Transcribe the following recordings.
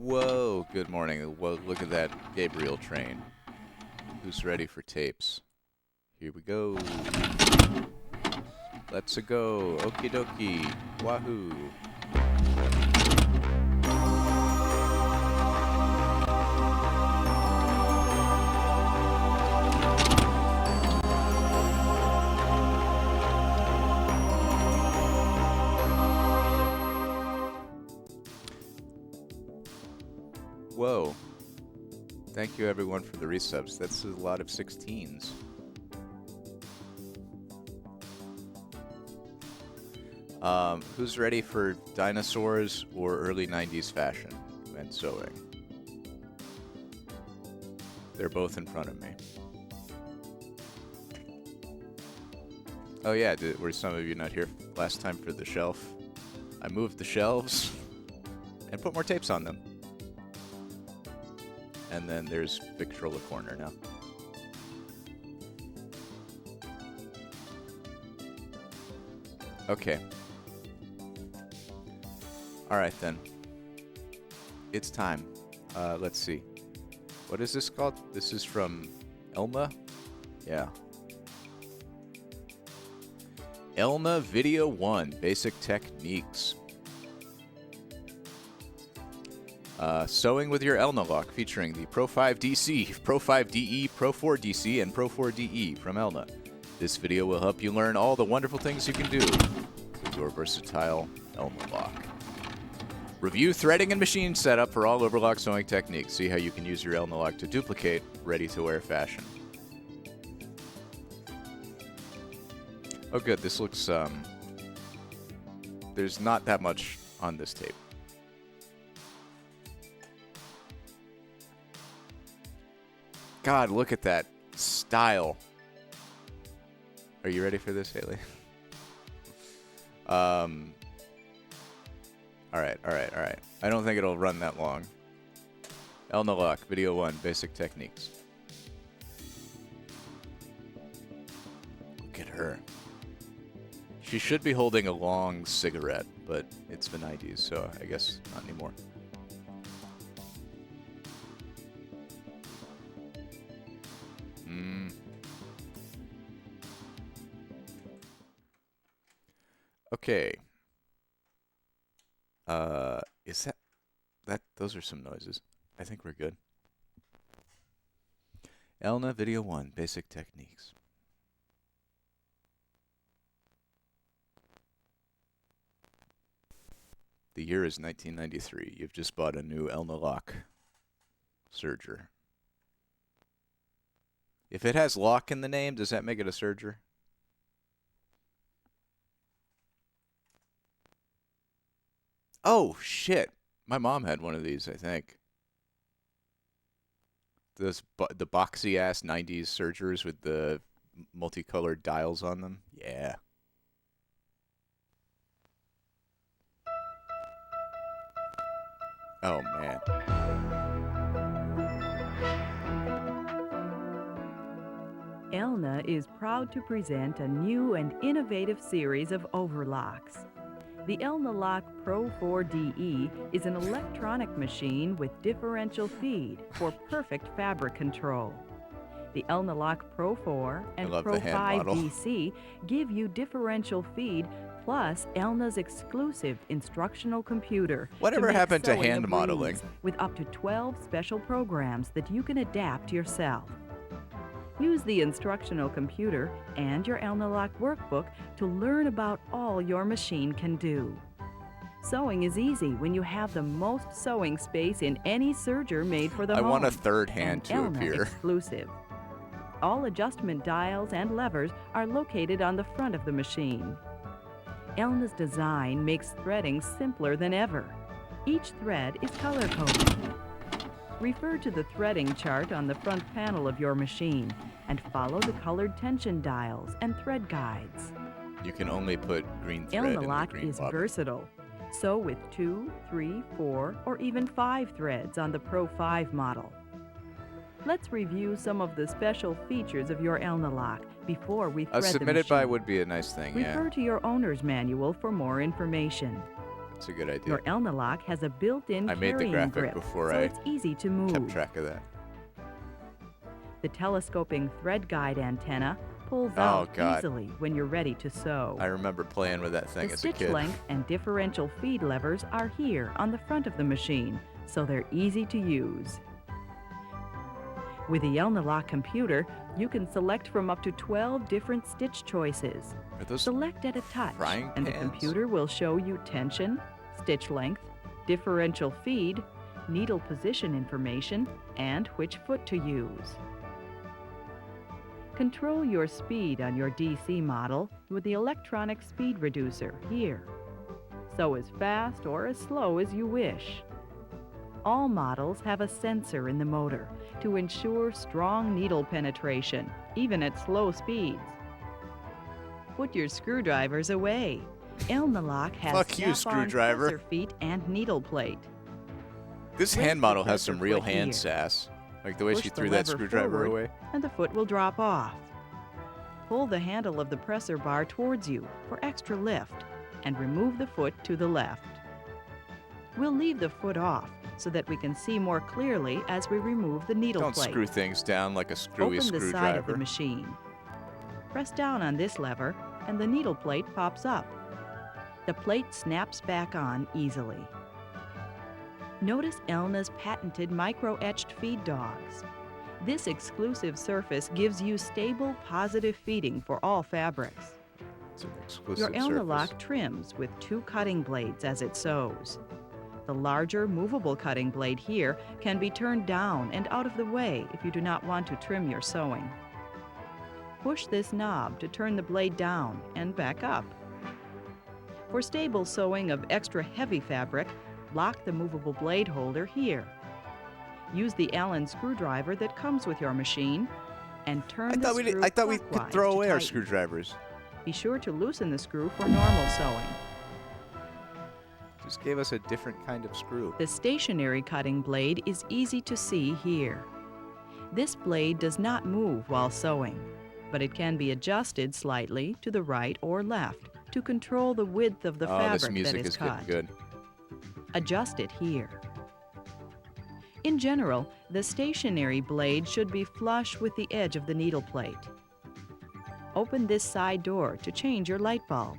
Whoa, good morning. Whoa, look at that Gabriel train. Who's ready for tapes? Here we go. Let's go. Okie dokie. Wahoo. Whoa. Thank you everyone for the resubs. That's a lot of 16s. Who's ready for dinosaurs or early 90s fashion and sewing? They're both in front of me. Oh yeah, were some of you not here last time for the shelf? I moved the shelves and put more tapes on them. And then there's Victrola Corner now. Okay. Alright then. It's time. Let's see. What is this called? This is from Elna? Yeah. Elna Video 1, Basic Techniques. Sewing with your Elna lock, featuring the Pro 5 DC, Pro 5 DE, Pro 4 DC, and Pro 4 DE from Elna. This video will help you learn all the wonderful things you can do with your versatile Elna lock. Review threading and machine setup for all overlock sewing techniques. See how you can use your Elna lock to duplicate ready-to-wear fashion. Oh good, this looks, there's not that much on this tape. God, look at that style. Are you ready for this, Haley? Alright. I don't think it'll run that long. Elna Lock, Video 1, Basic Techniques. Look at her. She should be holding a long cigarette, but it's the 90s, so I guess not anymore. Okay. Is that those are some noises. I think we're good. Elna Video 1, Basic Techniques. The year is 1993. You've just bought a new Elna lock serger. If it has lock in the name, does that make it a serger? Oh, shit. My mom had one of these, I think. The boxy-ass 90s sergers with the multicolored dials on them. Yeah. Oh, man. Elna is proud to present a new and innovative series of overlocks. The Elna Lock Pro 4 DE is an electronic machine with differential feed for perfect fabric control. The Elna Lock Pro 4 and Pro 5 DC give you differential feed plus Elna's exclusive instructional computer. Whatever happened to hand modeling? With up to 12 special programs that you can adapt yourself. Use the instructional computer and your Elna Lock workbook to learn about all your machine can do. Sewing is easy when you have the most sewing space in any serger made for the home. I want a third hand to appear. Exclusive. All adjustment dials and levers are located on the front of the machine. Elna's design makes threading simpler than ever. Each thread is color-coded. Refer to the threading chart on the front panel of your machine and follow the colored tension dials and thread guides. You can only put green thread in the green Elna Lock is versatile. Sew with 2, 3, 4, or even 5 threads on the Pro 5 model. Let's review some of the special features of your Elna Lock before we thread the machine. Submitted by would be a nice thing, yeah. Refer to your owner's manual for more information. It's a good idea. Your Elna lock has a built-in I made the carrying graphic grip, before so I it's easy to move. kept track of that. The telescoping thread guide antenna pulls Oh, out God. easily when you're ready to sew. I remember playing with that thing The as a stitch kid. length and differential feed levers are here on the front of the machine, so they're easy to use. With the Elna lock computer, you can select from up to 12 different stitch choices. Are those Select at a touch, frying and the pans? computer will show you tension, stitch length, differential feed, needle position information, and which foot to use. Control your speed on your DC model with the electronic speed reducer here. Sew as fast or as slow as you wish. All models have a sensor in the motor to ensure strong needle penetration, even at slow speeds. Put your screwdrivers away. Elna lock has Fuck you, snap-on screwdriver. presser feet and needle plate. This Place hand the model has presser some real foot hand here. sass. Like the way Push she the threw that lever screwdriver forward, away. and the foot will drop off. Pull the handle of the presser bar towards you for extra lift, and remove the foot to the left. We'll leave the foot off so that we can see more clearly as we remove the needle Don't plate. screw things down like a screwy Open the side of the screwdriver. machine. Press down on this lever, and the needle plate pops up. The plate snaps back on easily. Notice Elna's patented micro-etched feed dogs. This exclusive surface gives you stable, positive feeding for all fabrics. It's an exclusive Your Elna surface. lock trims with 2 cutting blades as it sews. The larger, movable cutting blade here can be turned down and out of the way if you do not want to trim your sewing. Push this knob to turn the blade down and back up. For stable sewing of extra heavy fabric, lock the movable blade holder here. Use the Allen screwdriver that comes with your machine and turn I the thought screw we could clockwise throw to away our tighten. screwdrivers. Be sure to loosen the screw for normal sewing. Just gave us a different kind of screw. The stationary cutting blade is easy to see here. This blade does not move while sewing, but it can be adjusted slightly to the right or left to control the width of the Oh, fabric this music that is is cut. getting good. Adjust it here. In general, the stationary blade should be flush with the edge of the needle plate. Open this side door to change your light bulb.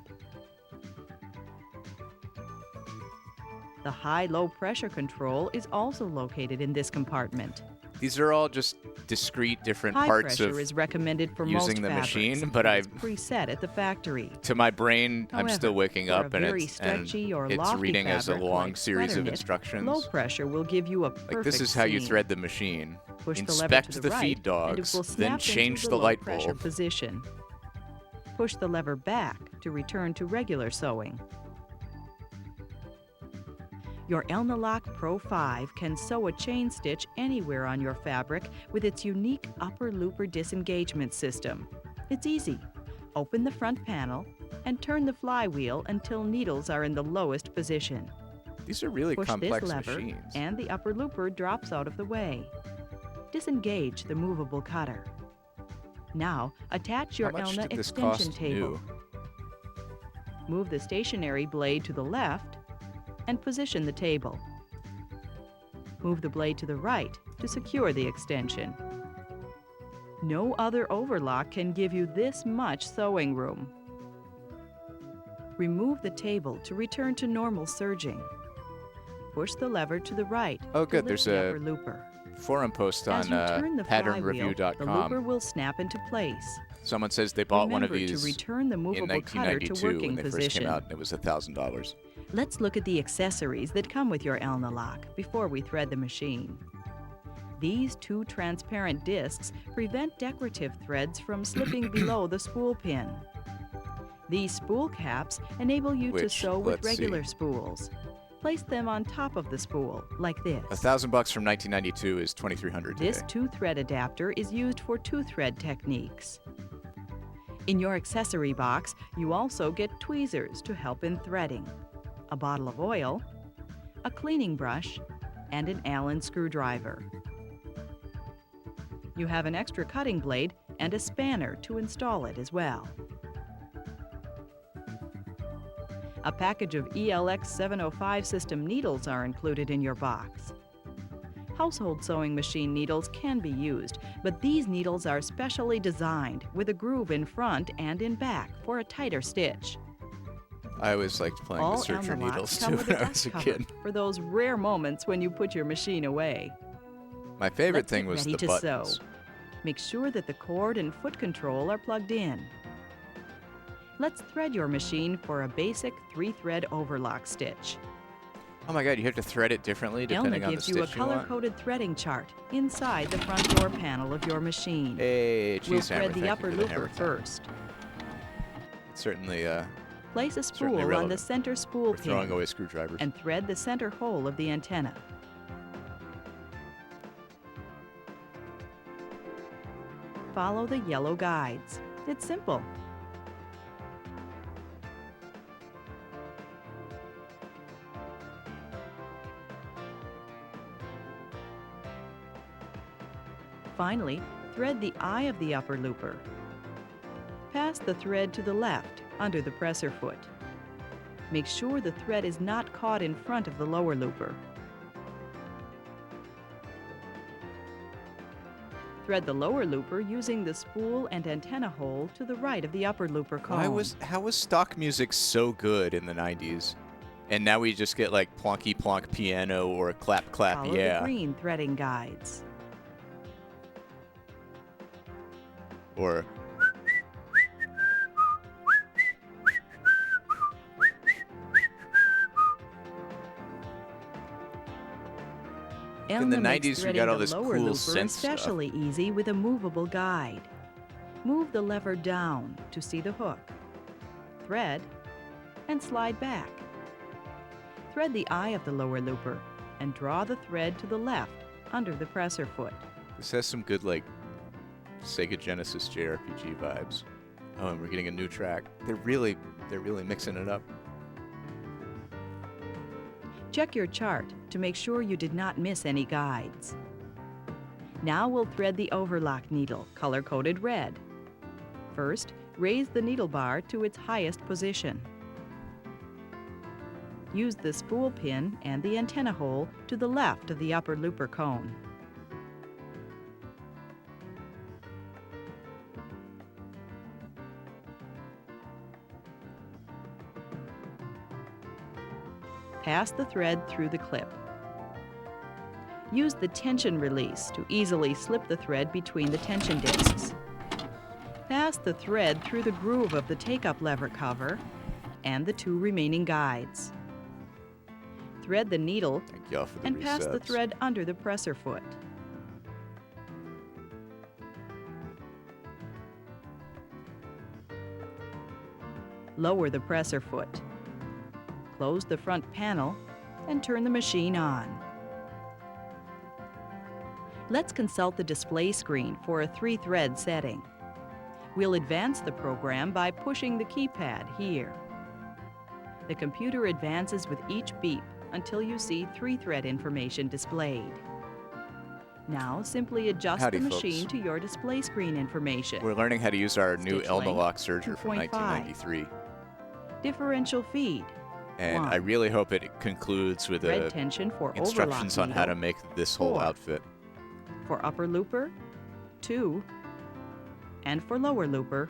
The high-low pressure control is also located in this compartment. These are all just discrete different High parts pressure of is recommended for using most the fabrics, machine, but it's I've- preset at the factory. to my brain, I'm However, still waking for a up and very it's stretchy or it's lofty reading as a fabric long like series sweater of knit, instructions. Low pressure will give you a perfect Like this is how you seam. thread the machine. Push the lever Inspect to the right, feed and dogs, it will then snap change into the low light pressure bulb. position. Push the lever back to return to regular sewing. Your Elna Lock Pro 5 can sew a chain stitch anywhere on your fabric with its unique upper looper disengagement system. It's easy. Open the front panel and turn the flywheel until needles are in the lowest position. These are really Push complex this lever machines. and the upper looper drops out of the way. Disengage the movable cutter. Now, attach your How much Elna did this extension cost table. new? Move the stationary blade to the left and position the table. Move the blade to the right to secure the extension. No other overlock can give you this much sewing room. Remove the table to return to normal serging. Push the lever to the right Oh, to good. lift There's the a upper looper. forum post on As you turn the flywheel, the looper patternreview.com. will snap into place. Someone says they bought one of Remember these to return the in movable cutter to 1992 working when they first position. came out, and it was $1,000. Let's look at the accessories that come with your Elna lock before we thread the machine. These 2 transparent discs prevent decorative threads from slipping below the spool pin. These spool caps enable you to Which, sew with let's see. regular spools. Place them on top of the spool, like this. $1,000 from 1992 is $2,300 today. This 2-thread adapter is used for 2-thread techniques. In your accessory box, you also get tweezers to help in threading, a bottle of oil, a cleaning brush, and an Allen screwdriver. You have an extra cutting blade and a spanner to install it as well. A package of ELX 705 system needles are included in your box. Household sewing machine needles can be used, but these needles are specially designed with a groove in front and in back for a tighter stitch. I always liked playing All with Searcher Elna needles locks come too with when a I dust was a cover kid. for those rare moments when you put your machine away. My favorite Let's thing get was ready the to buttons. sew. Make sure that the cord and foot control are plugged in. Let's thread your machine for a basic 3-thread overlock stitch. Oh my god, you have to thread it differently depending Elna on the gives you a stitch you want? color-coded threading chart inside the front door panel of your machine. Hey, We'll cheese hammer, thread the thank upper you for the hammer looper time. first. Certainly, Place a certainly spool on the relevant. center spool We're throwing pin away screwdrivers. and thread the center hole of the antenna. Follow the yellow guides. It's simple. Finally, thread the eye of the upper looper. Pass the thread to the left under the presser foot. Make sure the thread is not caught in front of the lower looper. Thread the lower looper using the spool and antenna hole to the right of the upper looper cone. How was stock music so good in the 90s? And now we just get like plonky plonk piano or clap clap Follow yeah. the green threading guides. Or in the Elna makes 90s we threading got all the this lower cool looper synth stuff. especially easy with a movable guide. Move the lever down to see the hook. Thread and slide back. Thread the eye of the lower looper and draw the thread to the left under the presser foot. This has some good like Sega Genesis JRPG vibes. Oh, and we're getting a new track. They're really mixing it up. Check your chart to make sure you did not miss any guides. Now we'll thread the overlock needle, color-coded red. First, raise the needle bar to its highest position. Use the spool pin and the antenna hole to the left of the upper looper cone. Pass the thread through the clip. Use the tension release to easily slip the thread between the tension discs. Pass the thread through the groove of the take-up lever cover and the 2 remaining guides. Thread the needle Thank y'all for the and pass the resets. thread under the presser foot. Lower the presser foot. Close the front panel and turn the machine on. Let's consult the display screen for a 3-thread setting. We'll advance the program by pushing the keypad here. The computer advances with each beep until you see 3-thread information displayed. Now simply adjust Howdy, the folks. machine to your display screen information. We're learning how to use our new Stitch Elna length, lock serger from 2.5. 1993. Differential feed. And I 1. really hope it concludes with Thread tension for instructions on overlock how to needle. make this whole 4. outfit. For upper looper, 2. And for lower looper,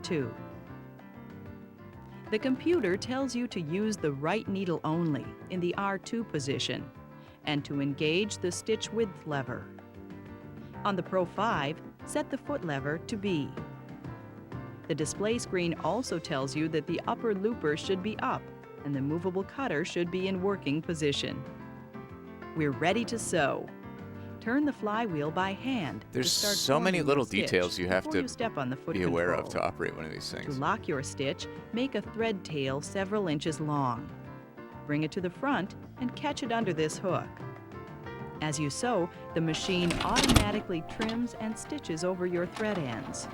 2. The computer tells you to use the right needle only in the R2 position and to engage the stitch width lever. On the Pro 5, set the foot lever to B. The display screen also tells you that the upper looper should be up and the movable cutter should be in working position. We're ready to sew. Turn the flywheel by hand. There's to start so many forming little the stitch details you have before to you step on the foot be aware of control. to operate one of these To things. lock your stitch, make a thread tail several inches long. Bring it to the front and catch it under this hook. As you sew, the machine automatically trims and stitches over your thread ends.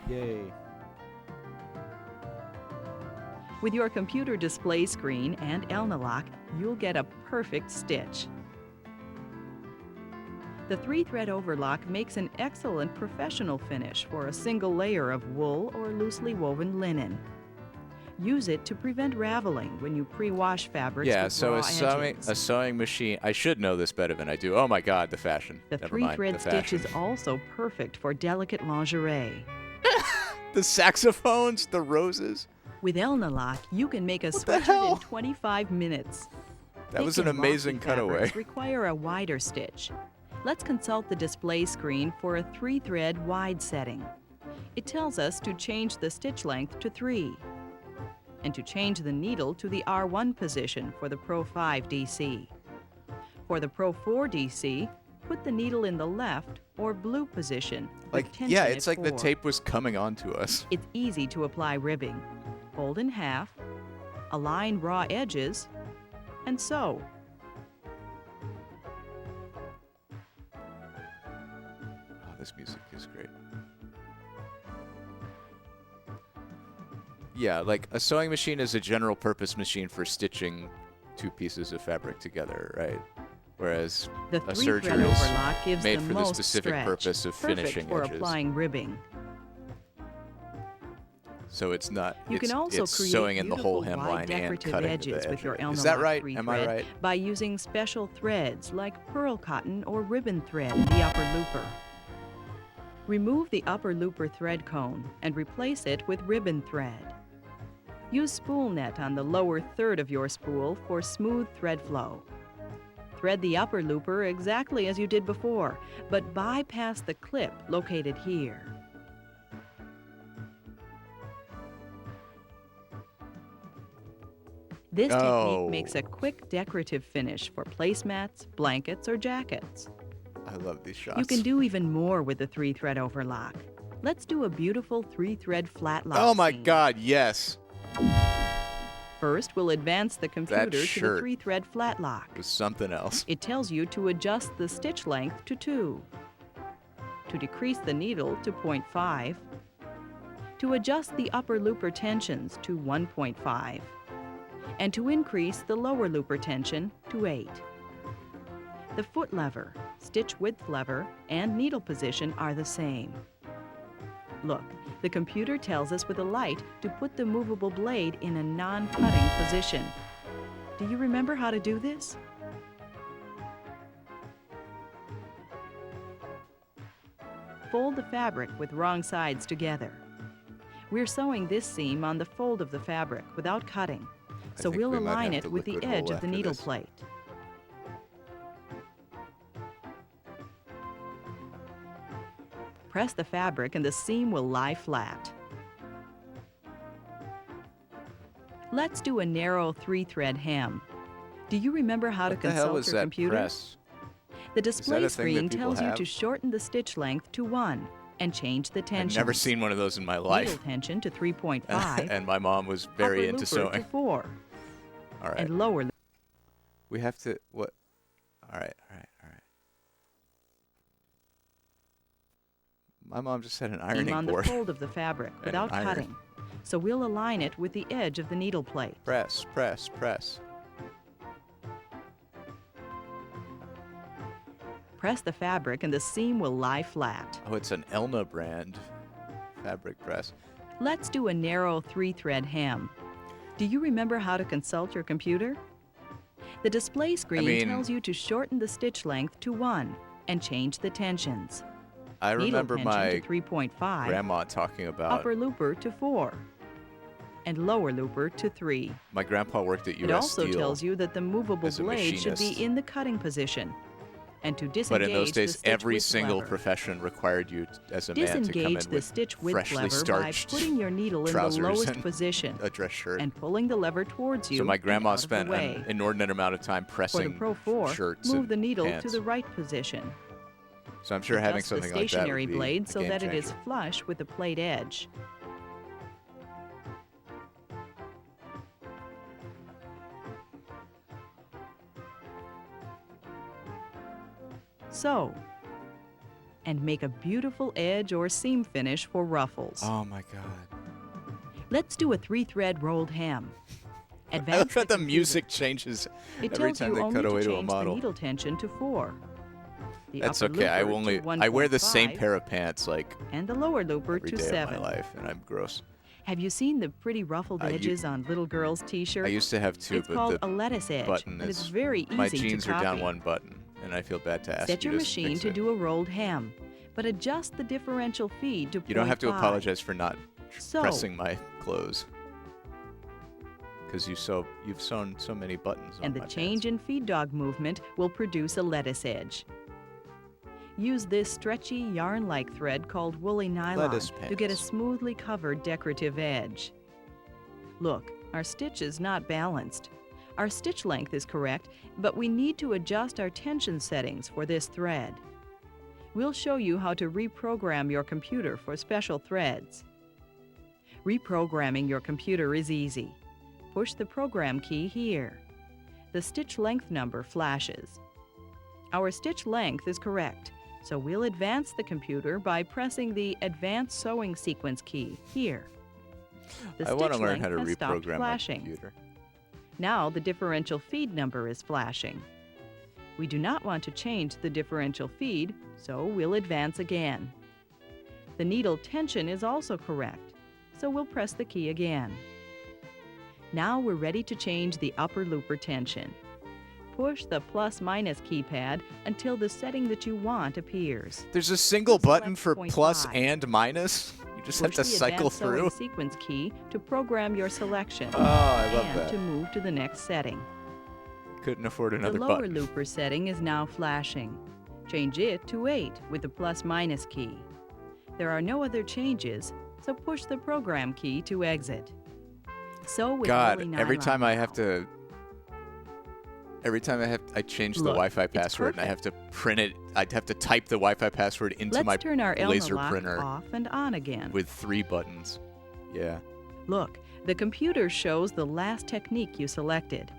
Yay. With your computer display screen and Elna lock, you'll get a perfect stitch. The 3-thread overlock makes an excellent professional finish for a single layer of wool or loosely woven linen. Use it to prevent raveling when you pre-wash fabrics Yeah, with so raw a edges. sewing machine. I should know this better than I do. Oh my God, the fashion. The Never mind, three-thread the stitch fashion. is also perfect for delicate lingerie. The saxophones, the roses. With Elna Lock, you can make a What the sweatshirt hell? in 25 minutes. That was Thick an and amazing lofty cutaway. fabrics require a wider stitch. Let's consult the display screen for a 3-thread wide setting. It tells us to change the stitch length to 3 and to change the needle to the R1 position for the Pro 5 DC. For the Pro 4 DC, put the needle in the left or blue position. with tension Yeah, at it's like the 4. tape was coming onto us. It's easy to apply ribbing. Fold in half, align raw edges, and sew. Oh, this music is great. Yeah, like a sewing machine is a general purpose machine for stitching two pieces of fabric together, right? Whereas The a 3-thread serger is overlock gives made the for the most specific stretch, purpose of finishing perfect for edges. applying ribbing. So it's not. You it's, can also it's create sewing in the whole beautiful hem wide line and decorative cutting to edges the with edge your of it. Elna Is that Lock right? 3-thread Am I right? by using special threads like pearl cotton or ribbon thread in the upper looper. Remove the upper looper thread cone and replace it with ribbon thread. Use spool net on the lower third of your spool for smooth thread flow. Thread the upper looper exactly as you did before, but bypass the clip located here. This technique makes a quick decorative finish for placemats, blankets, or jackets. I love these shots. You can do even more with the 3-thread overlock. Let's do a beautiful 3-thread flat lock Oh my scene. God! Yes. First, we'll advance the computer to the shirt 3-thread flat lock. It was something else. It tells you to adjust the stitch length to 2, to decrease the needle to 0.5, to adjust the upper looper tensions to 1.5, and to increase the lower looper tension to 8. The foot lever, stitch width lever, and needle position are the same. Look, the computer tells us with a light to put the movable blade in a non-cutting position. Do you remember how to do this? Fold the fabric with wrong sides together. We're sewing this seam on the fold of the fabric without cutting, so think we'll we might align have it to with the liquid edge roll of the after needle this. plate. Press the fabric and the seam will lie flat. Let's do a narrow 3-thread hem. Do you remember how to What the hell consult is your that computer? press? The display a thing that screen people tells you have? to shorten the stitch length to 1 and change the tension. I've never seen one of those in my Needle life. tension to 3.5. And my mom was very upper into looper sewing. to 4. All right. And lower. We have to what? All right. My mom just had an ironing on the board. fold of the fabric And without an iron. cutting. So we'll align it with the edge of the needle plate. Press, press, press. Press the fabric and the seam will lie flat. Oh, it's an Elna brand fabric press. Let's do a narrow 3-thread hem. Do you remember how to consult your computer? The display screen tells you to shorten the stitch length to 1 and change the tensions. I remember Needle my tension to 3.5, grandma talking about. upper looper to 4, and lower looper to 3. My grandpa worked at U.S. It also Steel. tells you that the movable as a blade should machinist. be in the cutting position, and to disengage But in those the days, stitch every width single lever. profession required you, as a man, to come in Disengage the with stitch width freshly lever by starched putting your needle in the trousers lowest and position a dress shirt. and pulling the lever towards you. So my and grandma out of the spent way. an inordinate amount of time For the pressing Pro 4, shirts move and the needle pants. to the right position. So I'm sure having Adjust the something like that stationary would be blade a so game that it is changer. flush with the plate edge. Sew and make a beautiful edge or seam finish for ruffles. Oh my God! Let's do a 3-thread rolled hem. I Advance love that the computer. music changes It every tells time you they only cut to away to a change the model. needle tension to 4. The That's upper okay. I looper to I wear the same 1.5, pair of pants like and the lower looper every to day 7. of my life, and I'm gross. Have you seen the pretty ruffled I u- edges on little girls' t-shirts? I used to have two, It's but called the a lettuce edge, button and it's is very easy my to jeans copy. are down one button, and I feel bad to ask Set you your to machine fix to it. do a rolled hem, but adjust the differential feed to 0.5. You don't have to apologize for not So, pressing my clothes, because you've sewn so many buttons on and the my change in feed dog movement will produce a lettuce edge. Use this stretchy yarn-like thread called woolly nylon Lettuce to get a pants. smoothly covered decorative edge. Look, our stitch is not balanced. Our stitch length is correct, but we need to adjust our tension settings for this thread. We'll show you how to reprogram your computer for special threads. Reprogramming your computer is easy. Push the program key here. The stitch length number flashes. Our stitch length is correct, so we'll advance the computer by pressing the Advanced Sewing Sequence key here. The I want to stitch learn how length to has stopped reprogram my flashing. computer. Now the differential feed number is flashing. We do not want to change the differential feed, so we'll advance again. The needle tension is also correct, so we'll press the key again. Now we're ready to change the upper looper tension. Push the plus-minus keypad until the setting that you want appears. There's a single Select button for 0.5. plus and minus? You just have Push to the cycle Advanced Sewing through? Sequence key to program your selection Oh, I love and that. to move to the next setting. Couldn't afford another The lower button. looper setting is now flashing. Change it to 8 with the plus-minus key. There are no other changes, so push the program key to exit. Sew with God, woolly every nylon time I now. have to... I change the Look, Wi-Fi it's password and I have to print it. I'd have to type the Wi-Fi password into Let's my turn our Elna laser lock printer off and on again. with 3 buttons. Yeah. Look, the computer shows the last technique you selected.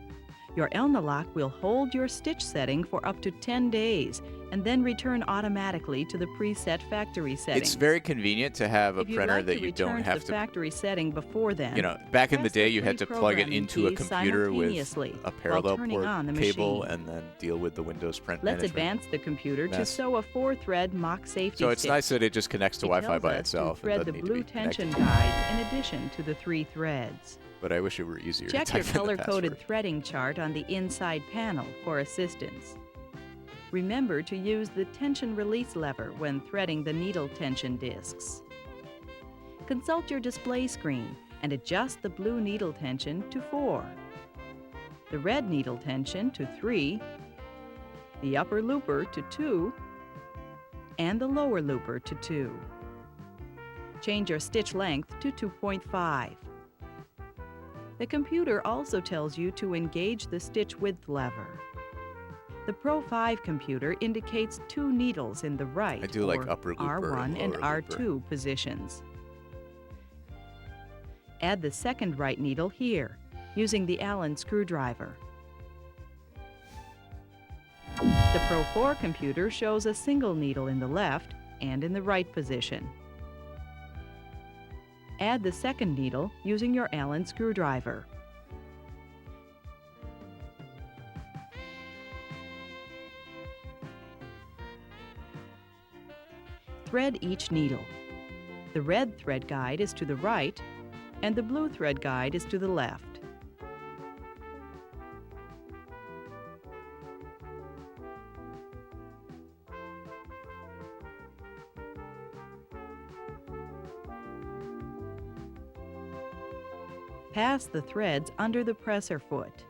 Your Elna lock will hold your stitch setting for up to 10 days and then return automatically to the preset factory settings. It's very convenient to have a If you'd printer like that to you return don't to have the to... factory setting before then, You know, back in the press day, you had to plug it pre-programming into a key computer with simultaneously a while parallel turning port on the cable machine. and then deal with the Windows print Let's management. advance the computer to mess. sew a 4-thread mock safety So it's stitch. nice that it just connects to It Wi-Fi tells by us itself. to thread and the doesn't blue need to be tension connected. guides in addition to the 3 threads. But I wish it were easier Check to your type in the color-coded password. threading chart on the inside panel for assistance. Remember to use the tension release lever when threading the needle tension discs. Consult your display screen and adjust the blue needle tension to 4, the red needle tension to 3, the upper looper to 2, and the lower looper to 2. Change your stitch length to 2.5. The computer also tells you to engage the stitch width lever. The Pro 5 computer indicates 2 needles in the right I do like or upper looper R1 and lower R2 looper. positions. Add the second right needle here, using the Allen screwdriver. The Pro 4 computer shows a single needle in the left and in the right position. Add the second needle using your Allen screwdriver. Thread each needle. The red thread guide is to the right, and the blue thread guide is to the left. Pass the threads under the presser foot.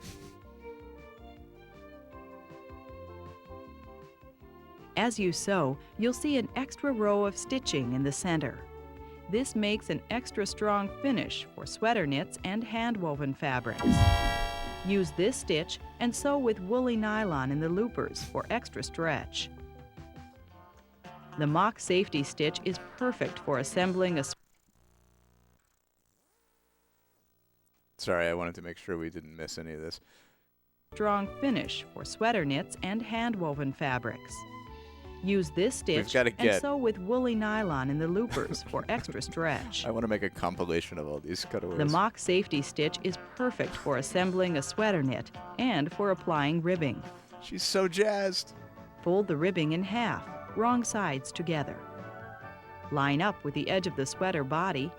As you sew, you'll see an extra row of stitching in the center. This makes an extra strong finish for sweater knits and hand-woven fabrics. Use this stitch and sew with woolly nylon in the loopers for extra stretch. The mock safety stitch is perfect for assembling a Sorry, I wanted to make sure we didn't miss any of this. strong finish for sweater knits and hand-woven fabrics. Use this stitch gotta and get- sew with woolly nylon in the loopers for extra stretch. I want to make a compilation of all these cutaways. The mock safety stitch is perfect for assembling a sweater knit and for applying ribbing. She's so jazzed. Fold the ribbing in half, wrong sides together. Line up with the edge of the sweater body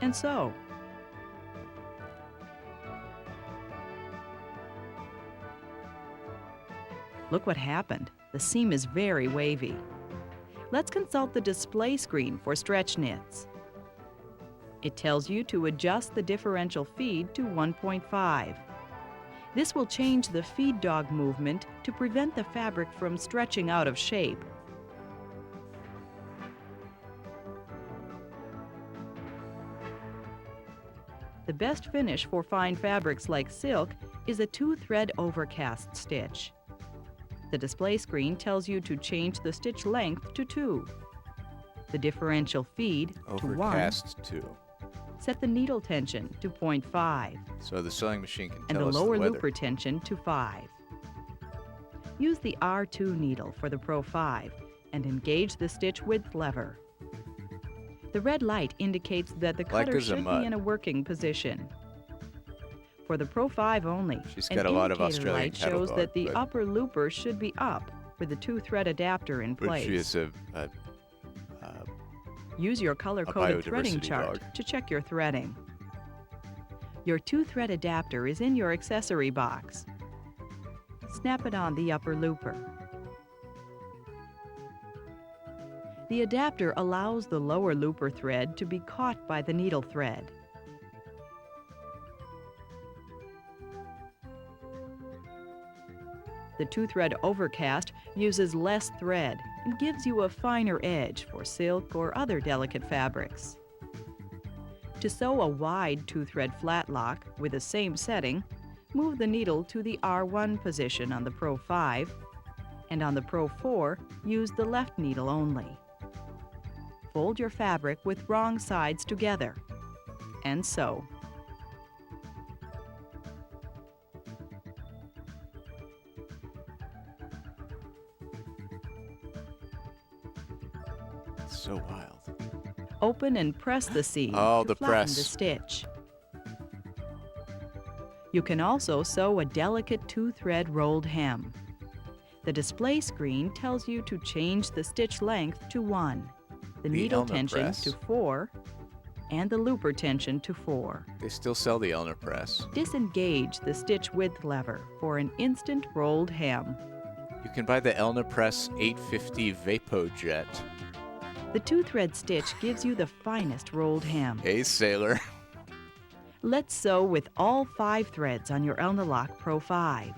and sew. Look what happened. The seam is very wavy. Let's consult the display screen for stretch knits. It tells you to adjust the differential feed to 1.5. This will change the feed dog movement to prevent the fabric from stretching out of shape. The best finish for fine fabrics like silk is a 2-thread overcast stitch. The display screen tells you to change the stitch length to 2, the differential feed to 1, Overcast 2. set the needle tension to 0.5, So the sewing machine can and tell the us the lower weather. looper tension to 5. Use the R2 needle for the Pro 5 and engage the stitch width lever. The red light indicates that the Black cutter as a should mud. be in a working position. For the Pro 5 only, She's an got a lot of indicator Australian light cattle shows dog, that the but- upper looper should be up with the 2-thread adapter in But place. she is a Use your color-coded threading biodiversity chart dog. to check your threading. Your 2-thread adapter is in your accessory box. Snap it on the upper looper. The adapter allows the lower looper thread to be caught by the needle thread. The 2-thread overcast uses less thread and gives you a finer edge for silk or other delicate fabrics. To sew a wide 2-thread flat lock with the same setting, move the needle to the R1 position on the Pro 5, and on the Pro 4, use the left needle only. Fold your fabric with wrong sides together, and sew. It's so wild. Open and press the seam Oh, to the flatten press. the stitch. You can also sew a delicate 2-thread rolled hem. The display screen tells you to change the stitch length to 1, the needle Elna tension press. to 4, and the looper tension to 4. They still sell the Elna press. Disengage the stitch width lever for an instant rolled hem. You can buy the Elna Press 850 VapoJet. The 2-thread stitch gives you the finest rolled hem. Hey, sailor. Let's sew with all 5 threads on your Elna Lock Pro 5.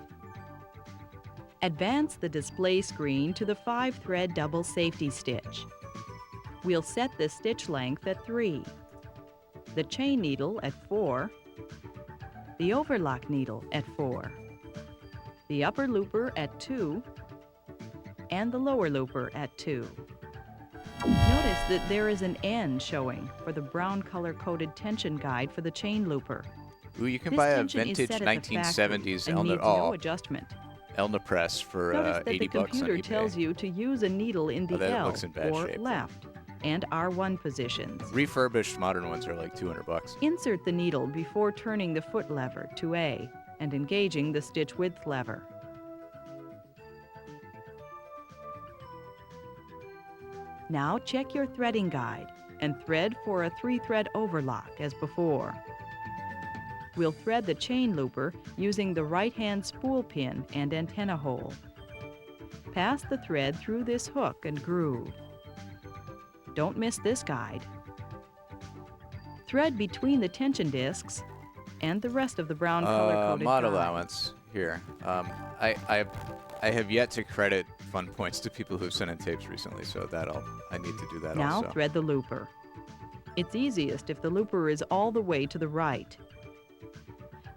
Advance the display screen to the 5-thread double safety stitch. We'll set the stitch length at 3, the chain needle at 4, the overlock needle at 4, the upper looper at 2, and the lower looper at 2. Notice that there is an N showing for the brown color-coded tension guide for the chain looper. Ooh, you can This buy a tension is vintage set at the factory 1970s and Elna, needs no adjustment. Elna Press for Notice that 80 the bucks on computer eBay. tells you to use a needle in the that L looks in bad or shape, though. left and R1 positions. Refurbished modern ones are like 200 bucks. Insert the needle before turning the foot lever to A and engaging the stitch width lever. Now check your threading guide and thread for a 3-thread overlock as before. We'll thread the chain looper using the right-hand spool pin and antenna hole. Pass the thread through this hook and groove. Don't miss this guide. Thread between the tension discs and the rest of the brown color-coded Mod guide. allowance here. I have yet to credit fun points to people who've sent in tapes recently, so I need to do that Now also. thread the looper. It's easiest if the looper is all the way to the right.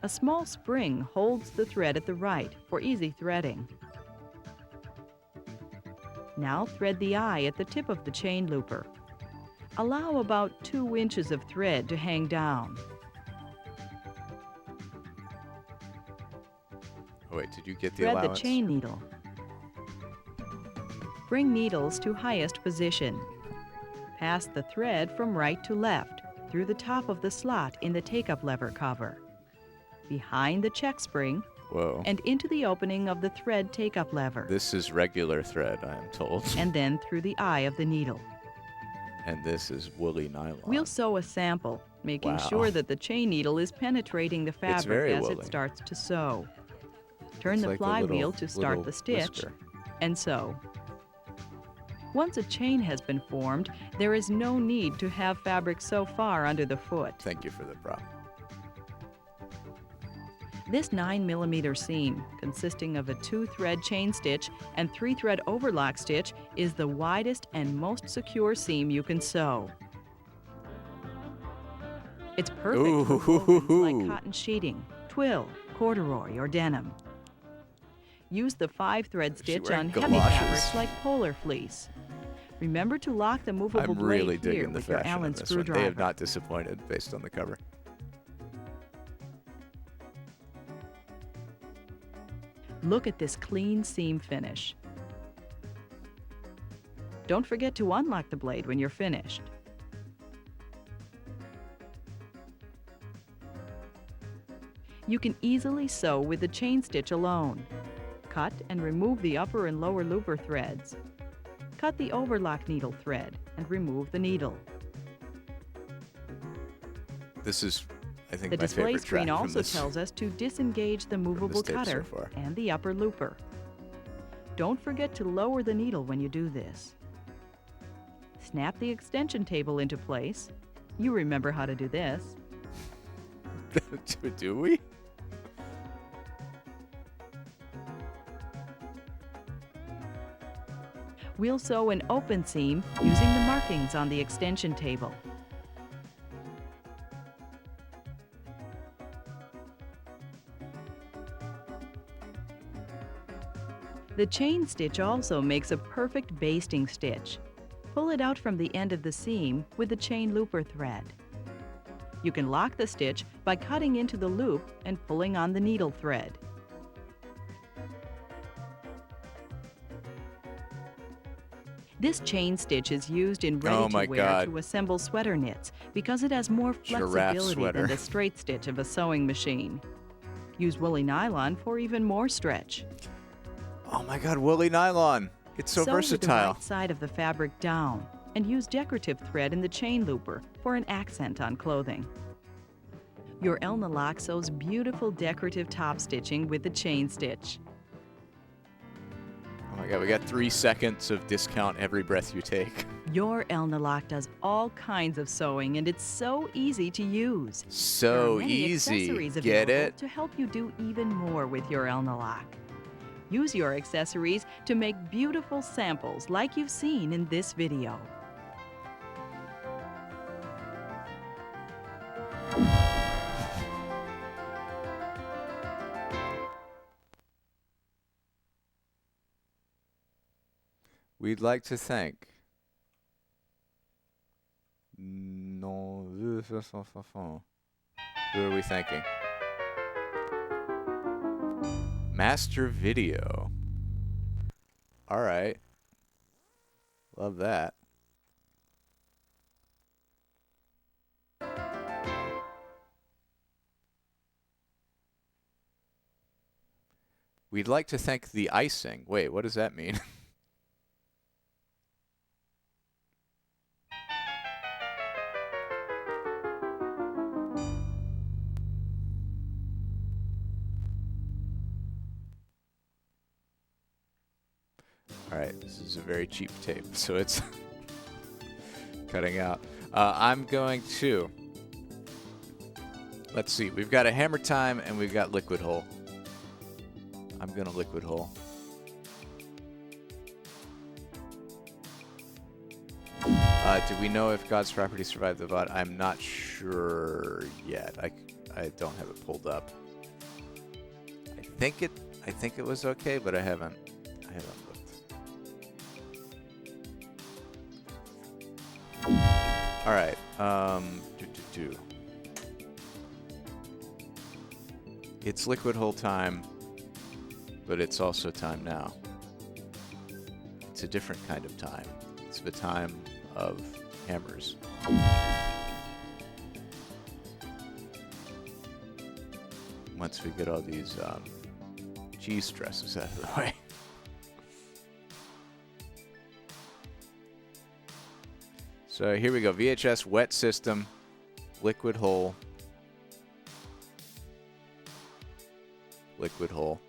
A small spring holds the thread at the right for easy threading. Now thread the eye at the tip of the chain looper. Allow about 2 inches of thread to hang down. Oh wait, did you get the Thread allowance? the chain needle. Bring needles to highest position. Pass the thread from right to left through the top of the slot in the take-up lever cover, behind the check spring, Whoa. and into the opening of the thread take-up lever, This is regular thread, I am told. and then through the eye of the needle. And this is woolly nylon. We'll sew a sample, making Wow. sure that the chain needle is penetrating the fabric very as woolly. it starts to sew. Turn It's the like a flywheel little- to start little the stitch whisker. and sew. Once a chain has been formed, there is no need to have fabric so far under the foot. Thank you for the prop. This 9mm seam, consisting of a 2-thread chain stitch and 3-thread overlock stitch, is the widest and most secure seam you can sew. It's perfect for wovens like cotton sheeting, twill, corduroy, or denim. Use the 5-thread stitch on wearing heavy galoshes? fabrics like polar fleece. Remember to lock the movable I'm blade really here digging the with your fashion Allen of this one. They screwdriver. have not disappointed based on the cover. Look at this clean seam finish. Don't forget to unlock the blade when you're finished. You can easily sew with the chain stitch alone. Cut and remove the upper and lower looper threads. Cut the overlock needle thread and remove the needle. This is, I think, The my display favorite screen track from also this. tells us to disengage the movable tape so cutter far. and the upper looper. Don't forget to lower the needle when you do this. Snap the extension table into place. You remember how to do this. Do we? We'll sew an open seam using the markings on the extension table. The chain stitch also makes a perfect basting stitch. Pull it out from the end of the seam with the chain looper thread. You can lock the stitch by cutting into the loop and pulling on the needle thread. This chain stitch is used in Oh my ready-to-wear God. to assemble sweater knits because it has more Giraffe flexibility sweater. than the straight stitch of a sewing machine. Use woolly nylon for even more stretch. Oh my God, woolly nylon. It's so Sew with the versatile. right side of the fabric down and use decorative thread in the chain looper for an accent on clothing. Your Elna lock sews beautiful decorative top stitching with the chain stitch. Oh my God, we got 3 seconds of discount every breath you take. Your Elna lock does all kinds of sewing and it's so easy to use. There So are many easy. accessories Get available it? to help you do even more with your Elna lock. Use your accessories to make beautiful samples like you've seen in this video. We'd like to thank. No. Who are we thanking? Master Video. All right. Love that. We'd like to thank the icing. Wait, what does that mean? All right, this is a very cheap tape, so it's cutting out. I'm going to, let's see, we've got a hammer time and we've got liquid hole. I'm going to liquid hole. Do we know if God's property survived the VOD? I'm not sure yet. I don't have it pulled up. I think it was okay, but I haven't looked. All right. It's liquid hole time, but it's also time now. It's a different kind of time. It's the time of hammers. Once we get all these cheese stresses out of the way. So here we go. VHS wet system, liquid hole, liquid hole.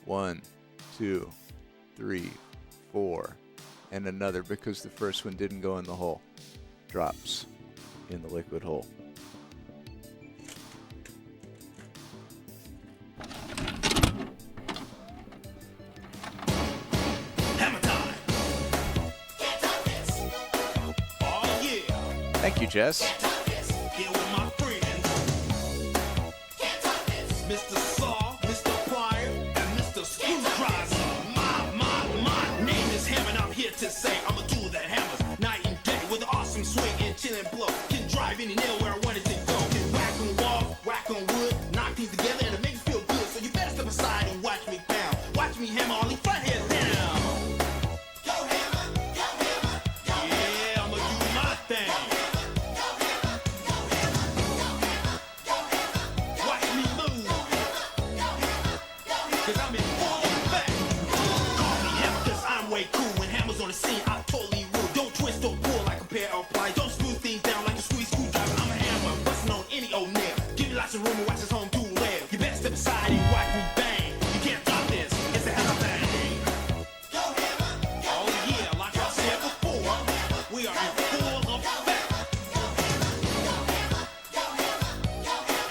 1, 2, 3, 4, and another because the first one didn't go in the hole. Drops in the liquid hole. Hammer time. Can't top this. Oh yeah. Thank you, Jess. Can't top this. Here with my friends. Can't top this. Mr. Saw, Mr. Plier, and Mr. Screwdriver. My name is Hammer, and I'm here to say I'm a tool that hammers night and day with an awesome swing and chill and blow. Can drive any nail where I want it to go. Can whack on walls, whack on wood, knock things together, and it makes me feel good. So you better step aside and watch me pound. Watch me hammer all these flatheads down. Go hammer, go hammer, go hammer. Yeah, I'ma do my thing. Go hammer, go hammer, go hammer, go hammer. Watch me move. Go hammer, go hammer. Cause I'm in full effect. Call me hammer cause I'm way cool. When hammer's on the scene, I totally rule. Don't twist or pull like a pair of pliers. Don't screw things down like a squeeze screwdriver. I'm a hammer, busting on any old nail. Give me lots of room and watch this home do well. You better step aside and watch me bang. You can't stop this. It's a hammer thing. Go hammer. Oh yeah, like I said before, we are in full effect.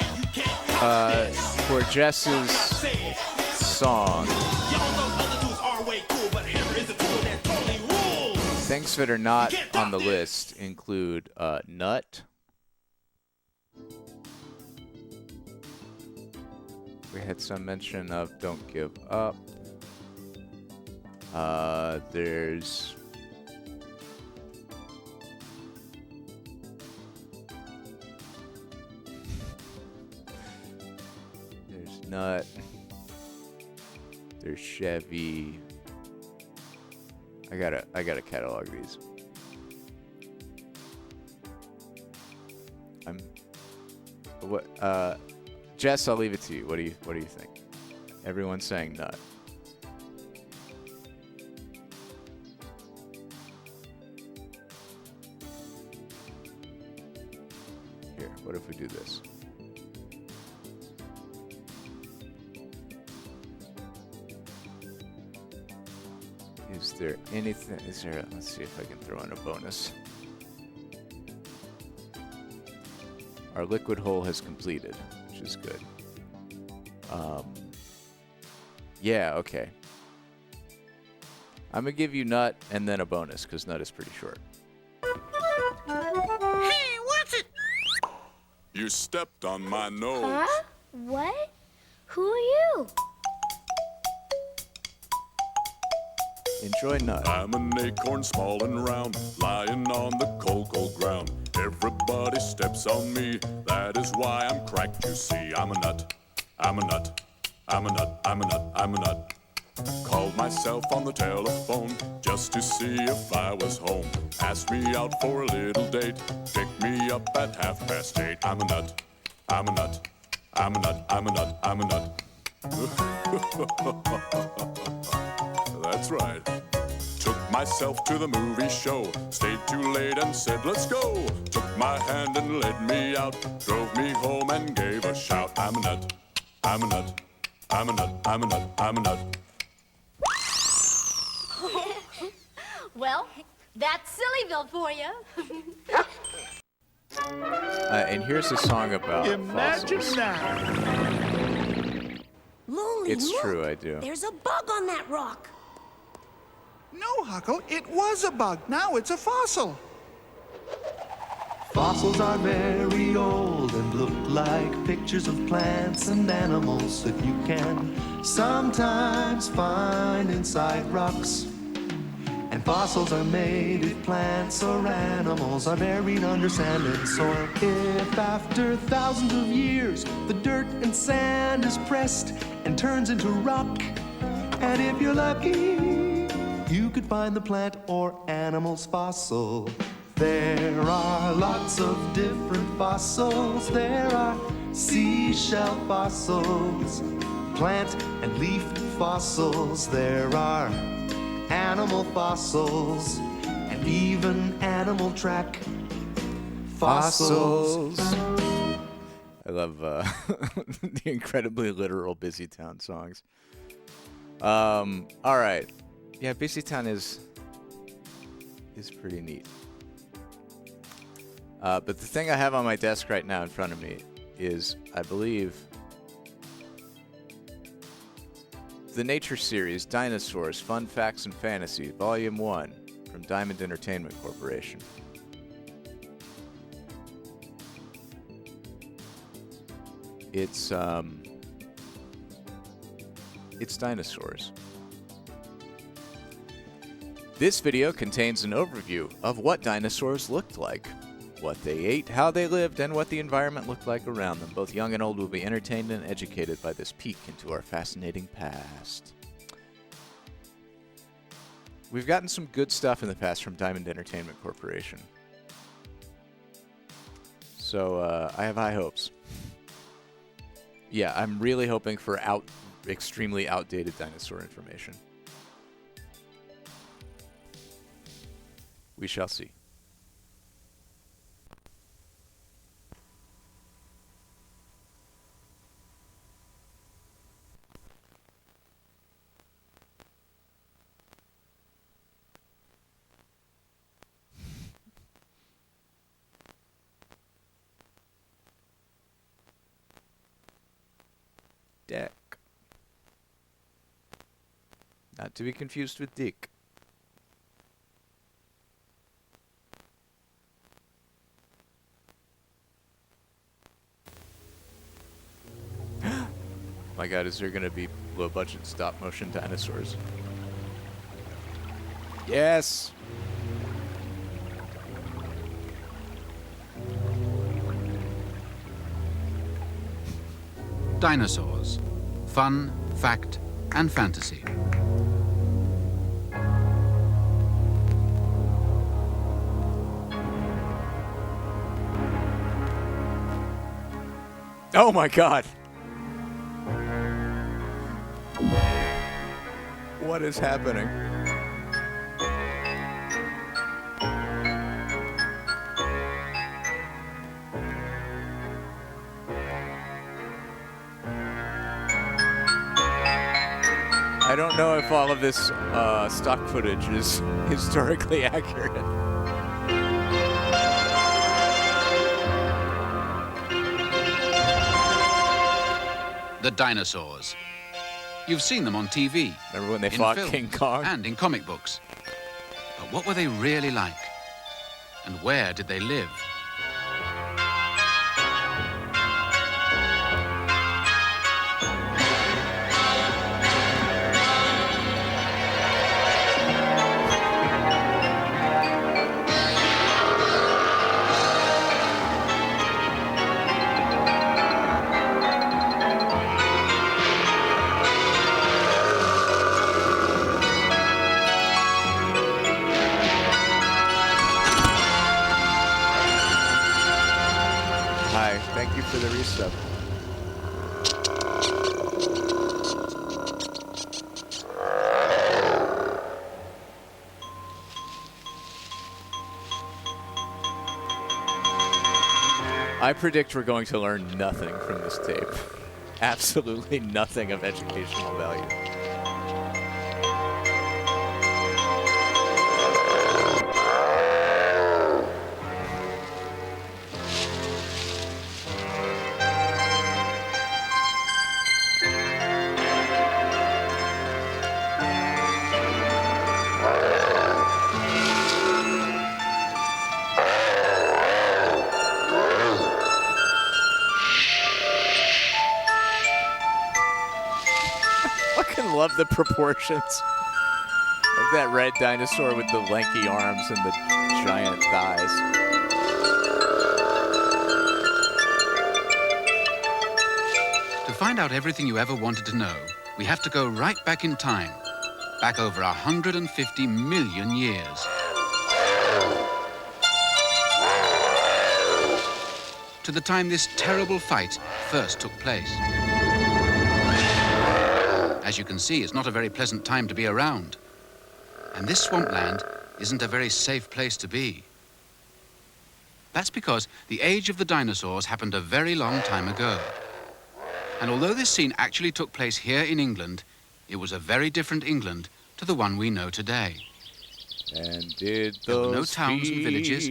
And you can't stop this. For Jess's Say it. song, Y'all know other tools are way cool, but hammer is a tool that totally rules. things that are not on the list include nut. We had some mention of don't give up. There's nut. There's Chevy. I gotta catalog these. Jess, I'll leave it to you. What do you think? Everyone's saying nut. Here, what if we do this? Is there anything? Let's see if I can throw in a bonus. Our liquid hole has completed, which is good. Yeah, okay. I'm gonna give you nut and then a bonus because nut is pretty short. Hey, what's it? You stepped on my nose. Huh? What? Who are you? Enjoy nut. I'm an acorn small and round, lying on the cold, cold ground. Everybody steps on me, that is why I'm cracked, you see. I'm a nut, I'm a nut, I'm a nut, I'm a nut, I'm a nut. Called myself on the telephone just to see if I was home. Asked me out for a little date, picked me up at 8:30. I'm a nut, I'm a nut, I'm a nut, I'm a nut, I'm a nut. That's right. Took myself to the movie show, stayed too late and said, let's go. Took my hand and led me out, drove me home and gave a shout. I'm a nut, I'm a nut, I'm a nut, I'm a nut, I'm a nut. Well, that's Sillyville for you. And here's a song about Imagine fossils. that. Lolly, It's look. true, I do. There's a bug on that rock. No, Huckle, it was a bug. Now it's a fossil. Fossils are very old and look like pictures of plants and animals that you can sometimes find inside rocks. And fossils are made if plants or animals are buried under sand and soil. If after thousands of years the dirt and sand is pressed and turns into rock, and if you're lucky, you could find the plant or animal's fossil. There are lots of different fossils. There are seashell fossils, plant and leaf fossils. There are animal fossils and even animal track fossils. I love the incredibly literal Busy Town songs. All right. Yeah, BC Town is pretty neat. But the thing I have on my desk right now in front of me is, I believe, the Nature Series, Dinosaurs, Fun Facts and Fantasy, Volume 1, from Diamond Entertainment Corporation. It's Dinosaurs. This video contains an overview of what dinosaurs looked like, what they ate, how they lived, and what the environment looked like around them. Both young and old will be entertained and educated by this peek into our fascinating past. We've gotten some good stuff in the past from Diamond Entertainment Corporation. So, I have high hopes. Yeah, I'm really hoping for extremely outdated dinosaur information. We shall see. Deck. Not to be confused with Dick. My god, is there gonna be low-budget stop-motion dinosaurs? Yes! Dinosaurs. Fun, fact, and fantasy. Oh my god! What is happening? I don't know if all of this stock footage is historically accurate. The dinosaurs. You've seen them on TV. Remember when they in fought films, King Kong? And in comic books. But what were they really like? And where did they live? Thank you for the resub. I predict we're going to learn nothing from this tape. Absolutely nothing of educational value. Love the proportions of that red dinosaur with the lanky arms and the giant thighs. To find out everything you ever wanted to know, we have to go right back in time, back over 150 million years. To the time this terrible fight first took place. As you can see, it's not a very pleasant time to be around. And this swampland isn't a very safe place to be. That's because the age of the dinosaurs happened a very long time ago. And although this scene actually took place here in England, it was a very different England to the one we know today. And did There were no those towns and villages,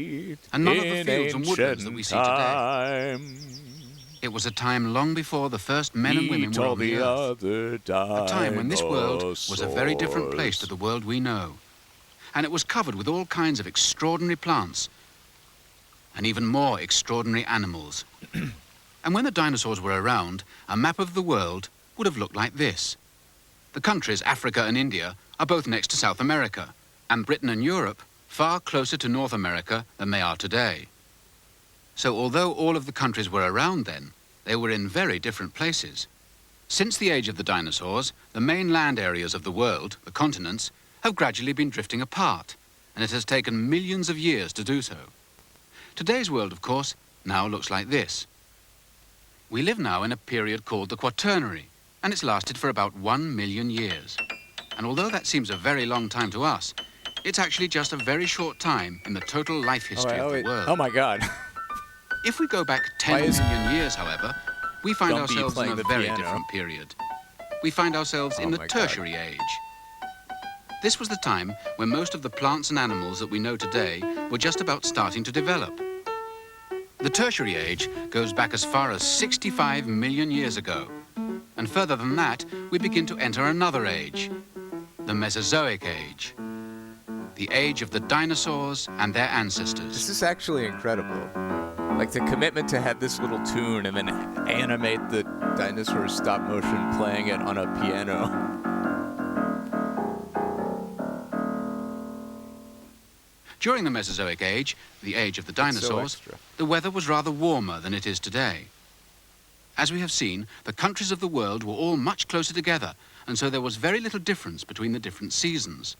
and none of the fields and woodlands that we see today. It was a time long before the first men and women were on the earth. A time when this world was a very different place to the world we know. And it was covered with all kinds of extraordinary plants and even more extraordinary animals. And when the dinosaurs were around, a map of the world would have looked like this. The countries, Africa and India, are both next to South America, and Britain and Europe far closer to North America than they are today. So although all of the countries were around then, they were in very different places. Since the age of the dinosaurs, the main land areas of the world, the continents, have gradually been drifting apart, and it has taken millions of years to do so. Today's world, of course, now looks like this. We live now in a period called the Quaternary, and it's lasted for about 1 million years. And although that seems a very long time to us, it's actually just a very short time in the total life history of the world. Oh my God. If we go back 10 million years, however, we find ourselves in a very different period. We find ourselves in the Tertiary Age. This was the time when most of the plants and animals that we know today were just about starting to develop. The Tertiary Age goes back as far as 65 million years ago. And further than that, we begin to enter another age, the Mesozoic Age. The age of the dinosaurs and their ancestors. This is actually incredible. Like the commitment to have this little tune and then animate the dinosaurs stop motion playing it on a piano. During the Mesozoic Age, the age of the dinosaurs, the weather was rather warmer than it is today. As we have seen, the countries of the world were all much closer together, and so there was very little difference between the different seasons.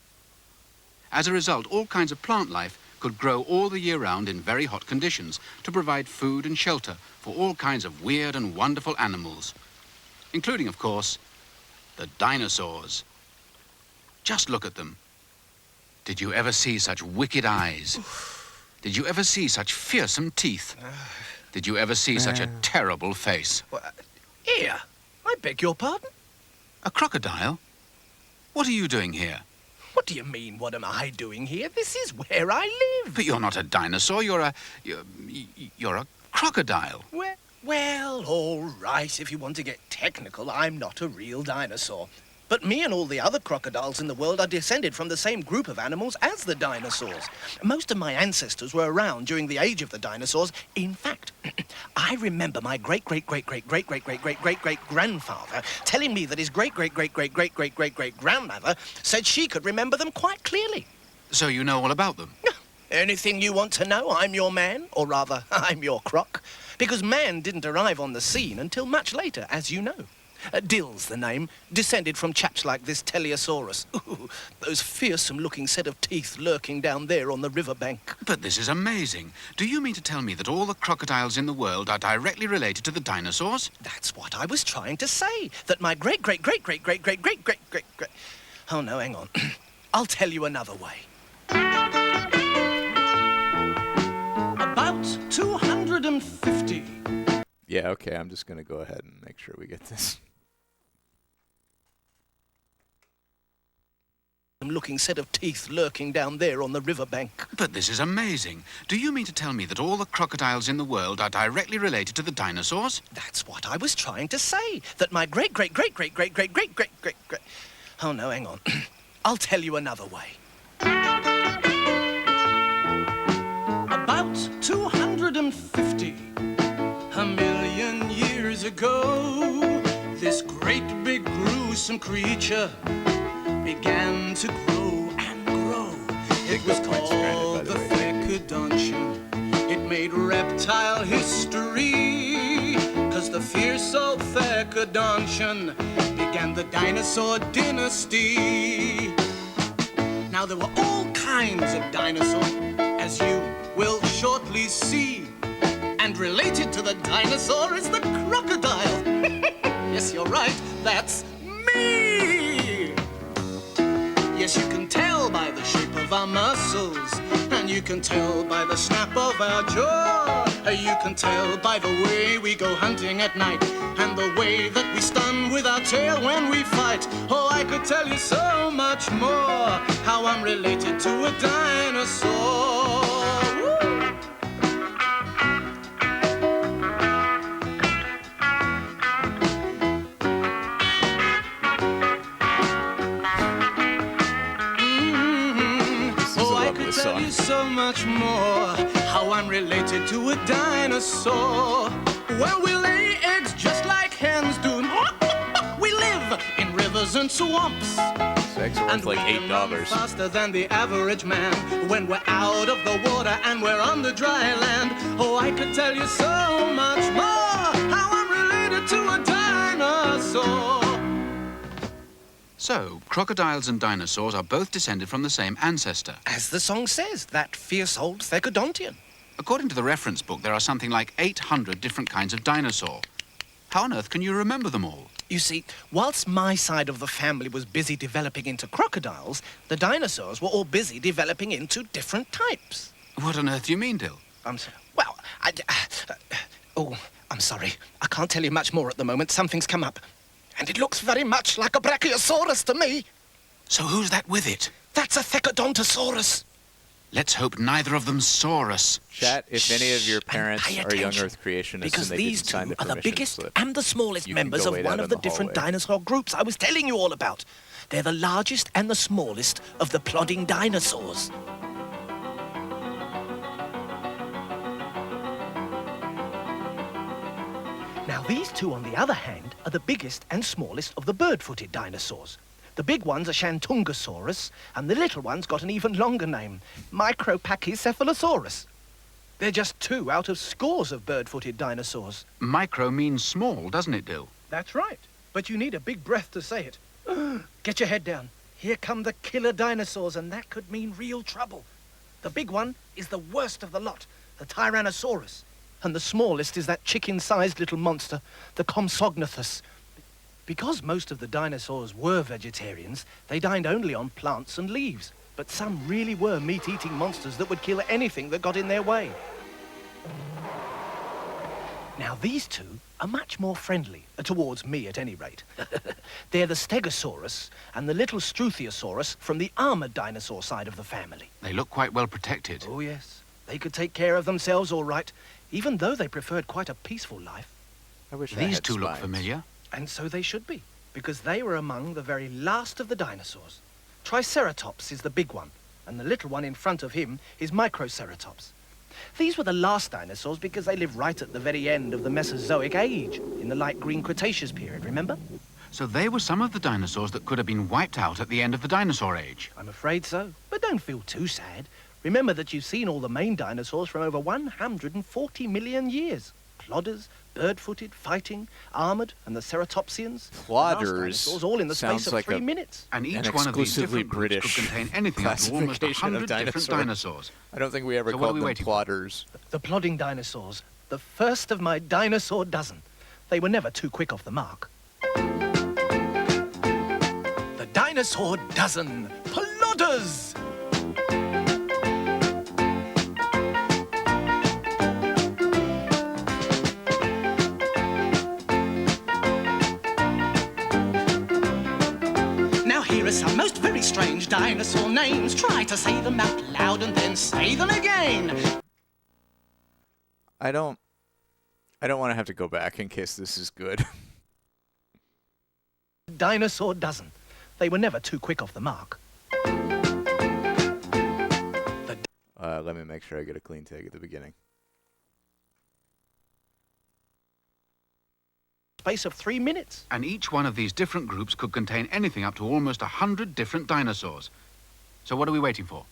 As a result, all kinds of plant life could grow all the year round in very hot conditions to provide food and shelter for all kinds of weird and wonderful animals, including, of course, the dinosaurs. Just look at them. Did you ever see such wicked eyes? Did you ever see such fearsome teeth? Did you ever see such a terrible face? Here, I beg your pardon? A crocodile? What are you doing here? What do you mean, what am I doing here? This is where I live. But you're not a dinosaur, you're a crocodile. Well, all right, if you want to get technical, I'm not a real dinosaur. But me and all the other crocodiles in the world are descended from the same group of animals as the dinosaurs. Most of my ancestors were around during the age of the dinosaurs. In fact, I remember my great-great-great-great-great-great-great-great-great-grandfather telling me that his great-great-great-great-great-great-great-grandmother said she could remember them quite clearly. So you know all about them? Anything you want to know, I'm your man, or rather, I'm your croc. Because man didn't arrive on the scene until much later, as you know. Dill's the name, descended from chaps like this Teleosaurus. Ooh, those fearsome-looking set of teeth lurking down there on the riverbank. But this is amazing. Do you mean to tell me that all the crocodiles in the world are directly related to the dinosaurs? That's what I was trying to say, that my great-great-great-great-great-great-great-great-great... Oh, no, hang on. I'll tell you another way. About 250. Yeah, okay, I'm just going to go ahead and make sure we get this. Looking set of teeth lurking down there on the riverbank. But this is amazing. Do you mean to tell me that all the crocodiles in the world are directly related to the dinosaurs? That's what I was trying to say, that my great-great-great-great-great-great-great-great-great... Oh, no, hang on. I'll tell you another way. About 250. A million years ago, this great big gruesome creature began to grow and grow. It was called the Thecodontian. It made reptile history, 'cause the fierce old Thecodontian began the dinosaur dynasty. Now there were all kinds of dinosaurs, as you will shortly see. And related to the dinosaur is the crocodile. Yes, you're right, that's me. Yes, you can tell by the shape of our muscles, and And you can tell by the snap of our jaw. You can tell by the way we go hunting at night, and the way that we stun with our tail when we fight. Oh, I could tell you so much more, how I'm related to a dinosaur. Woo! Tell you so much more, how I'm related to a dinosaur. Well, we lay eggs just like hens do. We live in rivers and swamps. Eggs are worth like $8. Faster than the average man when we're out of the water and we're on the dry land. Oh, I could tell you so much more, how I'm related to a dinosaur. So, crocodiles and dinosaurs are both descended from the same ancestor. As the song says, that fierce old thecodontian. According to the reference book, there are something like 800 different kinds of dinosaur. How on earth can you remember them all? You see, whilst my side of the family was busy developing into crocodiles, the dinosaurs were all busy developing into different types. What on earth do you mean, Dill? I'm sorry. I can't tell you much more at the moment. Something's come up. And it looks very much like a brachiosaurus to me. So who's that with it? That's a thecodontosaurus. Let's hope neither of them saw us. Chat, if any of your parents are young Earth creationists because and they these didn't sign two the are the biggest slip, and the smallest members of one of the different dinosaur groups I was telling you all about. They're the largest and the smallest of the plodding dinosaurs. Now, these two, on the other hand, are the biggest and smallest of the bird-footed dinosaurs. The big one's a Shantungosaurus, and the little one's got an even longer name, Micropachycephalosaurus. They're just two out of scores of bird-footed dinosaurs. Micro means small, doesn't it, Dill? That's right, but you need a big breath to say it. Get your head down. Here come the killer dinosaurs, and that could mean real trouble. The big one is the worst of the lot, the Tyrannosaurus. And the smallest is that chicken-sized little monster, the Compsognathus. Because most of the dinosaurs were vegetarians, they dined only on plants and leaves. But some really were meat-eating monsters that would kill anything that got in their way. Now, these two are much more friendly, towards me at any rate. They're the Stegosaurus and the little Struthiosaurus from the armored dinosaur side of the family. They look quite well protected. Oh, yes. They could take care of themselves all right, even though they preferred quite a peaceful life. I wish these two look familiar. And so they should be, because they were among the very last of the dinosaurs. Triceratops is the big one, and the little one in front of him is Microceratops. These were the last dinosaurs because they lived right at the very end of the Mesozoic age, in the light green Cretaceous period, remember? So they were some of the dinosaurs that could have been wiped out at the end of the dinosaur age. I'm afraid so, but don't feel too sad. Remember that you've seen all the main dinosaurs from over 140 million years. Plodders, bird-footed, fighting, armored, and the ceratopsians. Plodders all in the space of like 3 minutes. And each one of these different groups could contain anything up to almost 100 different dinosaurs. I don't think we ever called them plodders. The plodding dinosaurs, the first of my dinosaur dozen. They were never too quick off the mark. The dinosaur dozen, plodders! Here are some most very strange dinosaur names. Try to say them out loud and then say them again. I don't want to have to go back in case this is good. Dinosaur dozen. They were never too quick off the mark. Let me make sure I get a clean take at the beginning. Space of 3 minutes. And each one of these different groups could contain anything up to almost 100 different dinosaurs. So what are we waiting for?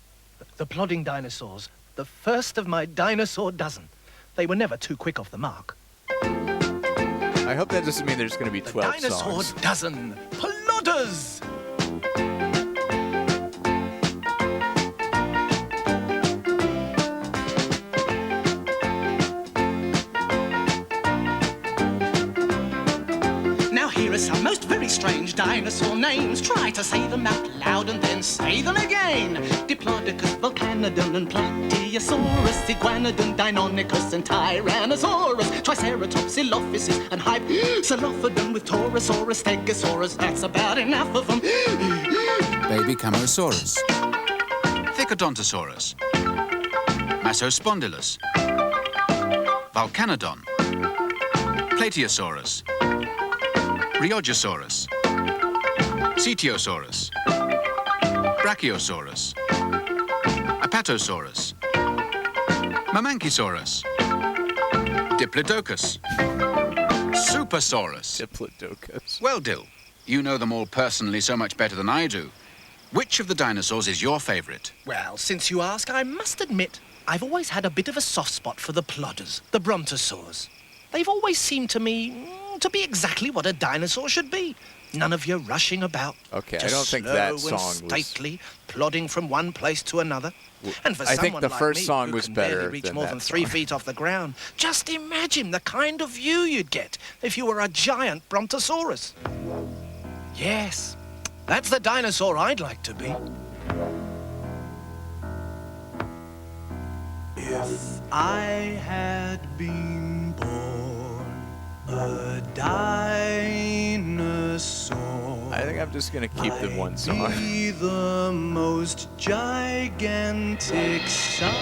The plodding dinosaurs, the first of my dinosaur dozen. They were never too quick off the mark. I hope that doesn't mean there's going to be 12 dinosaur songs. Dozen, plodders! Here are some most very very strange dinosaur names. Try to say them out loud and then say them again. Diplodocus, Volcanodon and Plateosaurus, Iguanodon, Deinonychus and Tyrannosaurus, Triceratops, Dilophosis and Hypsilophodon with Torosaurus, Stegosaurus. That's about enough of them. Baby Camerosaurus, Thicodontosaurus, Massospondylus, Volcanodon, Plateosaurus, Rheogosaurus, Cetiosaurus, Brachiosaurus, Apatosaurus, Mamanchisaurus, Diplodocus, Supersaurus. Diplodocus. Well, Dill, you know them all personally so much better than I do. Which of the dinosaurs is your favourite? Well, since you ask, I must admit, I've always had a bit of a soft spot for the plodders, the brontosaurs. They've always seemed to me to be exactly what a dinosaur should be. None of your rushing about. Okay, just I don't think slow that and song was... stately, plodding from one place to another. And for I think someone the like first me song who was can better barely reach than more that than 3 song. feet off the ground, just imagine the kind of view you'd get if you were a giant brontosaurus. Yes, that's the dinosaur I'd like to be. If I had been born a dinosaur, I think I'm just going to keep the one song. I'd be the most gigantic size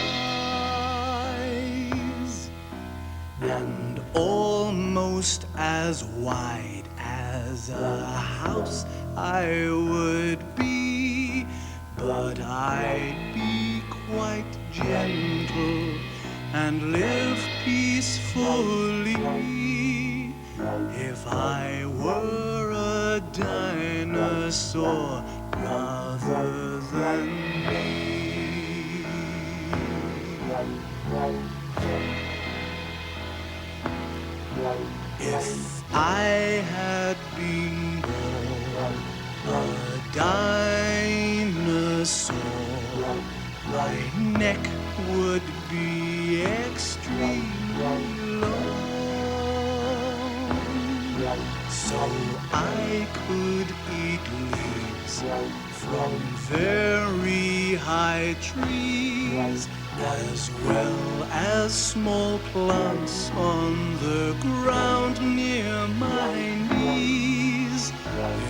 and almost as wide as a house I would be, but I'd be quite gentle and live peacefully if I were a dinosaur rather than me. If I had been born a dinosaur, my neck would be extremely long, so I could eat leaves from very high trees, as well as small plants on the ground near my knees.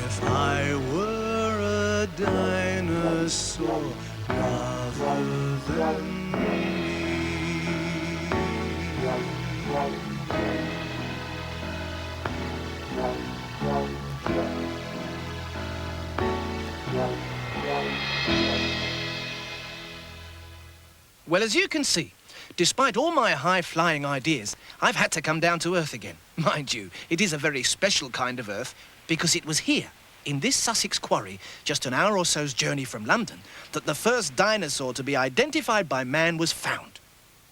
If I were a dinosaur rather than me. Well, as you can see, despite all my high-flying ideas, I've had to come down to Earth again. Mind you, it is a very special kind of Earth, because it was here, in this Sussex quarry, just an hour or so's journey from London, that the first dinosaur to be identified by man was found.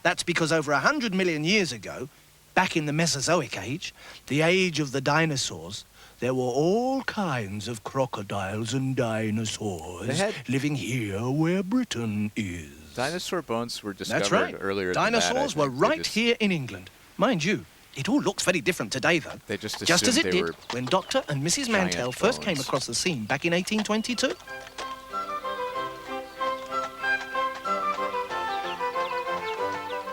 That's because over 100 million years ago, back in the Mesozoic age, the age of the dinosaurs, there were all kinds of crocodiles and dinosaurs living here where Britain is. Dinosaur bones were discovered That's right. earlier Dinosaurs than that. were right here in England. Mind you, it all looks very different today, though. They just as assumed it they did were when Dr. and Mrs. giant Mantell first came bones. across the scene back in 1822.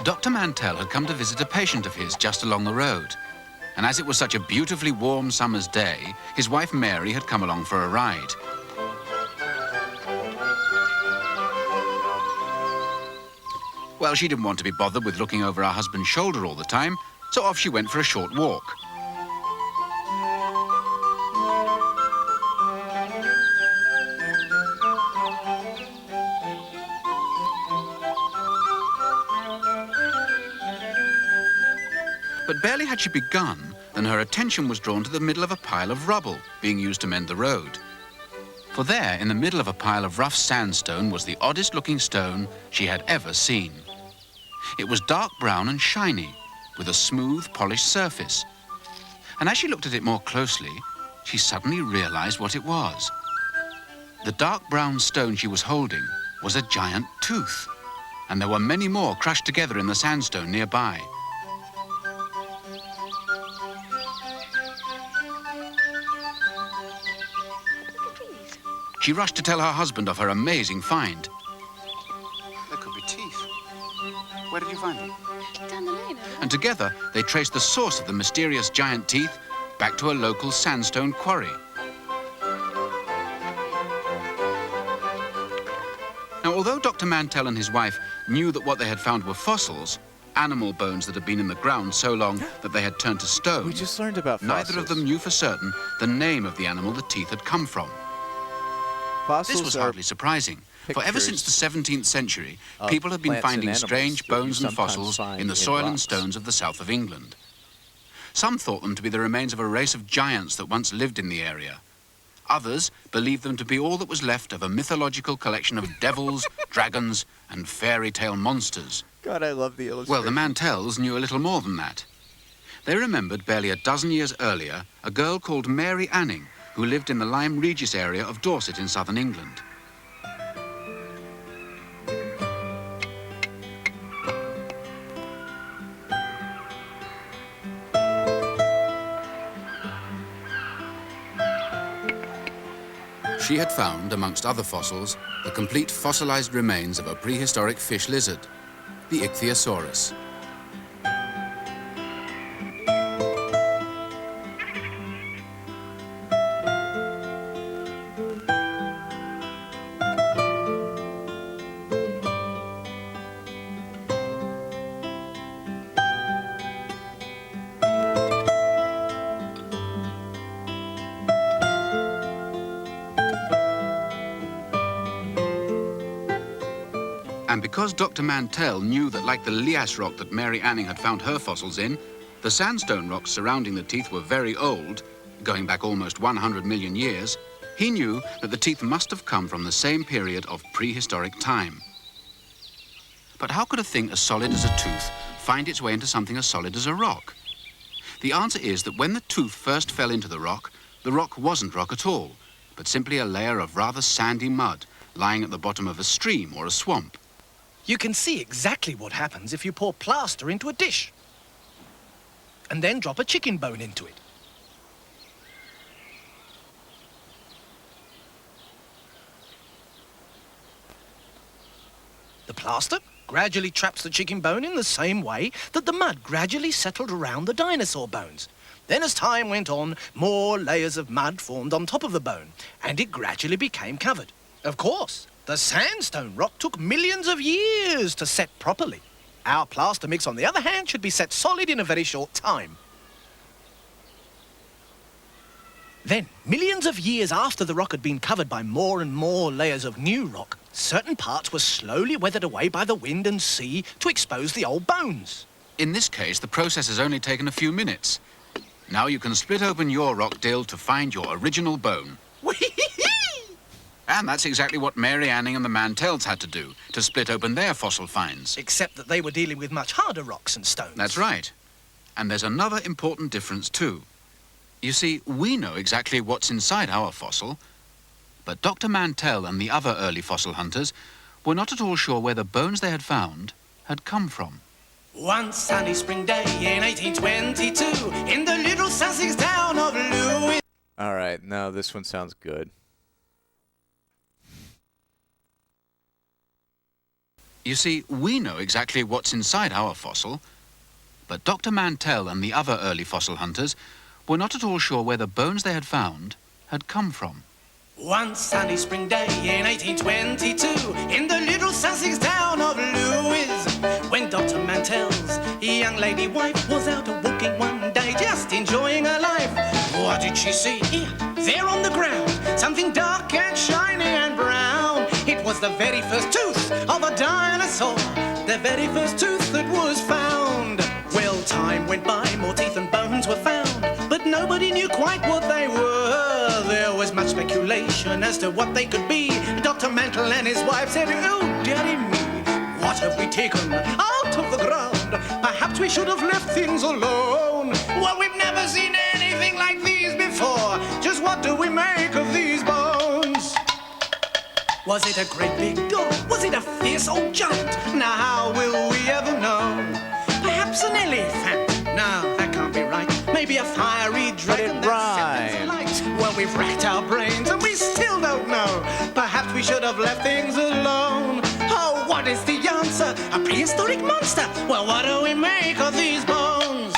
Dr. Mantell had come to visit a patient of his just along the road. And as it was such a beautifully warm summer's day, his wife Mary had come along for a ride. Well, she didn't want to be bothered with looking over her husband's shoulder all the time, so off she went for a short walk. But barely had she begun than her attention was drawn to the middle of a pile of rubble being used to mend the road. For there, in the middle of a pile of rough sandstone, was the oddest-looking stone she had ever seen. It was dark brown and shiny, with a smooth, polished surface. And as she looked at it more closely, she suddenly realized what it was. The dark brown stone she was holding was a giant tooth, and there were many more crushed together in the sandstone nearby. She rushed to tell her husband of her amazing find. There could be teeth. Where did you find them? Down the lane. And together, they traced the source of the mysterious giant teeth back to a local sandstone quarry. Now, although Dr. Mantell and his wife knew that what they had found were fossils, animal bones that had been in the ground so long that they had turned to stone, We just learned about fossils. neither of them knew for certain the name of the animal the teeth had come from. Fossils This was are hardly surprising, for ever since the 17th century, of people have been plants and finding animals strange that you bones and sometimes fossils find in the in soil and rocks. stones of the south of England. Some thought them to be the remains of a race of giants that once lived in the area. Others believed them to be all that was left of a mythological collection of devils, dragons, and fairy tale monsters. God, I love the illustration. Well, the Mantells knew a little more than that. They remembered barely a dozen years earlier a girl called Mary Anning, who lived in the Lyme Regis area of Dorset in southern England. She had found, amongst other fossils, the complete fossilized remains of a prehistoric fish lizard, the Ichthyosaurus. And because Dr. Mantell knew that, like the lias rock that Mary Anning had found her fossils in, the sandstone rocks surrounding the teeth were very old, going back almost 100 million years, he knew that the teeth must have come from the same period of prehistoric time. But how could a thing as solid as a tooth find its way into something as solid as a rock? The answer is that when the tooth first fell into the rock wasn't rock at all, but simply a layer of rather sandy mud lying at the bottom of a stream or a swamp. You can see exactly what happens if you pour plaster into a dish and then drop a chicken bone into it. The plaster gradually traps the chicken bone in the same way that the mud gradually settled around the dinosaur bones. Then as time went on, more layers of mud formed on top of the bone, and it gradually became covered. Of course, the sandstone rock took millions of years to set properly. Our plaster mix, on the other hand, should be set solid in a very short time. Then, millions of years after the rock had been covered by more and more layers of new rock, certain parts were slowly weathered away by the wind and sea to expose the old bones. In this case, the process has only taken a few minutes. Now you can split open your rock, Dill, to find your original bone. And that's exactly what Mary Anning and the Mantells had to do to split open their fossil finds. Except that they were dealing with much harder rocks and stones. That's right. And there's another important difference too. You see, we know exactly what's inside our fossil, but Dr. Mantell and the other early fossil hunters were not at all sure where the bones they had found had come from. One sunny spring day in 1822, in the little Sussex town of Louis. All right, now this one sounds good. You see, we know exactly what's inside our fossil, but Dr. Mantell and the other early fossil hunters were not at all sure where the bones they had found had come from. One sunny spring day in 1822, in the little Sussex town of Lewis, when Dr. Mantell's young lady wife was out walking one day, just enjoying her life. What did she see? There on the ground, something dark and shiny and brown. It was the very first tooth of a dinosaur, the very first tooth that was found. Well, time went by, more teeth and bones were found, but nobody knew quite what they were. There was much speculation as to what they could be. Dr. Mantell and his wife said, "Oh, dearie me, what have we taken out of the ground? Perhaps we should have left things alone. Well, we've never seen anything like these before. Just what do we make of these bones? Was it a great big dog? Was it a fierce old giant? Now how will we ever know? Perhaps an elephant? No, that can't be right. Maybe a fiery dragon that sent light. Well, we've racked our brains and we still don't know. Perhaps we should have left things alone. Oh, what is the answer? A prehistoric monster? Well, what do we make of these bones?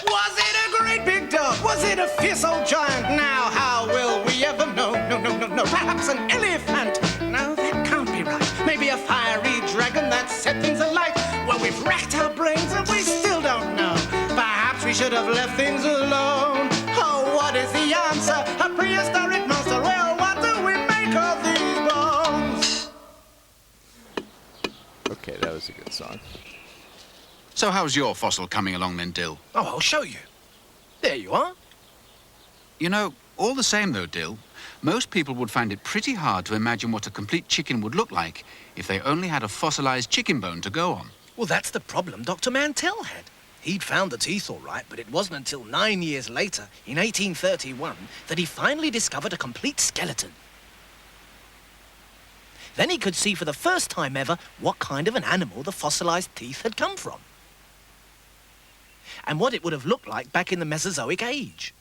Was it a great big dog? Was it a fierce old giant? Now, how will we ever know? No. Perhaps an elephant? No, that can't be right. Maybe a fiery dragon that set things alight. Well, we've racked our brains and we still don't know. Perhaps we should have left things alone. Oh, what is the answer? A prehistoric monster? Well, what do we make of these bones? Okay, that was a good song. So how's your fossil coming along then, Dill? Oh, I'll show you. There you are. You know, all the same though, Dill, most people would find it pretty hard to imagine what a complete chicken would look like if they only had a fossilized chicken bone to go on. Well, that's the problem Dr. Mantell had. He'd found the teeth all right, but it wasn't until 9 years later, in 1831, that he finally discovered a complete skeleton. Then he could see for the first time ever what kind of an animal the fossilized teeth had come from. And what it would have looked like back in the Mesozoic age.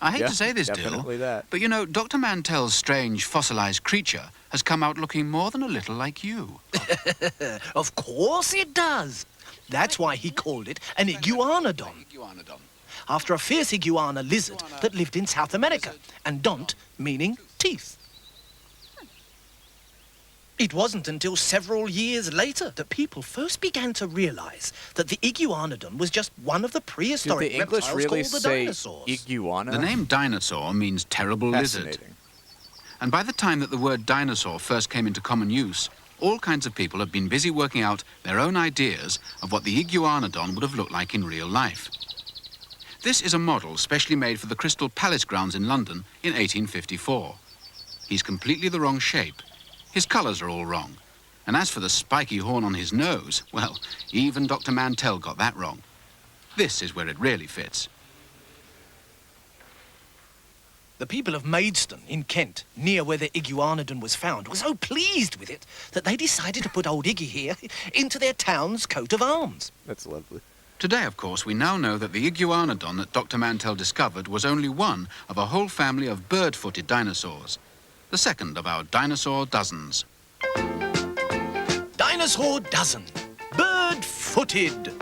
I hate to say this, definitely Dill, that. but you know, Dr. Mantell's strange fossilized creature has come out looking more than a little like you. Of course it does. That's why he called it an iguanodon. After a fierce iguana lizard that lived in South America, and dont meaning teeth. It wasn't until several years later that people first began to realize that the iguanodon was just one of the prehistoric Did the English reptiles really called the say dinosaurs. iguana? The name dinosaur means terrible lizard. And by the time that the word dinosaur first came into common use, all kinds of people have been busy working out their own ideas of what the iguanodon would have looked like in real life. This is a model specially made for the Crystal Palace grounds in London in 1854. He's completely the wrong shape. His colours are all wrong. And as for the spiky horn on his nose, well, even Dr. Mantell got that wrong. This is where it really fits. The people of Maidstone in Kent, near where the iguanodon was found, were so pleased with it that they decided to put old Iggy here into their town's coat of arms. That's lovely. Today, of course, we now know that the iguanodon that Dr. Mantell discovered was only one of a whole family of bird-footed dinosaurs. The second of our dinosaur dozens. Dinosaur dozen. Bird-footed.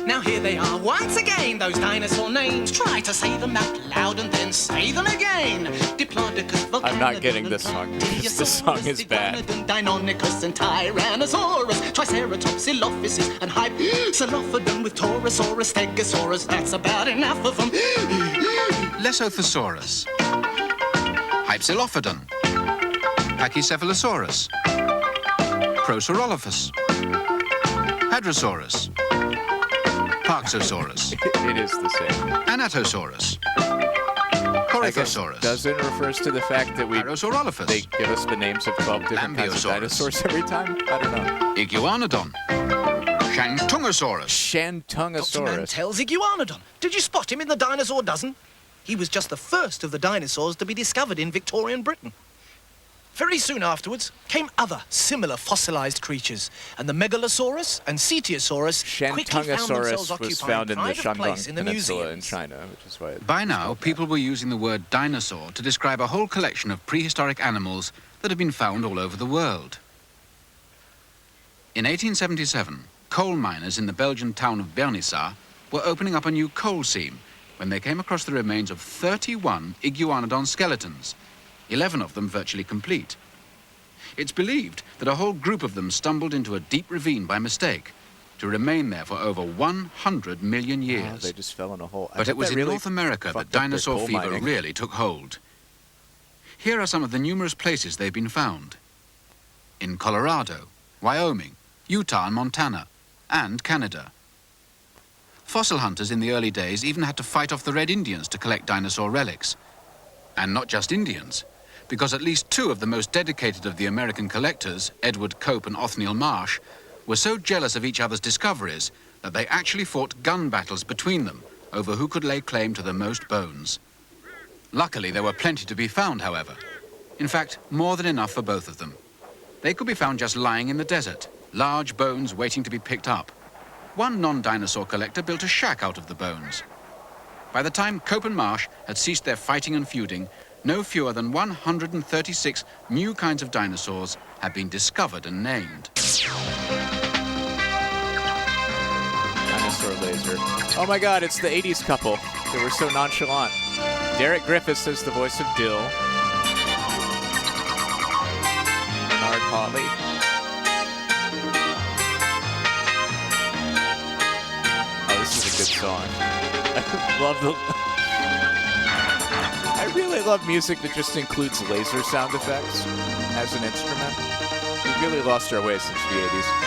Now here they are once again, those dinosaur names. Try to say them out loud and then say them again. Diplodocus, I'm not getting this song because this song is bad. Deinonychus and Tyrannosaurus, Triceratops, Dilophosis, and Hypsilophodon with Torosaurus, Stegosaurus. That's about enough of them. Lesothosaurus, Hypsilophodon, Pachycephalosaurus, Prosaurolophus, Hadrosaurus, Parksosaurus. It is the same. Anatosaurus, Coryphosaurus. Doesn't refers to the fact that they give us the names of 12 different kinds of dinosaurs every time? I don't know. Iguanodon, Shantungosaurus. Shantungosaurus. Dr. Mantell's iguanodon. Did you spot him in the dinosaur dozen? He was just the first of the dinosaurs to be discovered in Victorian Britain. Very soon afterwards came other similar fossilized creatures, and the Megalosaurus and Cetiosaurus quickly found themselves was found in the place Shandong in the Peninsula in museums. China, which is why. By now, people were using the word dinosaur to describe a whole collection of prehistoric animals that have been found all over the world. In 1877, coal miners in the Belgian town of Bernissart were opening up a new coal seam when they came across the remains of 31 iguanodon skeletons, 11 of them virtually complete. It's believed that a whole group of them stumbled into a deep ravine by mistake to remain there for over 100 million years. Oh, they just fell in a hole. But it was in North America that dinosaur fever really took hold. Here are some of the numerous places they've been found. In Colorado, Wyoming, Utah and Montana, and Canada. Fossil hunters in the early days even had to fight off the Red Indians to collect dinosaur relics. And not just Indians, because at least two of the most dedicated of the American collectors, Edward Cope and Othniel Marsh, were so jealous of each other's discoveries that they actually fought gun battles between them over who could lay claim to the most bones. Luckily, there were plenty to be found, however. In fact, more than enough for both of them. They could be found just lying in the desert, large bones waiting to be picked up. One non-dinosaur collector built a shack out of the bones. By the time Cope and Marsh had ceased their fighting and feuding, no fewer than 136 new kinds of dinosaurs had been discovered and named. Dinosaur laser. Oh my god, it's the 80s couple. They were so nonchalant. Derek Griffiths is the voice of Dill. Bernard Hawley. Oh, this is a good song. I really love music that just includes laser sound effects as an instrument. We've really lost our way since the 80s.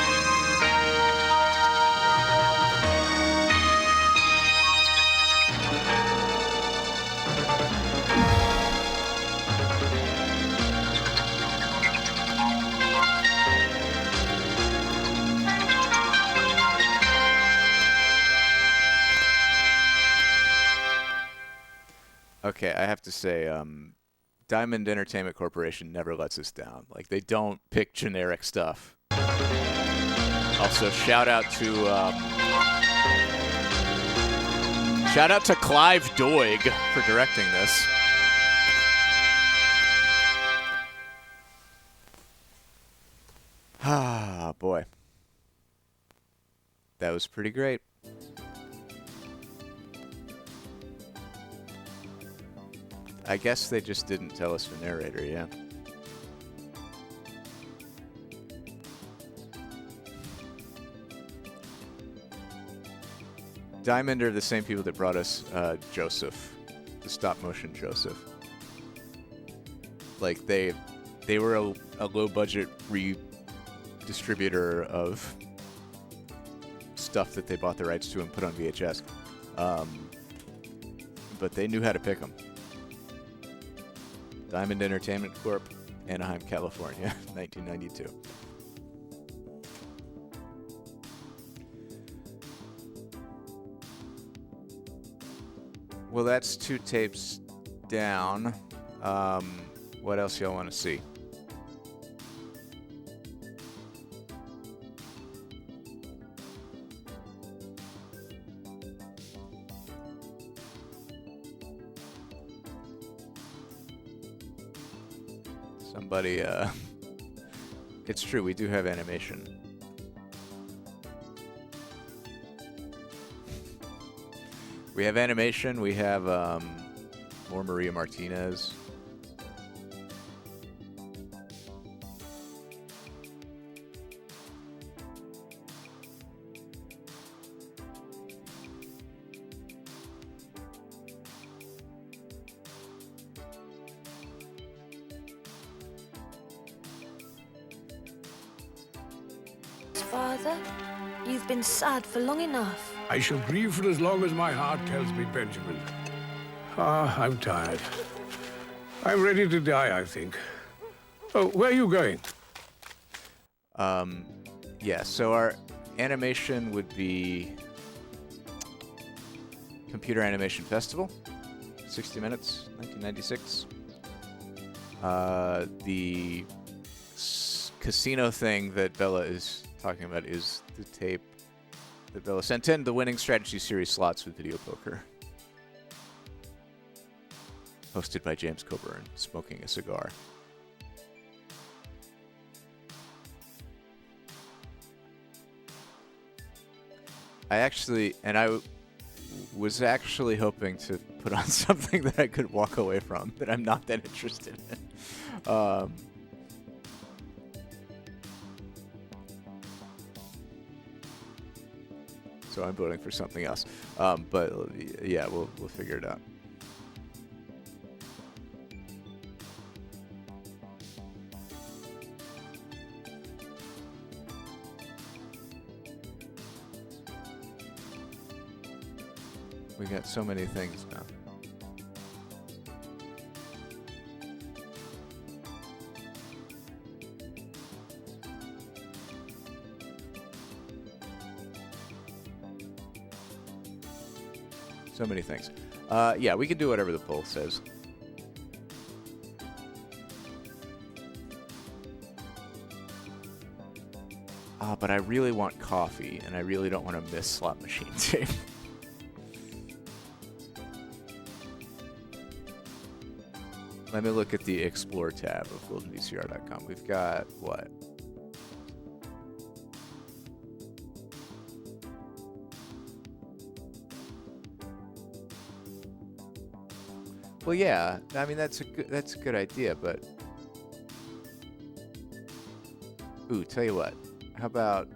Okay, I have to say, Diamond Entertainment Corporation never lets us down. Like, they don't pick generic stuff. Also, shout out to Clive Doig for directing this. Ah, boy. That was pretty great. I guess they just didn't tell us the narrator, yeah. Diamond are the same people that brought us Joseph, the stop-motion Joseph. Like, they were a low-budget redistributor of stuff that they bought the rights to and put on VHS. But they knew how to pick them. Diamond Entertainment Corp., Anaheim, California, 1992. Well, that's 2 tapes down. What else y'all want to see? Somebody, it's true, we do have animation. We have animation, we have more Maria Martinez. Father, you've been sad for long enough. I shall grieve for as long as my heart tells me, Benjamin. Ah, I'm tired. I'm ready to die, I think. Oh, where are you going? Yeah, so our animation would be Computer Animation Festival, 60 Minutes, 1996. The casino thing that Bella is talking about is the tape that Bella sent in, the winning strategy series slots with video poker. Hosted by James Coburn, smoking a cigar. I was actually hoping to put on something that I could walk away from, that I'm not that interested in. So I'm voting for something else. But yeah, we'll figure it out. We got so many things now. So many things. Yeah, we can do whatever the poll says. But I really want coffee, and I really don't want to miss slot machine tape. Let me look at the Explore tab of goldenvcr.com. We've got what? Well, yeah. I mean, that's a good idea, but ooh, tell you what. How about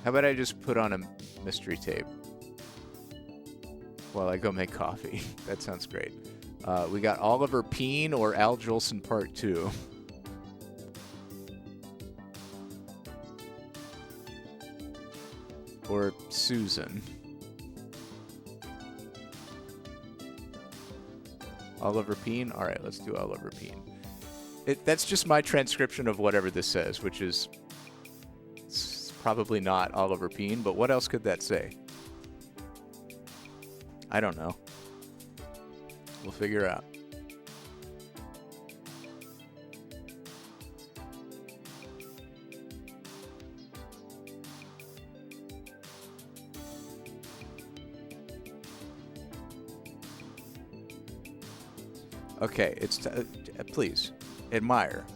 I just put on a mystery tape while I go make coffee? That sounds great. We got Oliver Peen or Al Jolson Part 2. Or Susan. Oliver Peen? Alright, let's do Oliver Peen. That's just my transcription of whatever this says, which is probably not Oliver Peen, but what else could that say? I don't know. We'll figure out. Okay, please admire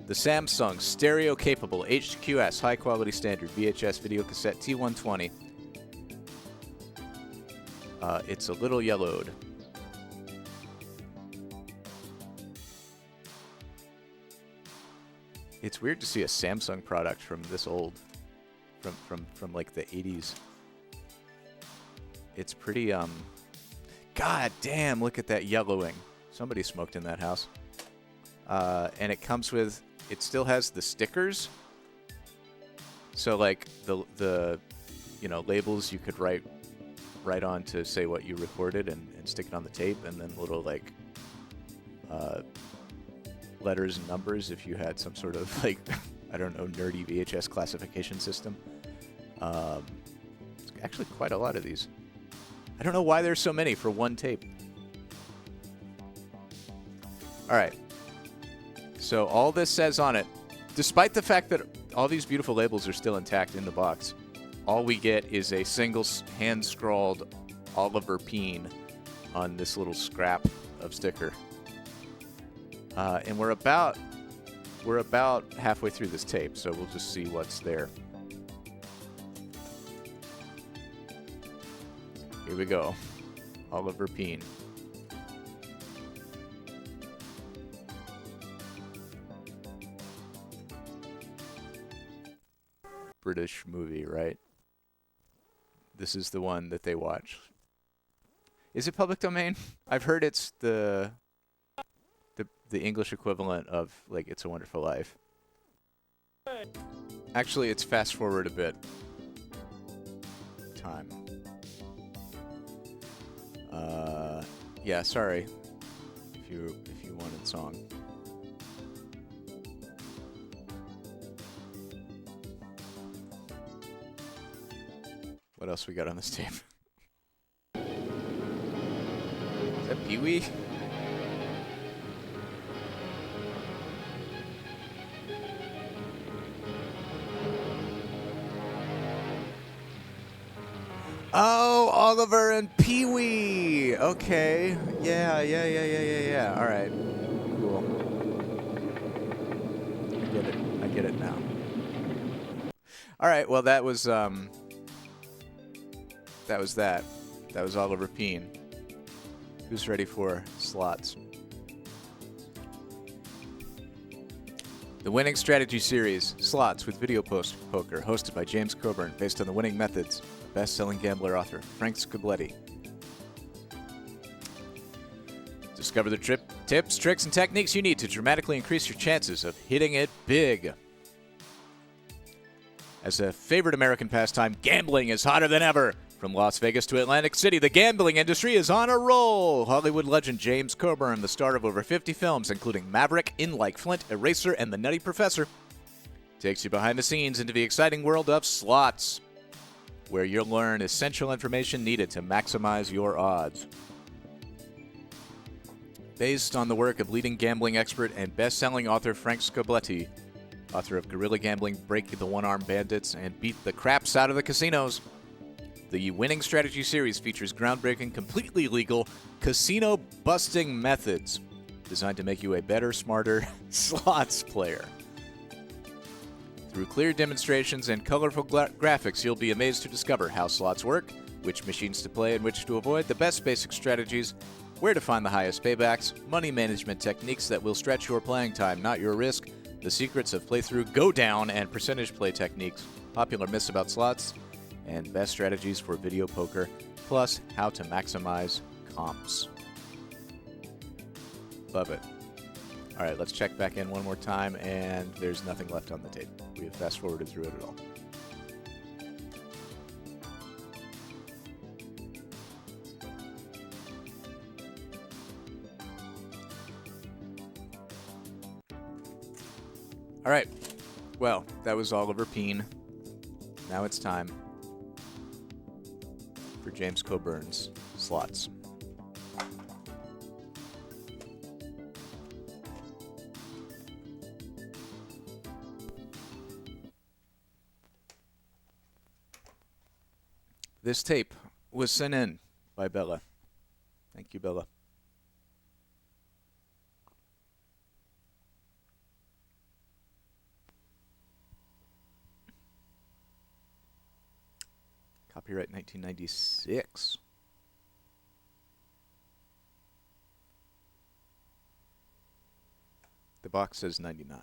the Samsung stereo-capable HQS high-quality standard VHS video cassette T120. It's a little yellowed. It's weird to see a Samsung product from this old, from like the 80s. It's pretty, God damn, look at that yellowing. Somebody smoked in that house. And it comes with, it still has the stickers. So like the you know, labels you could write on to say what you recorded and stick it on the tape, and then little like letters and numbers if you had some sort of like, I don't know, nerdy VHS classification system. It's actually quite a lot of these. I don't know why there's so many for one tape. All right. So all this says on it, despite the fact that all these beautiful labels are still intact in the box, all we get is a single hand-scrawled Oliver Peen on this little scrap of sticker. And we're about halfway through this tape, so we'll just see what's there. Here we go. Oliver Peen. British movie, right? This is the one that they watch. Is it public domain? I've heard it's the English equivalent of like It's a Wonderful Life. Actually, it's fast forward a bit. Time. Yeah, sorry. If you wanted song. What else we got on this tape? Is that Pee-wee? Oh, Oliver and Pee-wee. Okay. Yeah. All right. Cool. I get it now. All right. Well, that was that. That was Oliver Peen. Who's ready for slots? The Winning Strategy Series, Slots with Video Poker, hosted by James Coburn, based on the winning methods of best-selling gambler author Frank Scobletti. Discover the tips, tricks, and techniques you need to dramatically increase your chances of hitting it big. As a favorite American pastime, gambling is hotter than ever. From Las Vegas to Atlantic City, the gambling industry is on a roll. Hollywood legend James Coburn, the star of over 50 films, including Maverick, In Like Flint, Eraser, and The Nutty Professor, takes you behind the scenes into the exciting world of slots, where you'll learn essential information needed to maximize your odds. Based on the work of leading gambling expert and best-selling author Frank Scobletti, author of Guerrilla Gambling, Break the One-Armed Bandits, and Beat the Craps Out of the Casinos. The Winning Strategy series features groundbreaking, completely legal casino-busting methods designed to make you a better, smarter slots player. Through clear demonstrations and colorful graphics, you'll be amazed to discover how slots work, which machines to play and which to avoid, the best basic strategies, where to find the highest paybacks, money management techniques that will stretch your playing time, not your risk, the secrets of playthrough go down and percentage play techniques, popular myths about slots, and best strategies for video poker, plus how to maximize comps. Love it. All right, let's check back in one more time, and there's nothing left on the tape. We have fast-forwarded through it all. All right. Well, that was Oliver Peen. Now it's time for James Coburn's slots. This tape was sent in by Bella. Thank you, Bella. Copyright 1996. The box says 99.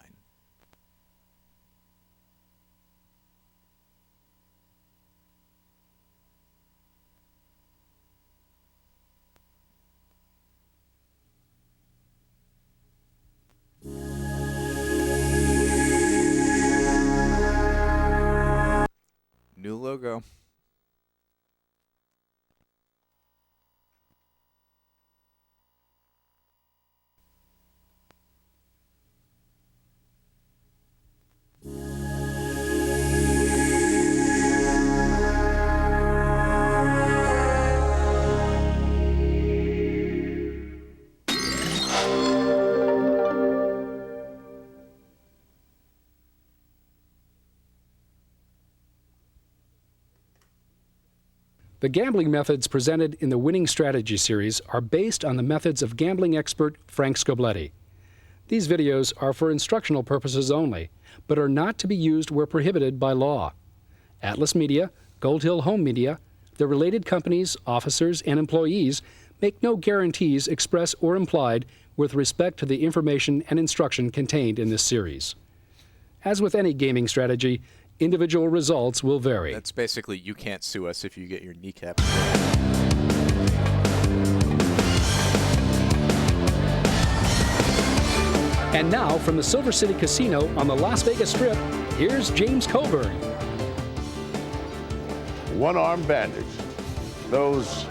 New logo. The gambling methods presented in the Winning Strategy series are based on the methods of gambling expert Frank Scobletti. These videos are for instructional purposes only, but are not to be used where prohibited by law. Atlas Media, Gold Hill Home Media, the related companies, officers, and employees make no guarantees express or implied with respect to the information and instruction contained in this series. As with any gaming strategy, individual results will vary. That's basically, you can't sue us if you get your kneecap. And now, from the Silver City Casino on the Las Vegas Strip, here's James Coburn. One-armed bandits. Those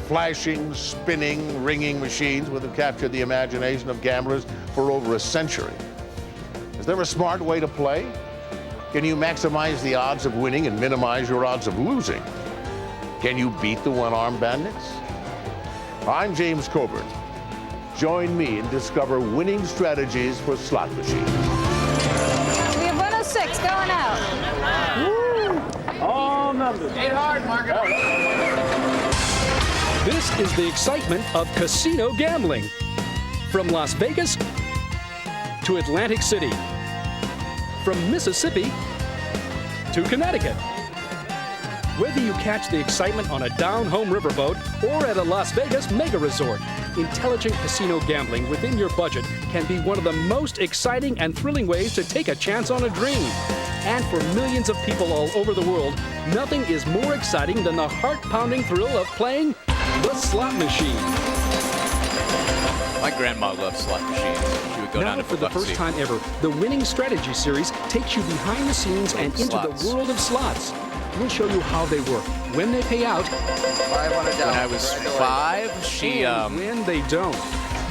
flashing, spinning, ringing machines would have captured the imagination of gamblers for over a century. Is there a smart way to play? Can you maximize the odds of winning and minimize your odds of losing? Can you beat the one-armed bandits? I'm James Coburn. Join me and discover winning strategies for slot machines. We have 106 going out. Woo! All numbers. Hit hard, Margaret. This is the excitement of casino gambling. From Las Vegas to Atlantic City. From Mississippi to Connecticut. Whether you catch the excitement on a down-home riverboat or at a Las Vegas mega resort, intelligent casino gambling within your budget can be one of the most exciting and thrilling ways to take a chance on a dream. And for millions of people all over the world, nothing is more exciting than the heart-pounding thrill of playing the slot machine. My grandma loved slot machines. She would go down to for the first time ever, the Winning Strategy series takes you behind the scenes and into the world of slots. We'll show you how they work, when they pay out, when I was 5, she when they don't.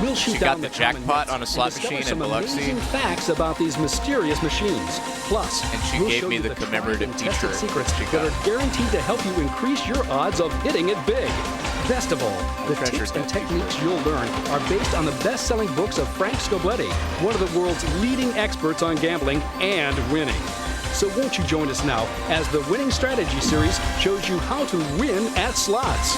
We'll shoot she down got the jackpot on a slot machine in Biloxi. Amazing facts about these mysterious machines. Plus, and she we'll gave show me you the commemorative tested T-shirt secrets that are guaranteed to help you increase your odds of hitting it big. Best of all, the tips and techniques you'll learn are based on the best-selling books of Frank Scobletti, one of the world's leading experts on gambling and winning. So won't you join us now as the Winning Strategy Series shows you how to win at slots.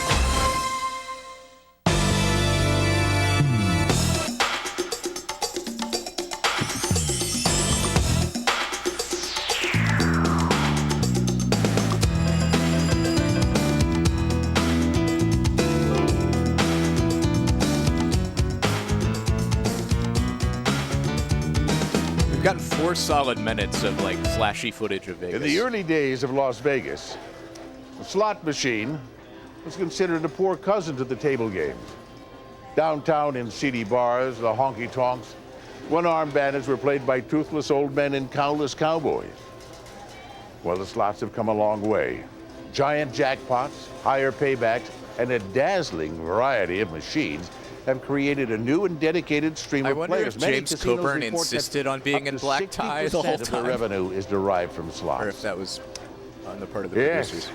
We've gotten 4 solid minutes of like flashy footage of Vegas. In the early days of Las Vegas, the slot machine was considered a poor cousin to the table games. Downtown in seedy bars, the honky-tonks, one-armed bandits were played by toothless old men and countless cowboys. Well, the slots have come a long way. Giant jackpots, higher paybacks, and a dazzling variety of machines have created a new and dedicated stream of players. I wonder if James Coburn insisted on being in black tie the whole time. The revenue is derived from slots. Or if that was on the part of the producers.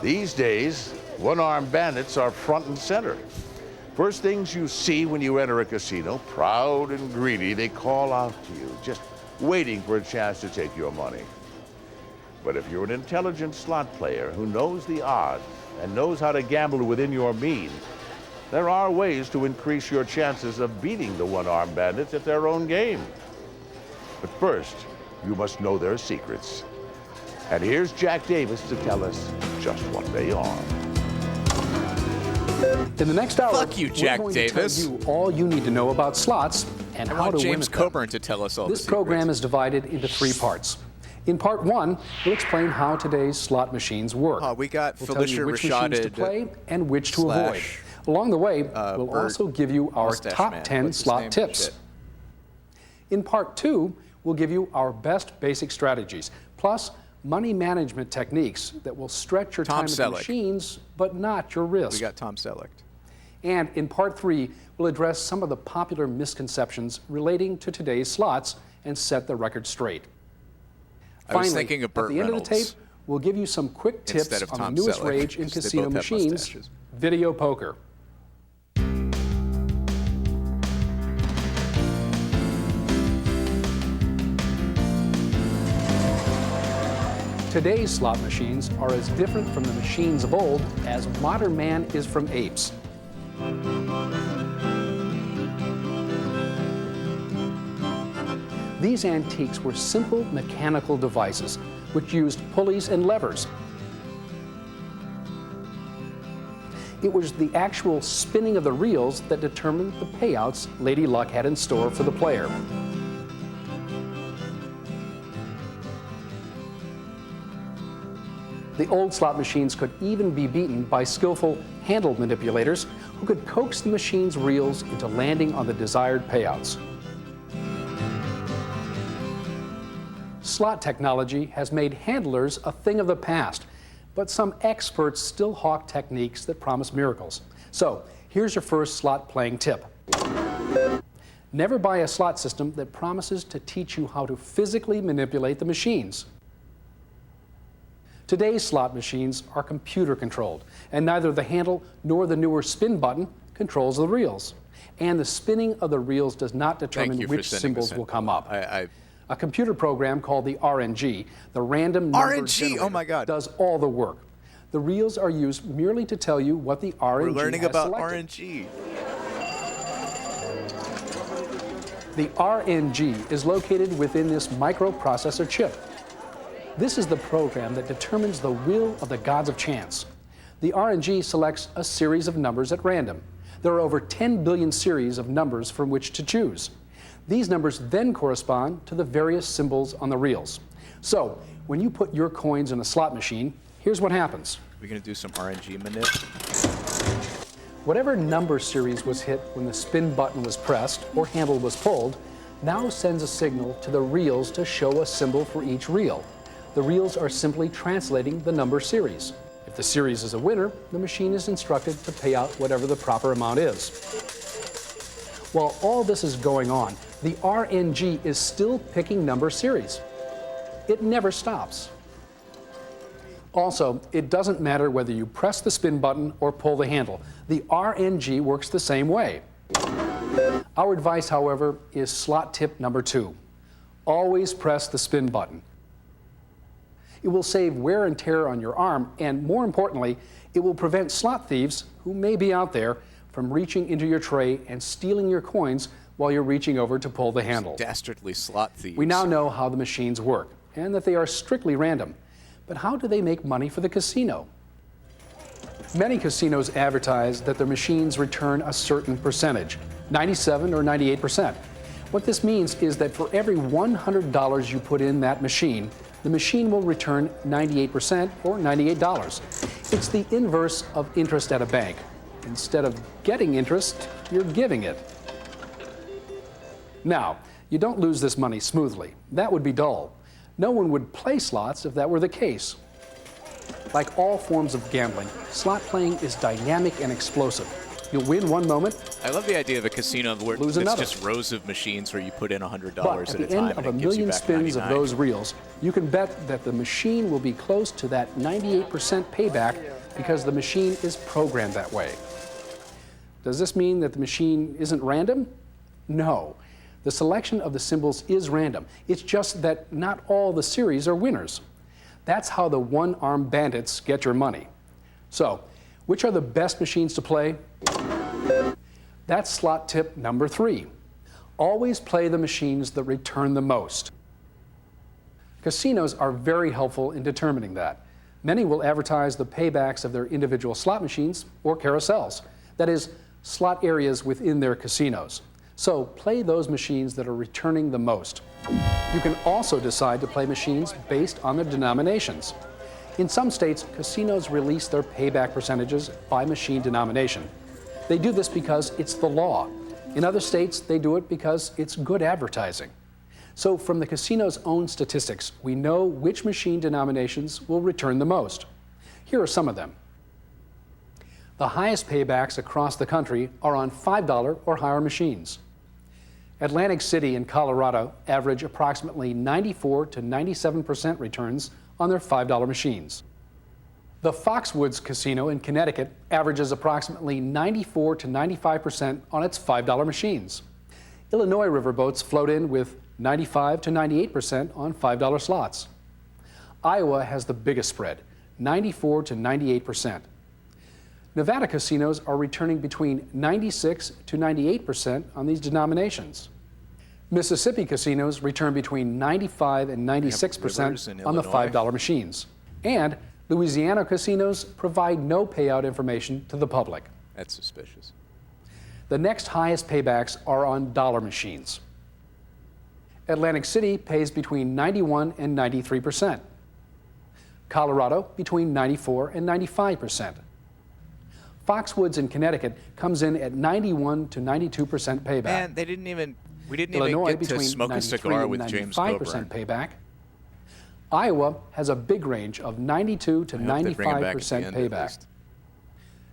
These days, one-armed bandits are front and center. First things you see when you enter a casino, proud and greedy, they call out to you, just waiting for a chance to take your money. But if you're an intelligent slot player who knows the odds and knows how to gamble within your means, there are ways to increase your chances of beating the one-armed bandits at their own game. But first, you must know their secrets. And here's Jack Davis to tell us just what they are. In the next hour, Fuck you, Jack we're going Davis. to tell you all you need to know about slots and how to win James at them. Coburn to tell us all This the program is divided into 3 parts. In part 1, we'll explain how today's slot machines work. We got We'll tell you Felicia which machines to Rashaded play and which to avoid. Along the way, we'll Bert also give you our Mustache top Man. 10 What's his slot name? tips. Shit. In part 2, we'll give you our best basic strategies, plus money management techniques that will stretch your Tom time at the Selleck. machines, but not your risk. We got Tom Selleck. And in part 3, we'll address some of the popular misconceptions relating to today's slots and set the record straight. I was Finally, thinking of Burt at the end Reynolds of the tape, we'll give you some quick tips instead of on Tom the newest Selleck, rage in because they casino both have machines, mustaches. video poker. Today's slot machines are as different from the machines of old as modern man is from apes. These antiques were simple mechanical devices which used pulleys and levers. It was the actual spinning of the reels that determined the payouts Lady Luck had in store for the player. The old slot machines could even be beaten by skillful handle manipulators who could coax the machine's reels into landing on the desired payouts. Slot technology has made handlers a thing of the past, but some experts still hawk techniques that promise miracles. So, here's your first slot playing tip. Never buy a slot system that promises to teach you how to physically manipulate the machines. Today's slot machines are computer controlled, and neither the handle nor the newer spin button controls the reels. And the spinning of the reels does not determine which symbols will come up. A computer program called the RNG, the random number generator, oh my God, does all the work. The reels are used merely to tell you what the RNG We're learning has about selected. RNG. The RNG is located within this microprocessor chip. This is the program that determines the will of the gods of chance. The RNG selects a series of numbers at random. There are over 10 billion series of numbers from which to choose. These numbers then correspond to the various symbols on the reels. So, when you put your coins in a slot machine, here's what happens. We're going to do some RNG manip. Whatever number series was hit when the spin button was pressed or handle was pulled, now sends a signal to the reels to show a symbol for each reel. The reels are simply translating the number series. If the series is a winner, the machine is instructed to pay out whatever the proper amount is. While all this is going on, the RNG is still picking number series. It never stops. Also, it doesn't matter whether you press the spin button or pull the handle. The RNG works the same way. Our advice, however, is slot tip number 2. Always press the spin button. It will save wear and tear on your arm, and more importantly, it will prevent slot thieves, who may be out there, from reaching into your tray and stealing your coins while you're reaching over to pull the handle. Dastardly slot thieves. We now know how the machines work, and that they are strictly random. But how do they make money for the casino? Many casinos advertise that their machines return a certain percentage, 97 or 98%. What this means is that for every $100 you put in that machine, the machine will return 98% or $98. It's the inverse of interest at a bank. Instead of getting interest, you're giving it. Now, you don't lose this money smoothly. That would be dull. No one would play slots if that were the case. Like all forms of gambling, slot playing is dynamic and explosive. You'll win one moment. I love the idea of a casino where lose it's another. just rows of machines where you put in $100 at a time. But at the end of a million spins of those reels, you can bet that the machine will be close to that 98% payback because the machine is programmed that way. Does this mean that the machine isn't random? No. The selection of the symbols is random. It's just that not all the series are winners. That's how the one-armed bandits get your money. So, which are the best machines to play? That's slot tip number 3. Always play the machines that return the most. Casinos are very helpful in determining that. Many will advertise the paybacks of their individual slot machines or carousels. That is, slot areas within their casinos. So play those machines that are returning the most. You can also decide to play machines based on their denominations. In some states, casinos release their payback percentages by machine denomination. They do this because it's the law. In other states, they do it because it's good advertising. So from the casino's own statistics, we know which machine denominations will return the most. Here are some of them. The highest paybacks across the country are on $5 or higher machines. Atlantic City in Colorado average approximately 94 to 97% returns on their $5 machines. The Foxwoods Casino in Connecticut averages approximately 94 to 95% on its $5 machines. Illinois riverboats float in with 95 to 98% on $5 slots. Iowa has the biggest spread, 94 to 98%. Nevada casinos are returning between 96 to 98% on these denominations. Mississippi casinos return between 95 and 96% on the $5 machines. And Louisiana casinos provide no payout information to the public. That's suspicious. The next highest paybacks are on dollar machines. Atlantic City pays between 91 and 93%. Colorado between 94 and 95%. Foxwoods in Connecticut comes in at 91 to 92% payback. Man, we didn't Illinois even get to smoke a cigar with James Coburn. Payback. Iowa has a big range of 92 to 95% payback.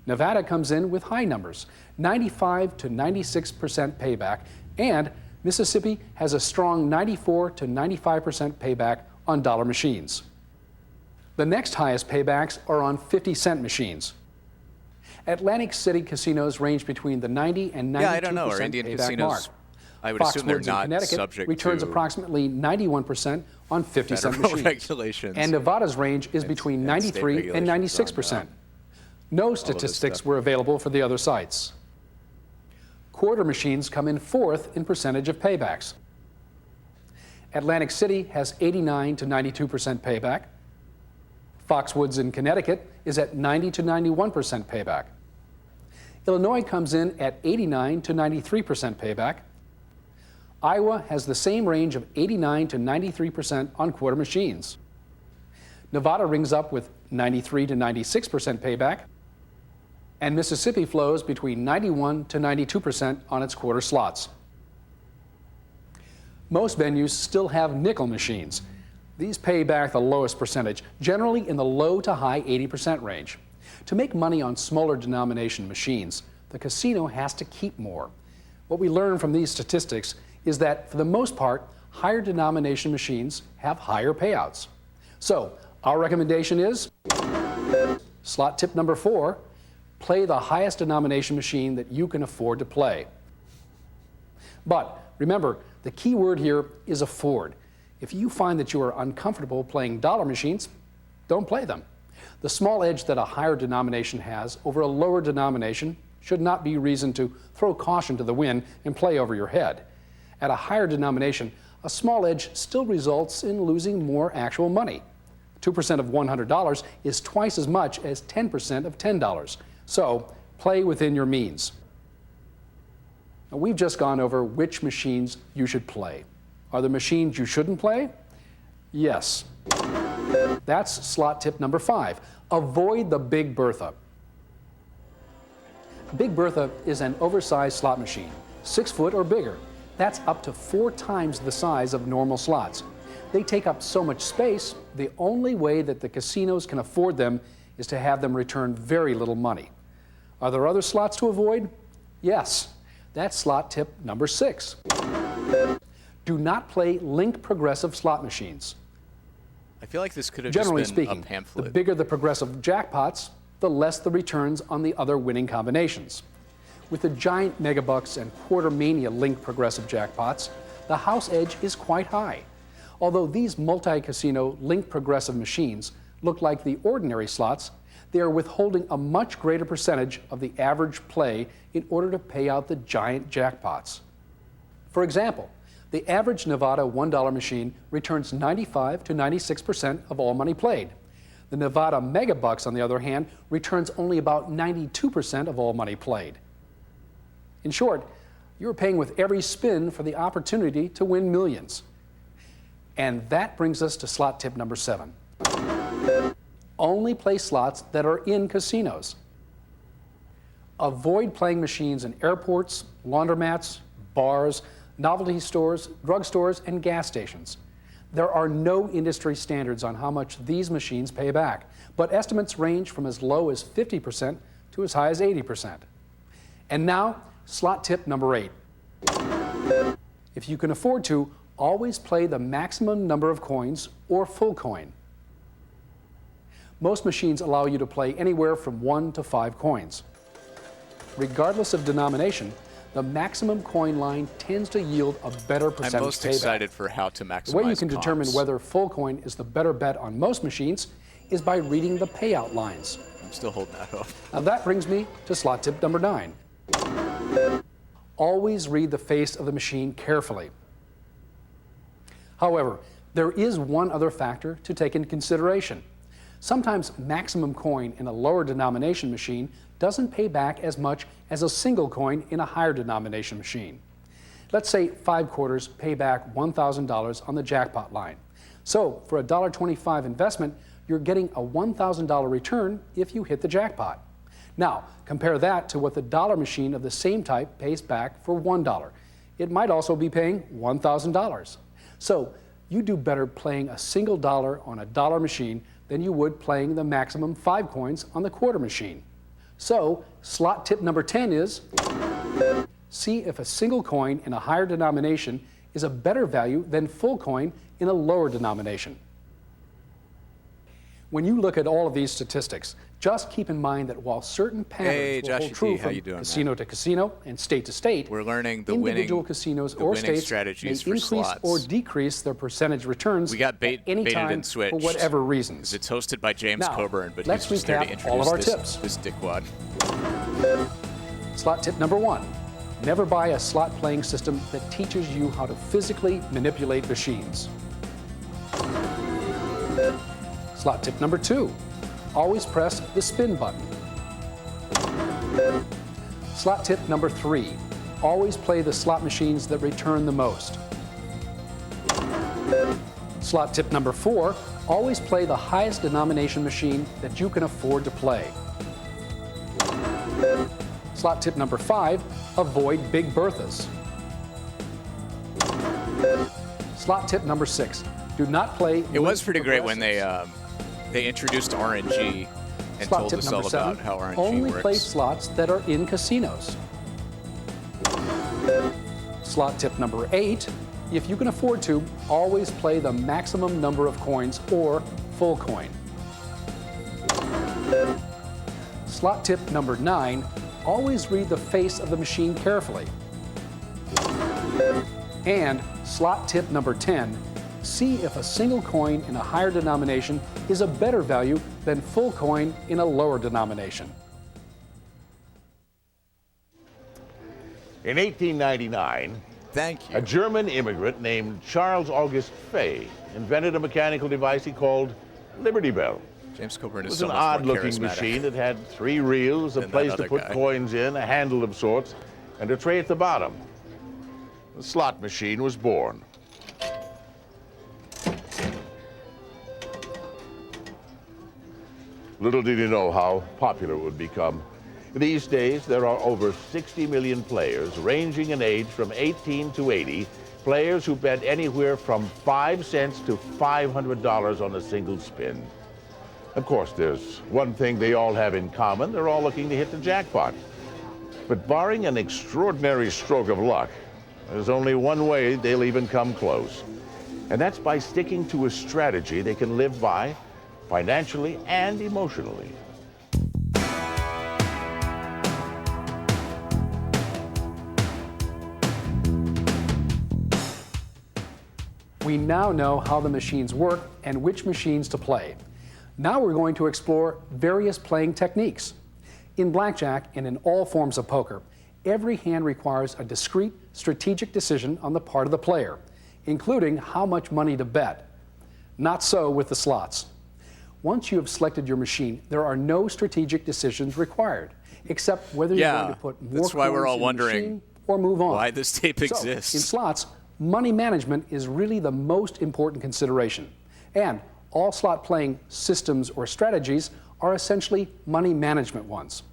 Nevada comes in with high numbers, 95 to 96% payback, and Mississippi has a strong 94 to 95% payback on dollar machines. The next highest paybacks are on 50-cent machines. Atlantic City casinos range between the 90 and 92% I don't know. Are Indian payback casinos, mark. I would assume they're Foxwoods in not Connecticut subject returns to approximately 91% on 50-cent federal machines. regulations. And Nevada's range is between 93 and 96%. No statistics were available for the other sites. Quarter machines come in 4th in percentage of paybacks. Atlantic City has 89 to 92% payback. Foxwoods in Connecticut is at 90 to 91% payback. Illinois comes in at 89 to 93% payback. Iowa has the same range of 89 to 93% on quarter machines. Nevada rings up with 93 to 96% payback. And Mississippi flows between 91 to 92% on its quarter slots. Most venues still have nickel machines. These pay back the lowest percentage, generally in the low to high 80% range. To make money on smaller denomination machines, the casino has to keep more. What we learn from these statistics is that, for the most part, higher denomination machines have higher payouts. So, Our recommendation is slot tip number 4, play the highest denomination machine that you can afford to play. But remember, the key word here is afford. If you find that you are uncomfortable playing dollar machines, don't play them. The small edge that a higher denomination has over a lower denomination should not be reason to throw caution to the wind and play over your head. At a higher denomination, a small edge still results in losing more actual money. 2% of $100 is twice as much as 10% of $10. So play within your means. Now, we've just gone over which machines you should play. Are there machines you shouldn't play? Yes. That's slot tip number 5. Avoid the Big Bertha. Big Bertha is an oversized slot machine, 6 foot or bigger. That's up to 4 times the size of normal slots. They take up so much space, the only way that the casinos can afford them is to have them return very little money. Are there other slots to avoid? Yes. That's slot tip number 6. Do not play link progressive slot machines. I feel like this could have Generally just been speaking, a pamphlet. the bigger the progressive jackpots, the less the returns on the other winning combinations. With the giant megabucks and quarter mania link progressive jackpots, the house edge is quite high. Although these multi-casino link progressive machines look like the ordinary slots, they are withholding a much greater percentage of the average play in order to pay out the giant jackpots. For example, the average Nevada $1 machine returns 95 to 96% of all money played. The Nevada Megabucks, on the other hand, returns only about 92% of all money played. In short, you're paying with every spin for the opportunity to win millions. And that brings us to slot tip number 7. Only play slots that are in casinos. Avoid playing machines in airports, laundromats, bars, novelty stores, drugstores, and gas stations. There are no industry standards on how much these machines pay back, but estimates range from as low as 50% to as high as 80%. And now, slot tip number 8. If you can afford to, always play the maximum number of coins or full coin. Most machines allow you to play anywhere from 1 to 5 coins. Regardless of denomination, the maximum coin line tends to yield a better percentage payback. I'm most excited for how to maximize The way you can comps. determine whether full coin is the better bet on most machines is by reading the payout lines. I'm still holding that up. Now that brings me to slot tip number 9. Always read the face of the machine carefully. However, there is one other factor to take into consideration. Sometimes maximum coin in a lower denomination machine doesn't pay back as much as a single coin in a higher denomination machine. Let's say 5 quarters pay back $1,000 on the jackpot line. So for a $1.25 investment, you're getting a $1,000 return if you hit the jackpot. Now, compare that to what the dollar machine of the same type pays back for $1. It might also be paying $1,000. So you do better playing a single dollar on a dollar machine than you would playing the maximum 5 coins on the quarter machine. So slot tip number 10 is see if a single coin in a higher denomination is a better value than full coin in a lower denomination. When you look at all of these statistics, just keep in mind that while certain patterns will hold true from casino to casino and state to state, we're learning the individual casinos or states may increase or decrease their percentage returns at any time for whatever reasons. It's hosted by James Now, Coburn, but let's he's just there to recap introduce all of our tips. this dickwad. Slot tip number 1. Never buy a slot playing system that teaches you how to physically manipulate machines. Slot tip number 2. Always press the spin button. Slot tip number 3. Always play the slot machines that return the most. Slot tip number 4. Always play the highest denomination machine that you can afford to play. Slot tip number 5. Avoid Big Berthas. Slot tip number 6. Do not play. It was pretty great when they introduced RNG and Slot told tip us number all 7, about how RNG only works. play slots that are in casinos. Slot tip number 8, If you can afford to, always play the maximum number of coins or full coin. Slot tip number 9, always read the face of the machine carefully. And slot tip number 10, see if a single coin in a higher denomination is a better value than full coin in a lower denomination. In 1899, a German immigrant named Charles August Fay invented a mechanical device he called Liberty Bell. James Coburn It is was so an much more odd-looking charismatic machine that had 3 reels, a than that place to other put guy. coins in, a handle of sorts, and a tray at the bottom. The slot machine was born. Little did he know how popular it would become. These days, there are over 60 million players, ranging in age from 18 to 80, players who bet anywhere from 5 cents to $500 on a single spin. Of course, there's one thing they all have in common. They're all looking to hit the jackpot. But barring an extraordinary stroke of luck, there's only one way they'll even come close. And that's by sticking to a strategy they can live by, financially and emotionally. We now know how the machines work and which machines to play. Now we're going to explore various playing techniques. In blackjack and in all forms of poker, every hand requires a discrete, strategic decision on the part of the player, including how much money to bet. Not so with the slots. Once you have selected your machine, there are no strategic decisions required, except whether you're going to put more that's why we're all coins in the wondering machine or move on. why this tape exists. So, in slots, money management is really the most important consideration. And all slot playing systems or strategies are essentially money management ones.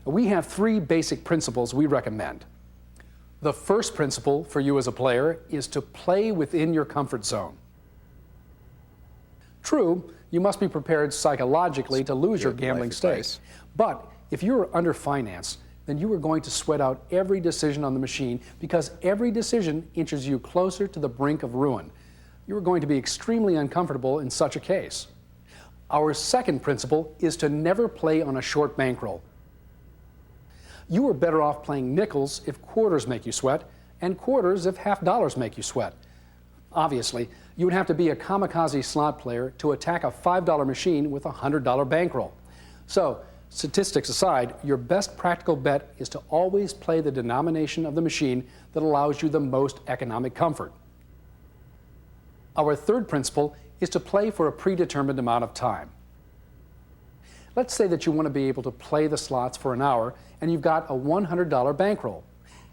We have 3 basic principles we recommend. The first principle for you as a player is to play within your comfort zone. True, you must be prepared psychologically to lose your gambling stakes. But if you're underfinanced, then you are going to sweat out every decision on the machine because every decision inches you closer to the brink of ruin. You are going to be extremely uncomfortable in such a case. Our second principle is to never play on a short bankroll. You are better off playing nickels if quarters make you sweat, and quarters if $half make you sweat. Obviously, you would have to be a kamikaze slot player to attack a $5 machine with a $100 bankroll. So, statistics aside, your best practical bet is to always play the denomination of the machine that allows you the most economic comfort. Our third principle is to play for a predetermined amount of time. Let's say that you want to be able to play the slots for an hour and you've got a $100 bankroll.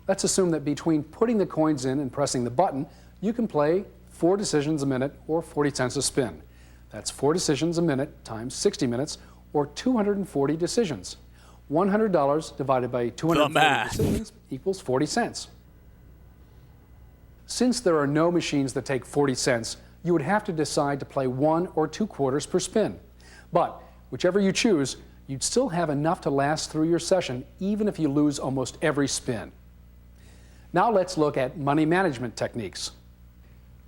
Let's assume that between putting the coins in and pressing the button, you can play 4 decisions a minute or 40 cents a spin. That's 4 decisions a minute times 60 minutes or 240 decisions. $100 divided by 240 decisions equals 40 cents. Since there are no machines that take 40 cents, you would have to decide to play 1 or 2 quarters per spin. But whichever you choose, you'd still have enough to last through your session, even if you lose almost every spin. Now let's look at money management techniques.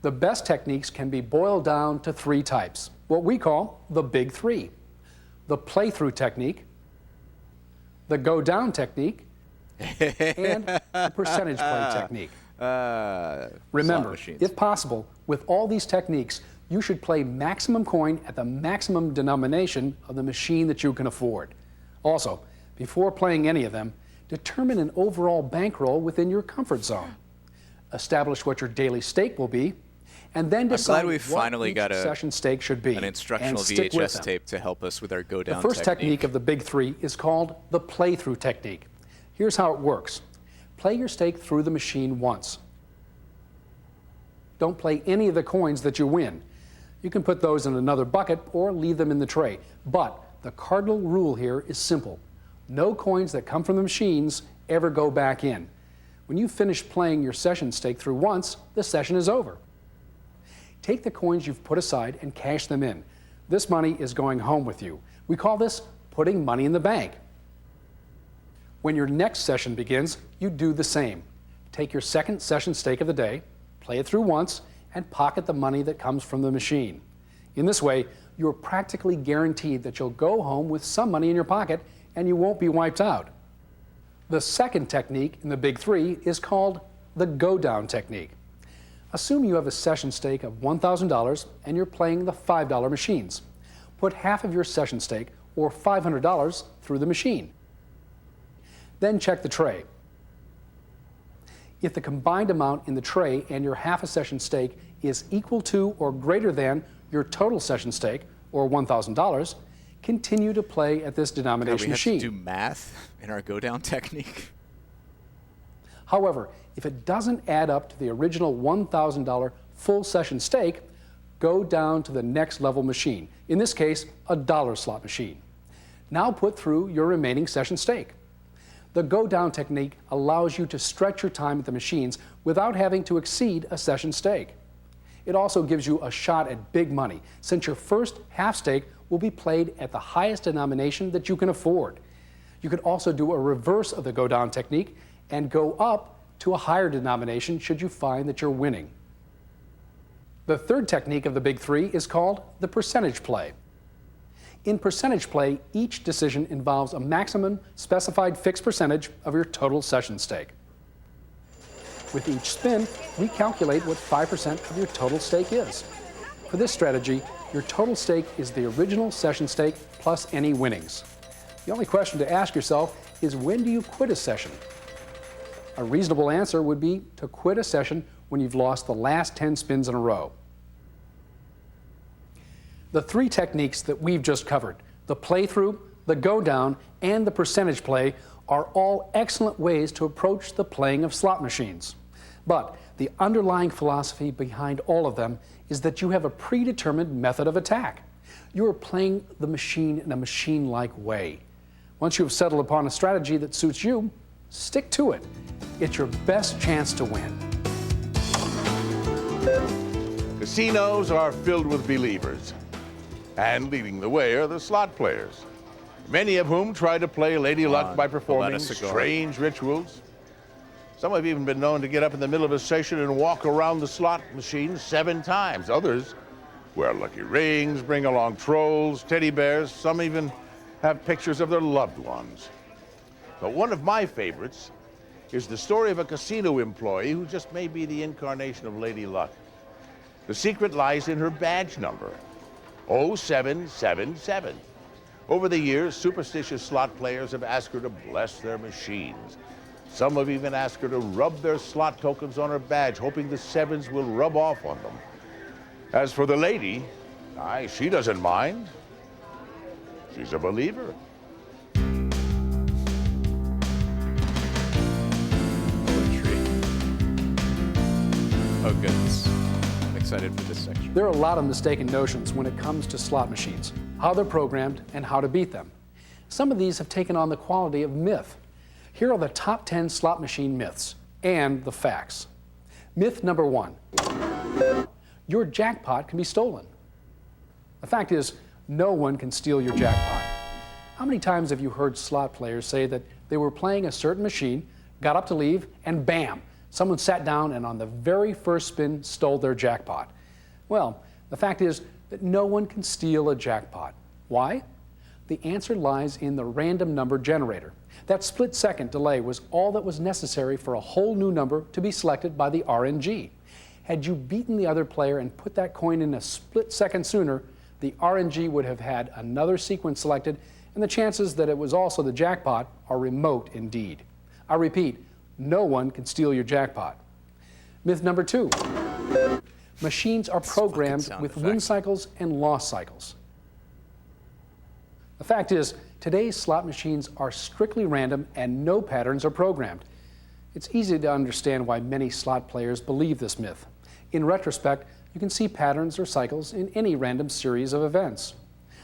The best techniques can be boiled down to 3 types, what we call the big 3. The play-through technique, the go-down technique, and the percentage play technique. Remember, if possible, with all these techniques, you should play maximum coin at the maximum denomination of the machine that you can afford. Also, before playing any of them, determine an overall bankroll within your comfort zone. Establish what your daily stake will be, and then decide we what finally each got session stake should be. an instructional and stick with VHS them. tape to help us with our go-down The first technique of the big 3 is called the play-through technique. Here's how it works. Play your stake through the machine once. Don't play any of the coins that you win. You can put those in another bucket or leave them in the tray. But the cardinal rule here is simple. No coins that come from the machines ever go back in. When you finish playing your session stake through once, the session is over. Take the coins you've put aside and cash them in. This money is going home with you. We call this putting money in the bank. When your next session begins, you do the same. Take your second session stake of the day, play it through once, and pocket the money that comes from the machine. In this way, you're practically guaranteed that you'll go home with some money in your pocket and you won't be wiped out. The second technique in the big three is called the go-down technique. Assume you have a session stake of $1,000 and you're playing the $5 machines. Put half of your session stake, or $500, through the machine. Then check the tray. If the combined amount in the tray and your half a session stake is equal to or greater than your total session stake, or $1,000, continue to play at this denomination machine. We have to do math in our go-down technique. However, if it doesn't add up to the original $1,000 full session stake, go down to the next level machine, in this case, a dollar slot machine. Now put through your remaining session stake. The go-down technique allows you to stretch your time at the machines without having to exceed a session stake. It also gives you a shot at big money, since your first half stake will be played at the highest denomination that you can afford. You could also do a reverse of the go-down technique and go up to a higher denomination should you find that you're winning. The third technique of the big three is called the percentage play. In percentage play, each decision involves a maximum specified fixed percentage of your total session stake. With each spin, we calculate what 5% of your total stake is. For this strategy, your total stake is the original session stake plus any winnings. The only question to ask yourself is, when do you quit a session? A reasonable answer would be to quit a session when you've lost the last 10 spins in a row. The three techniques that we've just covered, the playthrough, the go-down, and the percentage play, are all excellent ways to approach the playing of slot machines. But the underlying philosophy behind all of them is that you have a predetermined method of attack. You are playing the machine in a machine-like way. Once you have settled upon a strategy that suits you, stick to it. It's your best chance to win. Casinos are filled with believers, and leading the way are the slot players, many of whom try to play Lady Luck by performing strange rituals. Some have even been known to get up in the middle of a session and walk around the slot machine 7 times. Others wear lucky rings, bring along trolls, teddy bears. Some even have pictures of their loved ones. But one of my favorites is the story of a casino employee who just may be the incarnation of Lady Luck. The secret lies in her badge number, 0777. Over the years, superstitious slot players have asked her to bless their machines. Some have even asked her to rub their slot tokens on her badge, hoping the sevens will rub off on them. As for the lady, she doesn't mind. She's a believer. Oh, goodness. I'm excited for this section. There are a lot of mistaken notions when it comes to slot machines, how they're programmed and how to beat them. Some of these have taken on the quality of myth. Here are the top 10 slot machine myths and the facts. Myth number 1. Your jackpot can be stolen. The fact is, no one can steal your jackpot. How many times have you heard slot players say that they were playing a certain machine, got up to leave, and bam, someone sat down and on the very first spin stole their jackpot? Well, the fact is that no one can steal a jackpot. Why? The answer lies in the random number generator. That split-second delay was all that was necessary for a whole new number to be selected by the RNG. Had you beaten the other player and put that coin in a split second sooner, the RNG would have had another sequence selected, and the chances that it was also the jackpot are remote indeed. I repeat, no one can steal your jackpot. Myth number 2. Machines are programmed with win cycles and loss cycles. The fact is, today's slot machines are strictly random and no patterns are programmed. It's easy to understand why many slot players believe this myth. In retrospect, you can see patterns or cycles in any random series of events.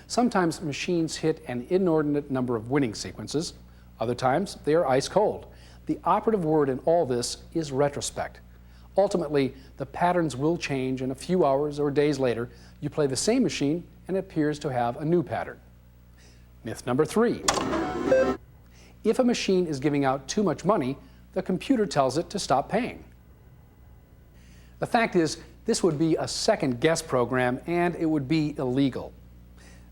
Sometimes machines hit an inordinate number of winning sequences. Other times, they are ice cold. The operative word in all this is retrospect. Ultimately, the patterns will change, and a few hours or days later, you play the same machine and it appears to have a new pattern. Myth number 3. If a machine is giving out too much money, the computer tells it to stop paying. The fact is, this would be a second guess program and it would be illegal.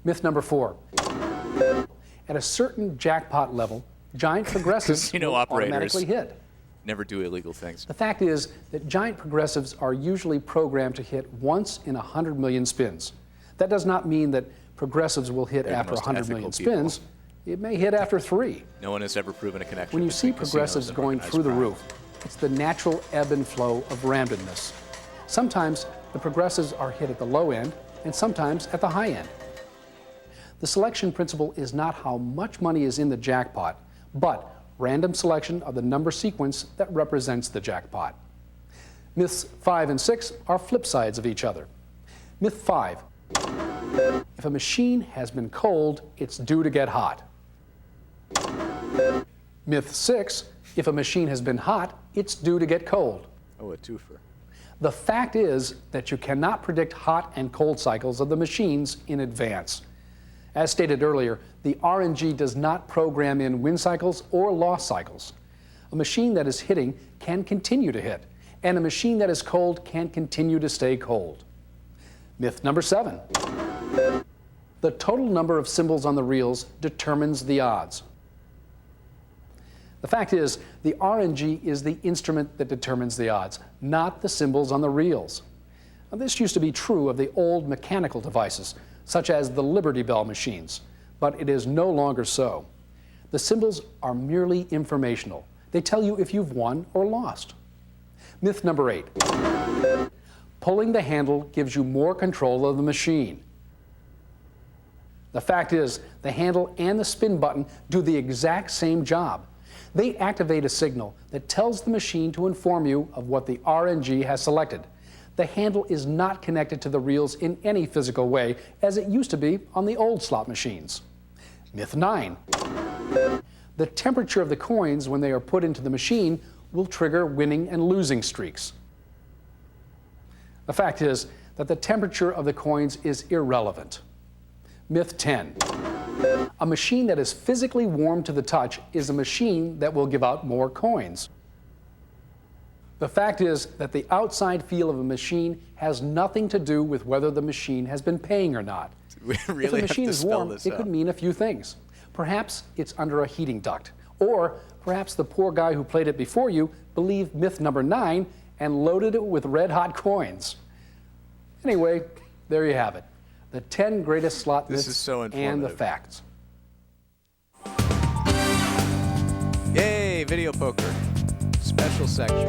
Myth number 4. At a certain jackpot level, giant progressives will automatically hit. Never do illegal things. The fact is that giant progressives are usually programmed to hit once in 100 million spins. That does not mean that progressives will hit after 100 million spins. It may hit after 3. No one has ever proven a connection. When you see progressives going through the roof, it's the natural ebb and flow of randomness. Sometimes the progressives are hit at the low end, and sometimes at the high end. The selection principle is not how much money is in the jackpot, but random selection of the number sequence that represents the jackpot. Myths 5 and 6 are flip sides of each other. Myth 5. If a machine has been cold, it's due to get hot. Myth 6. If a machine has been hot, it's due to get cold. Oh, a twofer. The fact is that you cannot predict hot and cold cycles of the machines in advance. As stated earlier, the RNG does not program in win cycles or loss cycles. A machine that is hitting can continue to hit, and a machine that is cold can continue to stay cold. Myth number 7. The total number of symbols on the reels determines the odds. The fact is, the RNG is the instrument that determines the odds, not the symbols on the reels. Now, this used to be true of the old mechanical devices, such as the Liberty Bell machines, but it is no longer so. The symbols are merely informational. They tell you if you've won or lost. Myth number 8. Pulling the handle gives you more control of the machine. The fact is, the handle and the spin button do the exact same job. They activate a signal that tells the machine to inform you of what the RNG has selected. The handle is not connected to the reels in any physical way, as it used to be on the old slot machines. Myth 9. The temperature of the coins when they are put into the machine will trigger winning and losing streaks. The fact is that the temperature of the coins is irrelevant. Myth 10. A machine that is physically warm to the touch is a machine that will give out more coins. The fact is that the outside feel of a machine has nothing to do with whether the machine has been paying or not. If a machine is warm, it could mean a few things. Perhaps it's under a heating duct. Or perhaps the poor guy who played it before you believed myth number 9 and loaded it with red-hot coins. Anyway, there you have it. The 10 greatest slot myths and the facts. Yay, video poker. Special section.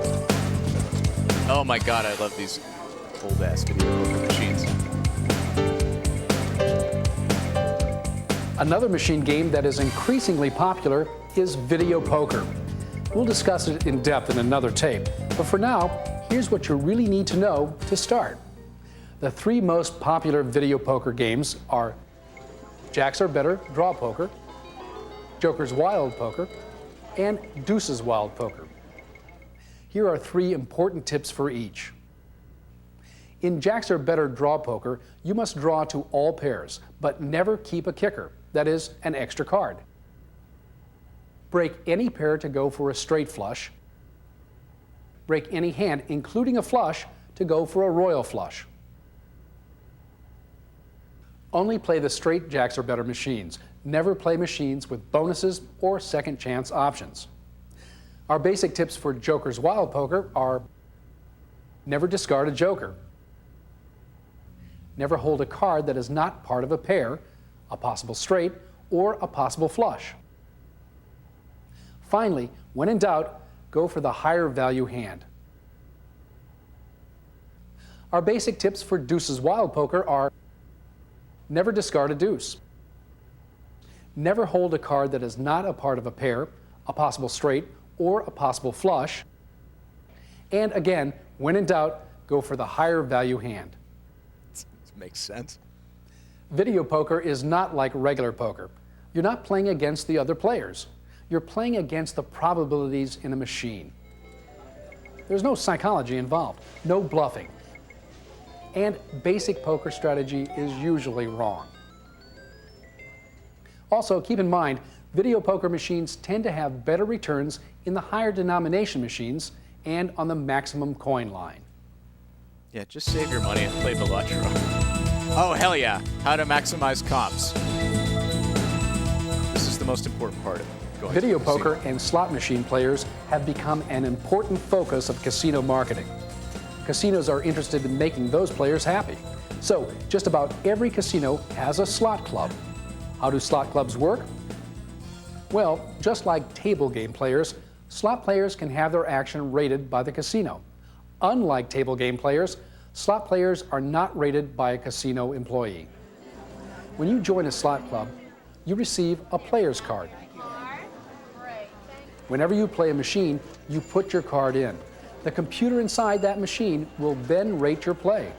Oh my god, I love these old-ass video poker machines. Another machine game that is increasingly popular is video poker. We'll discuss it in depth in another tape, but for now, here's what you really need to know to start. The 3 most popular video poker games are Jacks Are Better Draw Poker, Joker's Wild Poker, and Deuce's Wild Poker. Here are 3 important tips for each. In Jacks Are Better Draw Poker, you must draw to all pairs, but never keep a kicker, that is, an extra card. Break any pair to go for a straight flush. Break any hand, including a flush, to go for a royal flush. Only play the straight Jacks Are Better machines. Never play machines with bonuses or second chance options. Our basic tips for Joker's Wild Poker are: never discard a joker. Never hold a card that is not part of a pair, a possible straight, or a possible flush. Finally, when in doubt, go for the higher value hand. Our basic tips for Deuce's Wild Poker are: never discard a deuce. Never hold a card that is not a part of a pair, a possible straight, or a possible flush. And again, when in doubt, go for the higher value hand. Makes sense. Video poker is not like regular poker. You're not playing against the other players. You're playing against the probabilities in a machine. There's no psychology involved, no bluffing. And basic poker strategy is usually wrong. Also, keep in mind, video poker machines tend to have better returns in the higher denomination machines and on the maximum coin line. Yeah, just save your money and play Velotro. Oh, hell yeah. How to maximize comps. This is the most important part of it. Video poker and slot machine players have become an important focus of casino marketing. Casinos are interested in making those players happy. So, just about every casino has a slot club. How do slot clubs work? Well, just like table game players, slot players can have their action rated by the casino. Unlike table game players, slot players are not rated by a casino employee. When you join a slot club, you receive a player's card. Whenever you play a machine, you put your card in. The computer inside that machine will then rate your play.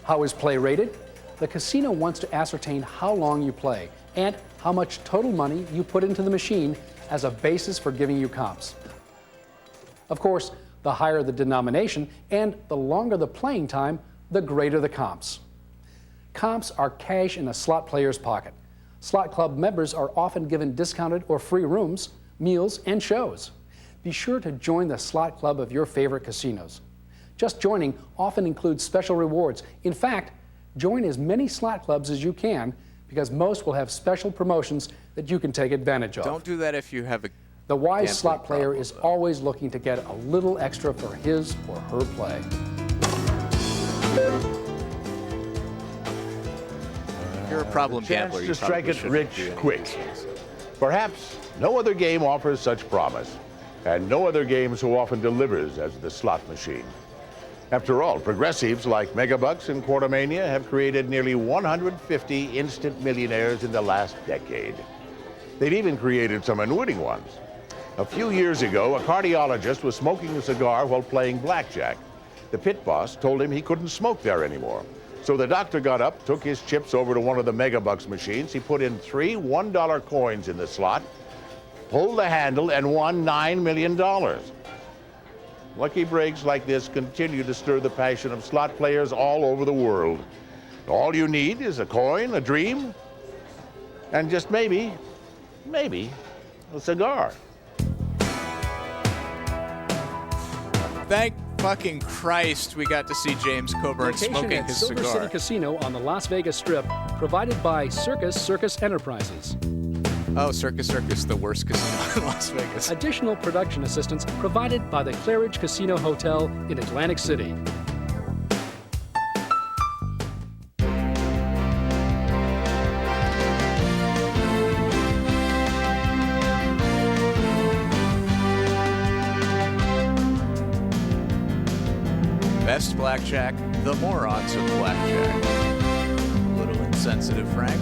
How is play rated? The casino wants to ascertain how long you play and how much total money you put into the machine as a basis for giving you comps. Of course, the higher the denomination and the longer the playing time, the greater the comps. Comps are cash in a slot player's pocket. Slot club members are often given discounted or free rooms, meals, and shows. Be sure to join the slot club of your favorite casinos. Just joining often includes special rewards. In fact, join as many slot clubs as you can because most will have special promotions that you can take advantage of. Don't do that if you have a The wise slot player is always looking to get a little extra for his or her play. You're a problem Chance gambler. to You strike probably it shouldn't rich do any of quick. these things. Perhaps no other game offers such promise, and no other game so often delivers as the slot machine. After all, progressives like Megabucks and Quartermania have created nearly 150 instant millionaires in the last decade. They've even created some unwitting ones. A few years ago, a cardiologist was smoking a cigar while playing blackjack. The pit boss told him he couldn't smoke there anymore. So the doctor got up, took his chips over to one of the Megabucks machines. He put in 3 $1 coins in the slot, pulled the handle, and won $9 million. Lucky breaks like this continue to stir the passion of slot players all over the world. All you need is a coin, a dream, and just maybe a cigar. Thank fucking Christ we got to see James Coburn Location smoking at his Silver cigar. City Casino on the Las Vegas Strip, provided by Circus Enterprises. Oh, Circus, the worst casino in Las Vegas. Additional production assistance provided by the Claridge Casino Hotel in Atlantic City. Best blackjack, the morons of blackjack. A little insensitive, Frank.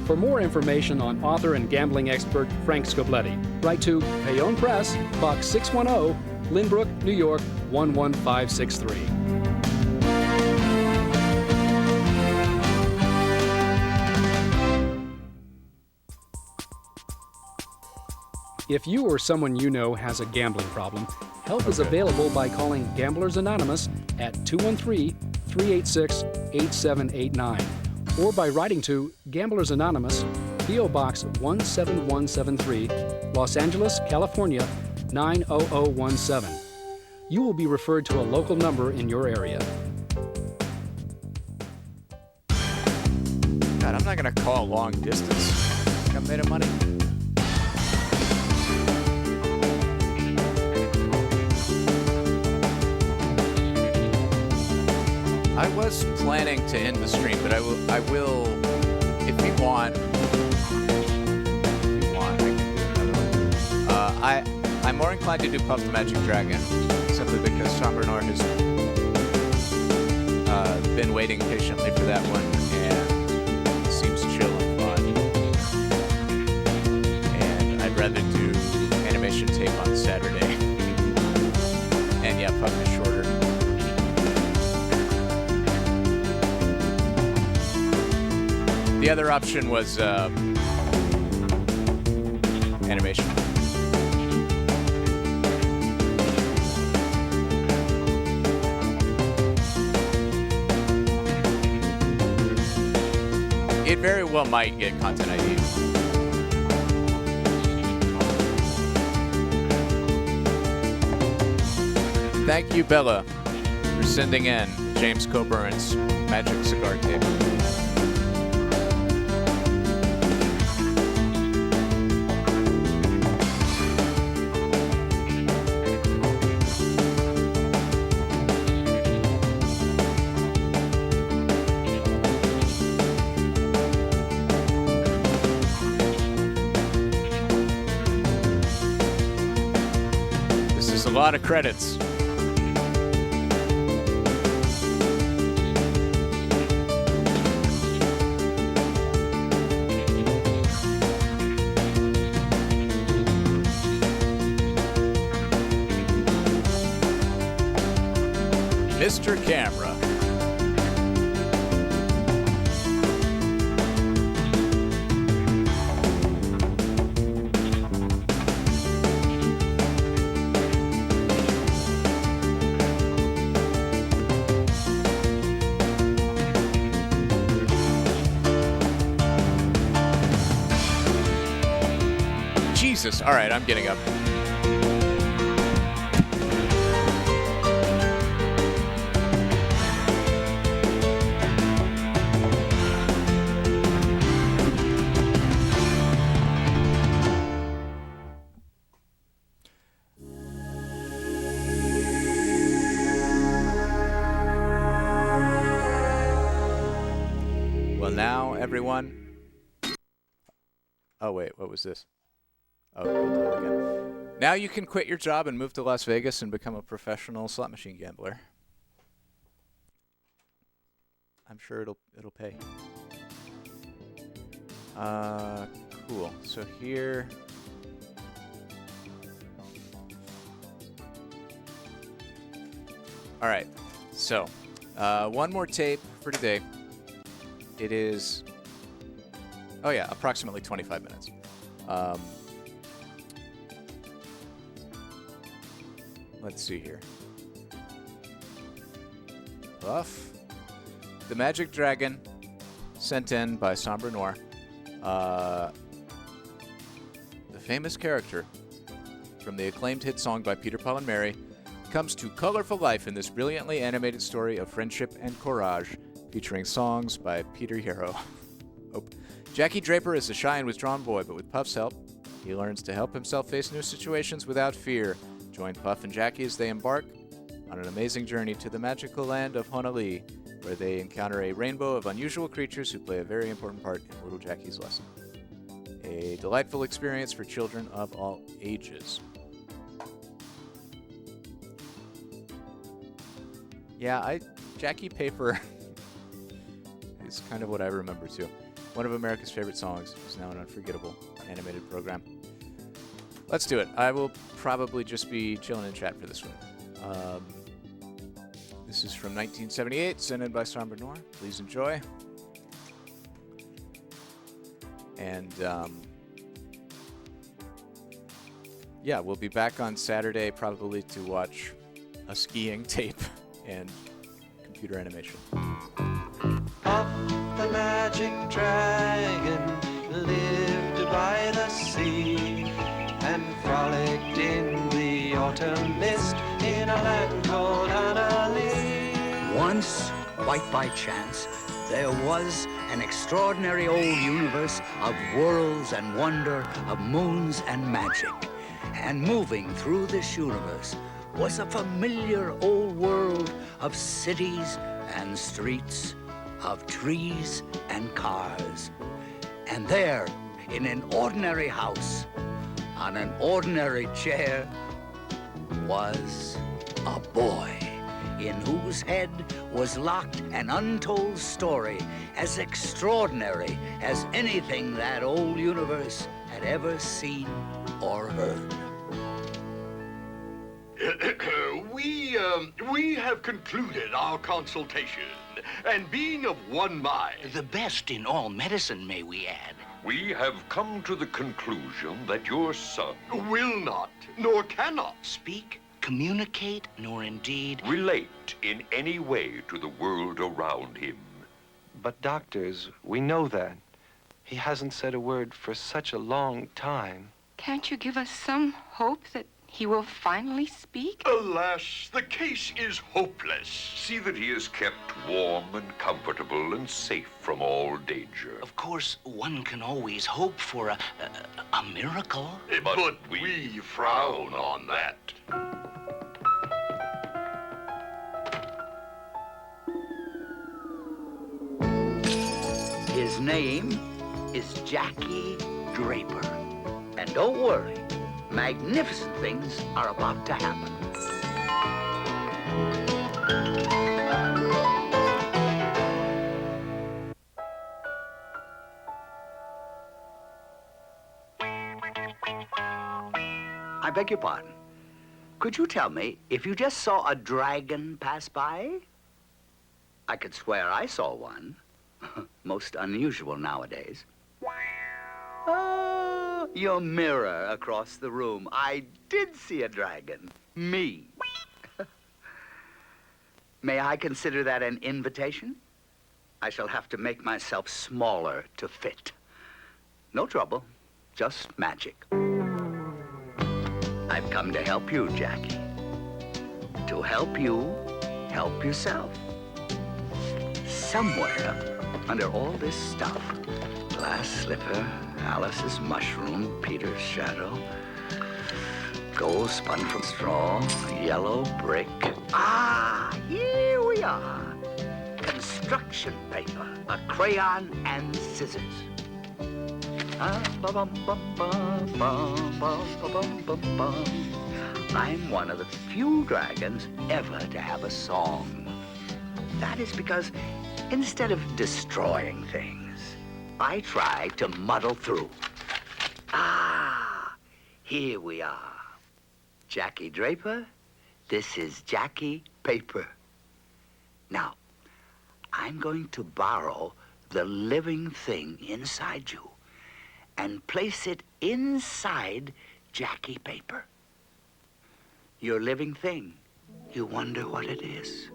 For more information on author and gambling expert Frank Scobletti, write to Payone Press, Box 610, Lynbrook, New York 11563. If you or someone you know has a gambling problem, help is available by calling Gamblers Anonymous at 213-386-8789 or by writing to Gamblers Anonymous, P.O. Box 17173, Los Angeles, California 90017. You will be referred to a local number in your area. God, I'm not gonna call long distance. Think I made of money. I was planning to end the stream, but I will, if you want. I'm more inclined to do Puff the Magic Dragon, simply because Tom Bernard has been waiting patiently for that one, and it seems chill and fun. And I'd rather do animation tape on Saturday. And yeah, Puff is shorter. other option was animation. It very well might get content ID. Thank you, Bella, for sending in James Coburn's Magic Cigar Tape. This is a lot of credits. Mr. Camera. Jesus. All right, I'm getting up. Well, now, everyone. Oh, wait, what was this? Oh, we'll do it again. Now you can quit your job and move to Las Vegas and become a professional slot machine gambler. I'm sure it'll pay. Cool. So here. All right. So, one more tape for today. It is, oh yeah, approximately 25 minutes. Let's see here. Buff. The Magic Dragon, sent in by Sombre Noir. The famous character from the acclaimed hit song by Peter, Paul, and Mary comes to colorful life in this brilliantly animated story of friendship and courage, featuring songs by Peter Hero. Jackie Draper is a shy and withdrawn boy, but with Puff's help, he learns to help himself face new situations without fear. Join Puff and Jackie as they embark on an amazing journey to the magical land of Honolulu, where they encounter a rainbow of unusual creatures who play a very important part in little Jackie's lesson. A delightful experience for children of all ages. Yeah, Jackie Paper is kind of what I remember too. One of America's favorite songs is now an unforgettable animated program. Let's do it. I will probably just be chilling in chat for this one. This is from 1978, sent in by Sombre Noir. Please enjoy. And yeah, we'll be back on Saturday probably to watch a skiing tape and computer animation. Puff the Magic Dragon lived by the sea and frolicked in the autumn mist in a land called Honolulu. Once, quite by chance, there was an extraordinary old universe of worlds and wonder, of moons and magic. And moving through this universe was a familiar old world of cities and streets, of trees and cars. And there, in an ordinary house, on an ordinary chair, was a boy in whose head was locked an untold story as extraordinary as anything that old universe had ever seen or heard. We have concluded our consultation. and being of one mind. The best in all medicine, may we add. We have come to the conclusion that your son will not, nor cannot speak, communicate, nor indeed relate in any way to the world around him. But doctors, we know that. He hasn't said a word for such a long time. Can't you give us some hope that he will finally speak? Alas, the case is hopeless. See that he is kept warm and comfortable and safe from all danger. Of course, one can always hope for a miracle. But we frown on that. His name is Jackie Draper. And don't worry, magnificent things are about to happen. I beg your pardon. Could you tell me if you just saw a dragon pass by? I could swear I saw one. Most unusual nowadays. Oh, your mirror across the room. I did see a dragon. Me. May I consider that an invitation? I shall have to make myself smaller to fit. No trouble, just magic. I've come to help you, Jackie. To help you help yourself. Somewhere under all this stuff, glass slipper, Alice's mushroom, Peter's shadow, gold spun from straw, yellow brick. Ah, here we are. Construction paper, a crayon, and scissors. I'm one of the few dragons ever to have a song. That is because instead of destroying things, I try to muddle through. Ah, here we are. Jackie Draper, this is Jackie Paper. Now, I'm going to borrow the living thing inside you and place it inside Jackie Paper. Your living thing, you wonder what it is.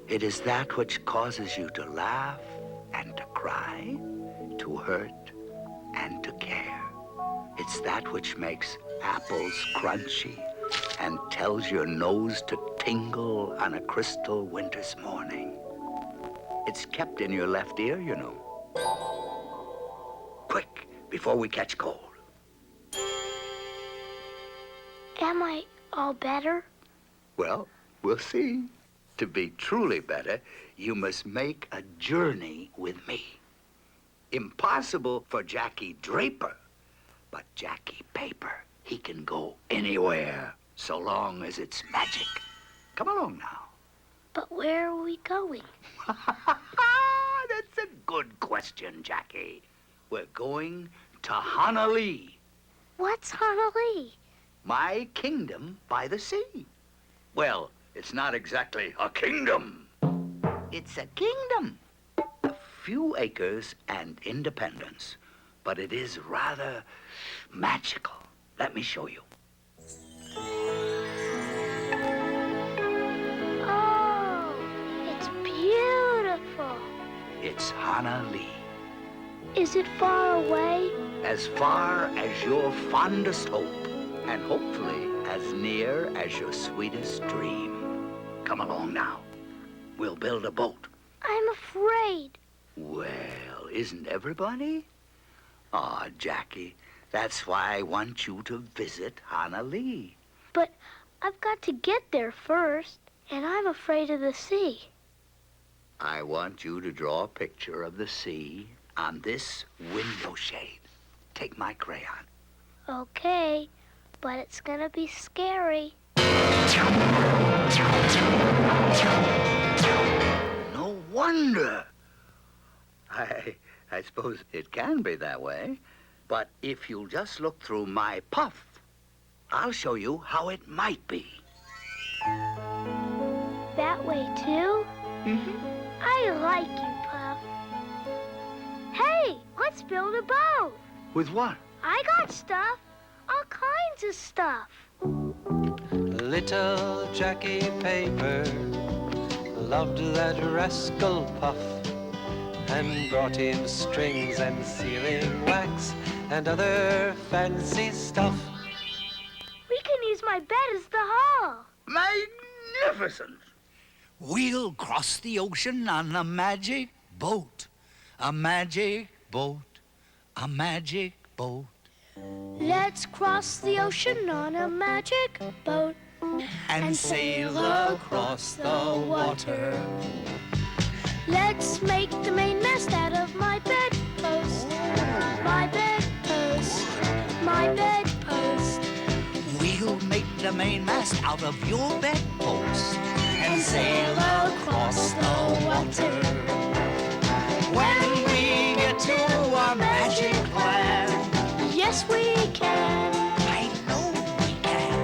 It is that which causes you to laugh and to cry, to hurt and to care. It's that which makes apples crunchy and tells your nose to tingle on a crystal winter's morning. It's kept in your left ear, you know. Quick, before we catch cold. Am I all better? Well, we'll see. To be truly better, you must make a journey with me. Impossible for Jackie Draper, but Jackie Paper, he can go anywhere, so long as it's magic. Come along now. But where are we going? That's a good question, Jackie. We're going to Honolulu. What's Honolulu? My kingdom by the sea. Well, it's not exactly a kingdom. It's a kingdom. A few acres and independence, but it is rather magical. Let me show you. Oh, it's beautiful. It's Honolulu. Is it far away? As far as your fondest hope, and hopefully as near as your sweetest dream. Come along now. We'll build a boat. I'm afraid. Well, isn't everybody? Aw, Jackie, that's why I want you to visit Honolulu. But I've got to get there first, and I'm afraid of the sea. I want you to draw a picture of the sea on this window shade. Take my crayon. Okay, but it's gonna be scary. No wonder. I suppose it can be that way. But if you'll just look through my puff, I'll show you how it might be. That way, too? Mm-hmm. I I like you, Puff. Hey, let's build a boat. With what? I got stuff. All kinds of stuff. Little Jackie Paper loved that rascal Puff and brought him strings and sealing wax and other fancy stuff. We can use my bed as the hall. Magnificent! We'll cross the ocean on a magic boat. A magic boat. A magic boat. Let's cross the ocean on a magic boat And sail across the water. Let's make the mainmast out of my bedpost. My bedpost. My bedpost. We'll make the mainmast out of your bedpost and sail across the water. When we get to our magic land, yes, we can. I know we can.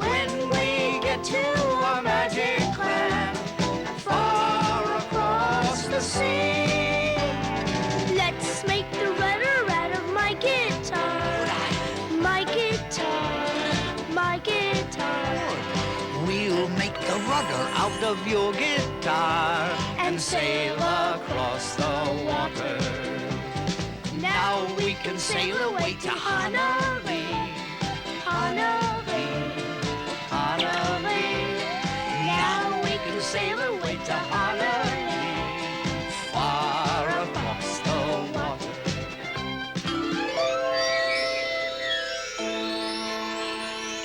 When we get to our magic land, far across the sea, let's make the rudder out of my guitar. My guitar. My guitar. we'll make the rudder out of your guitar and sail across the water. Now we can sail away to Hanalei. Hanalei. Hanalei. Now we can sail away to Hanalei, far across the water.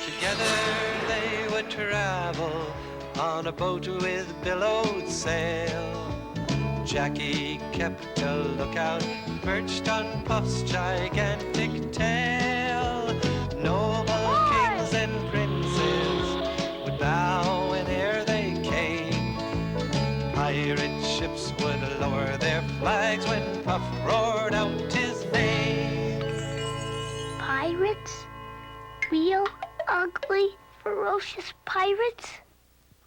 Together they would travel on a boat with billowed sail. Jackie kept a lookout, perched on Puff's gigantic tail. Noble kings and princes would bow in ere they came. Pirate ships would lower their flags when Puff roared out his name. Pirates? Real, ugly, ferocious pirates?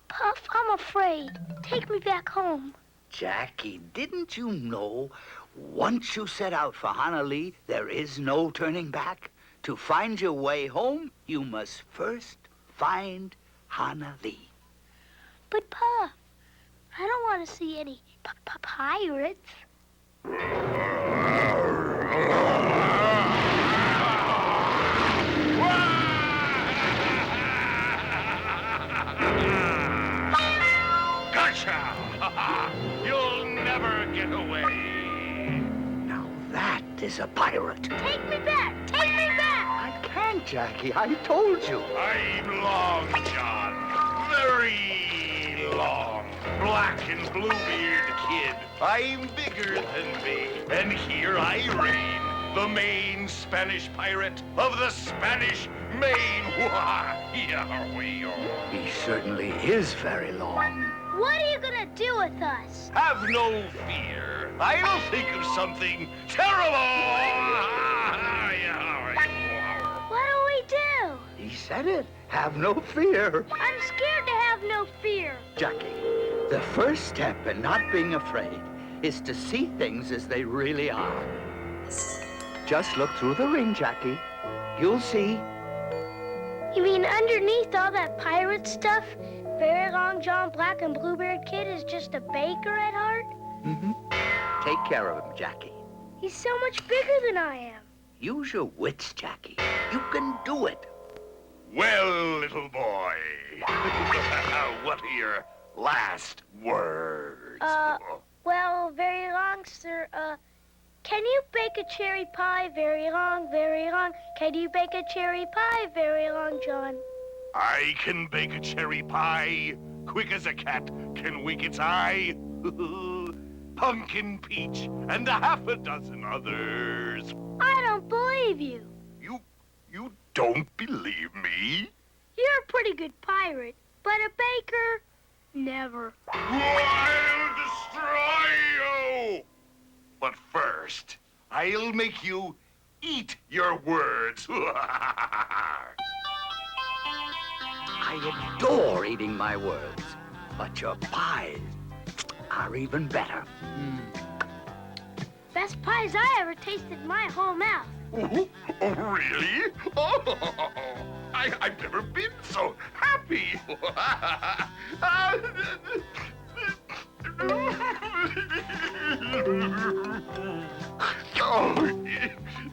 Puff, I'm afraid. Take me back home. Jackie, didn't you know, once you set out for Hanalei, there is no turning back? To find your way home, you must first find Hanalei. But, Puff, I don't want to see any pirates. Gotcha! You'll never get away. Now that is a pirate. Take me back! Take me back! I can't, Jackie. I told you. I'm long, John. Very long. Black and blue-beard kid. I'm bigger than big. And here I reign. The main Spanish pirate of the Spanish Main. He certainly is very long. What are you gonna do with us? Have no fear. I'll think of something terrible. What do we do? He said it. Have no fear. I'm scared to have no fear. Jackie, the first step in not being afraid is to see things as they really are. Just look through the ring, Jackie. You'll see. You mean underneath all that pirate stuff, Very Long John Black and Bluebeard Kid is just a baker at heart? Mm-hmm. Take care of him, Jackie. He's so much bigger than I am. Use your wits, Jackie. You can do it. Well, little boy, what are your last words? Well, Very Long, sir, can you bake a cherry pie, Very Long, Very Long? Can you bake a cherry pie, Very Long John? I can bake a cherry pie, quick as a cat can wink its eye. Pumpkin peach and half a dozen others. I don't believe you. You don't believe me? You're a pretty good pirate, but a baker, never. I'll destroy you! But first, I'll make you eat your words. I adore eating my words, but your pies, are even better. Best pies I ever tasted in my whole mouth. Oh, really? Oh, I've never been so happy. Oh,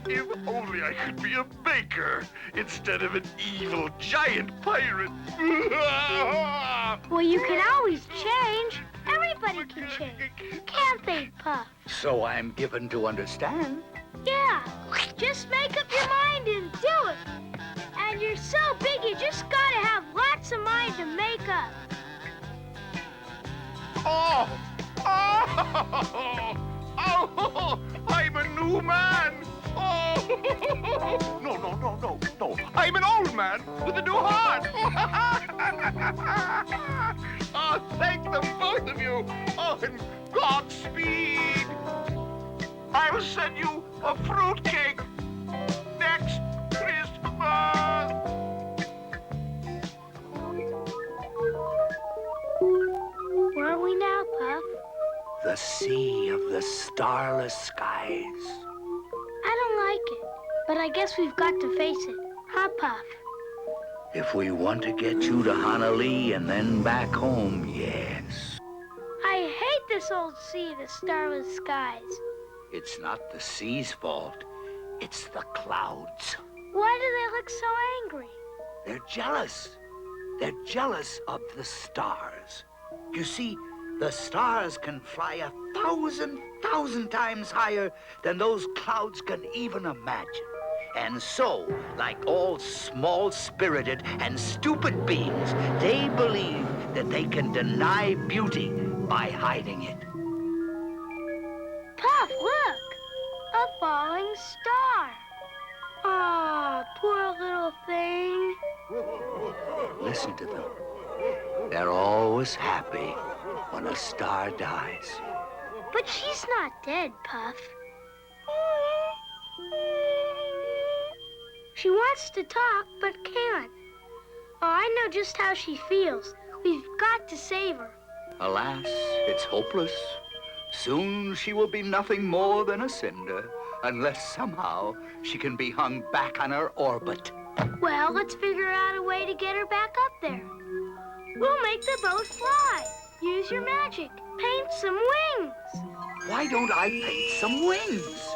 if only I could be a baker instead of an evil giant pirate. Well, you can always change. Everybody can change. Can't they, Puff? So I'm given to understand. Yeah. Just make up your mind and do it. And you're so big, you just gotta have lots of mind to make up. Oh! Oh! Oh! I'm a new man! Oh! No. I'm an old man with a new heart! Oh, thank them, both of you! Oh, and Godspeed! I'll send you a fruitcake next Christmas! Where are we now, Puff? The sea of the starless skies. I don't like it, but I guess we've got to face it. Huh, Puff? If we want to get you to Honolulu and then back home, yes. I hate this old sea, the starless skies. It's not the sea's fault. It's the clouds. Why do they look so angry? They're jealous. They're jealous of the stars. You see, the stars can fly 1,000 times higher than those clouds can even imagine. And so, like all small-spirited and stupid beings, they believe that they can deny beauty by hiding it. Puff, look! A falling star. Aw, poor little thing. Listen to them. They're always happy when a star dies. But she's not dead, Puff. She wants to talk, but can't. Oh, I know just how she feels. We've got to save her. Alas, it's hopeless. Soon she will be nothing more than a cinder, unless somehow she can be hung back on her orbit. Well, let's figure out a way to get her back up there. We'll make the boat fly. Use your magic. Paint some wings. Why don't I paint some wings?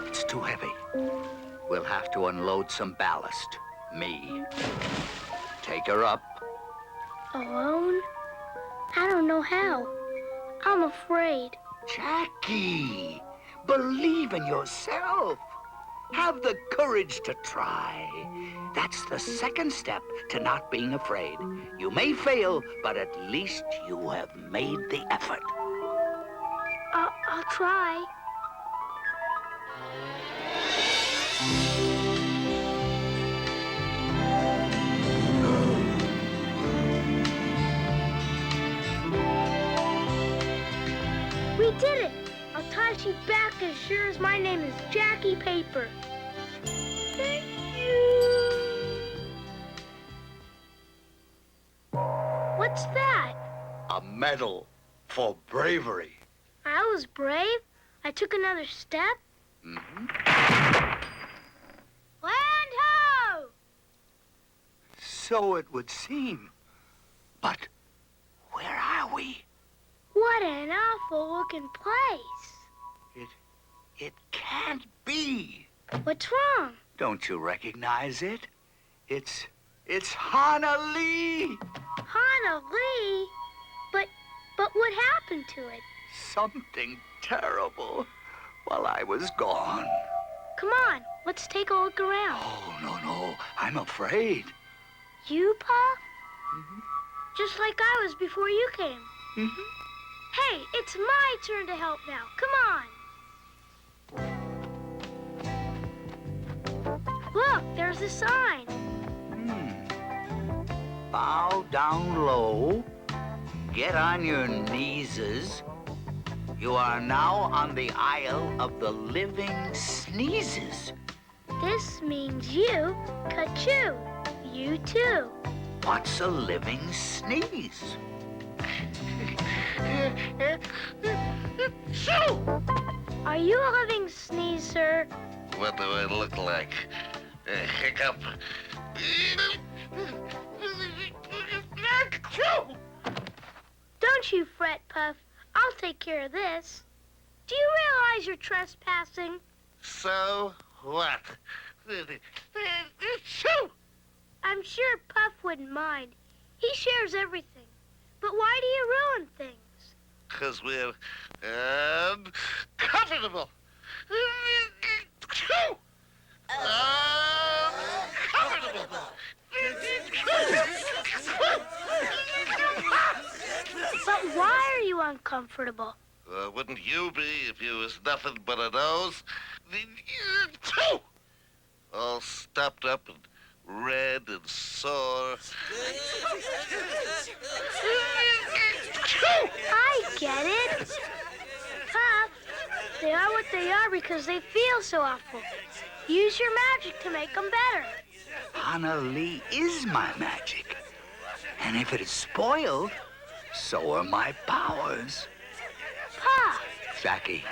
It's too heavy. We'll have to unload some ballast. Me. Take her up. Alone? I don't know how. I'm afraid. Jackie, believe in yourself. Have the courage to try. That's the second step to not being afraid. You may fail, but at least you have made the effort. I'll try. We did it! I'll tie you back as sure as my name is Jackie Paper. Thank you. What's that? A medal for bravery. I was brave. I took another step. Mm-hmm. Land ho! So it would seem. But where are we? What an awful-looking place. It can't be. What's wrong? Don't you recognize it? It's Honolulu. Honolulu? But what happened to it? Something terrible while I was gone. Come on, let's take a look around. Oh, no, I'm afraid. You, Pa? Mm-hmm. Just like I was before you came. Mm-hmm. Hey, it's my turn to help now. Come on. Look, there's a sign. Bow down low. Get on your kneeses. You are now on the Isle of the Living Sneezes. This means you, ka-choo. You too. What's a living sneeze? Are you a living sneeze, sir? What do I look like? A hiccup? Don't you fret, Puff. I'll take care of this. Do you realize you're trespassing? So what? I'm sure Puff wouldn't mind. He shares everything. But why do you ruin things? 'Cause we're comfortable. But why are you uncomfortable? Wouldn't you be if you was nothing but a nose? All stopped up and red and sore. I get it. Puff, they are what they are because they feel so awful. Use your magic to make them better. Hana Lee is my magic. And if it is spoiled, so are my powers. Puff! Jackie,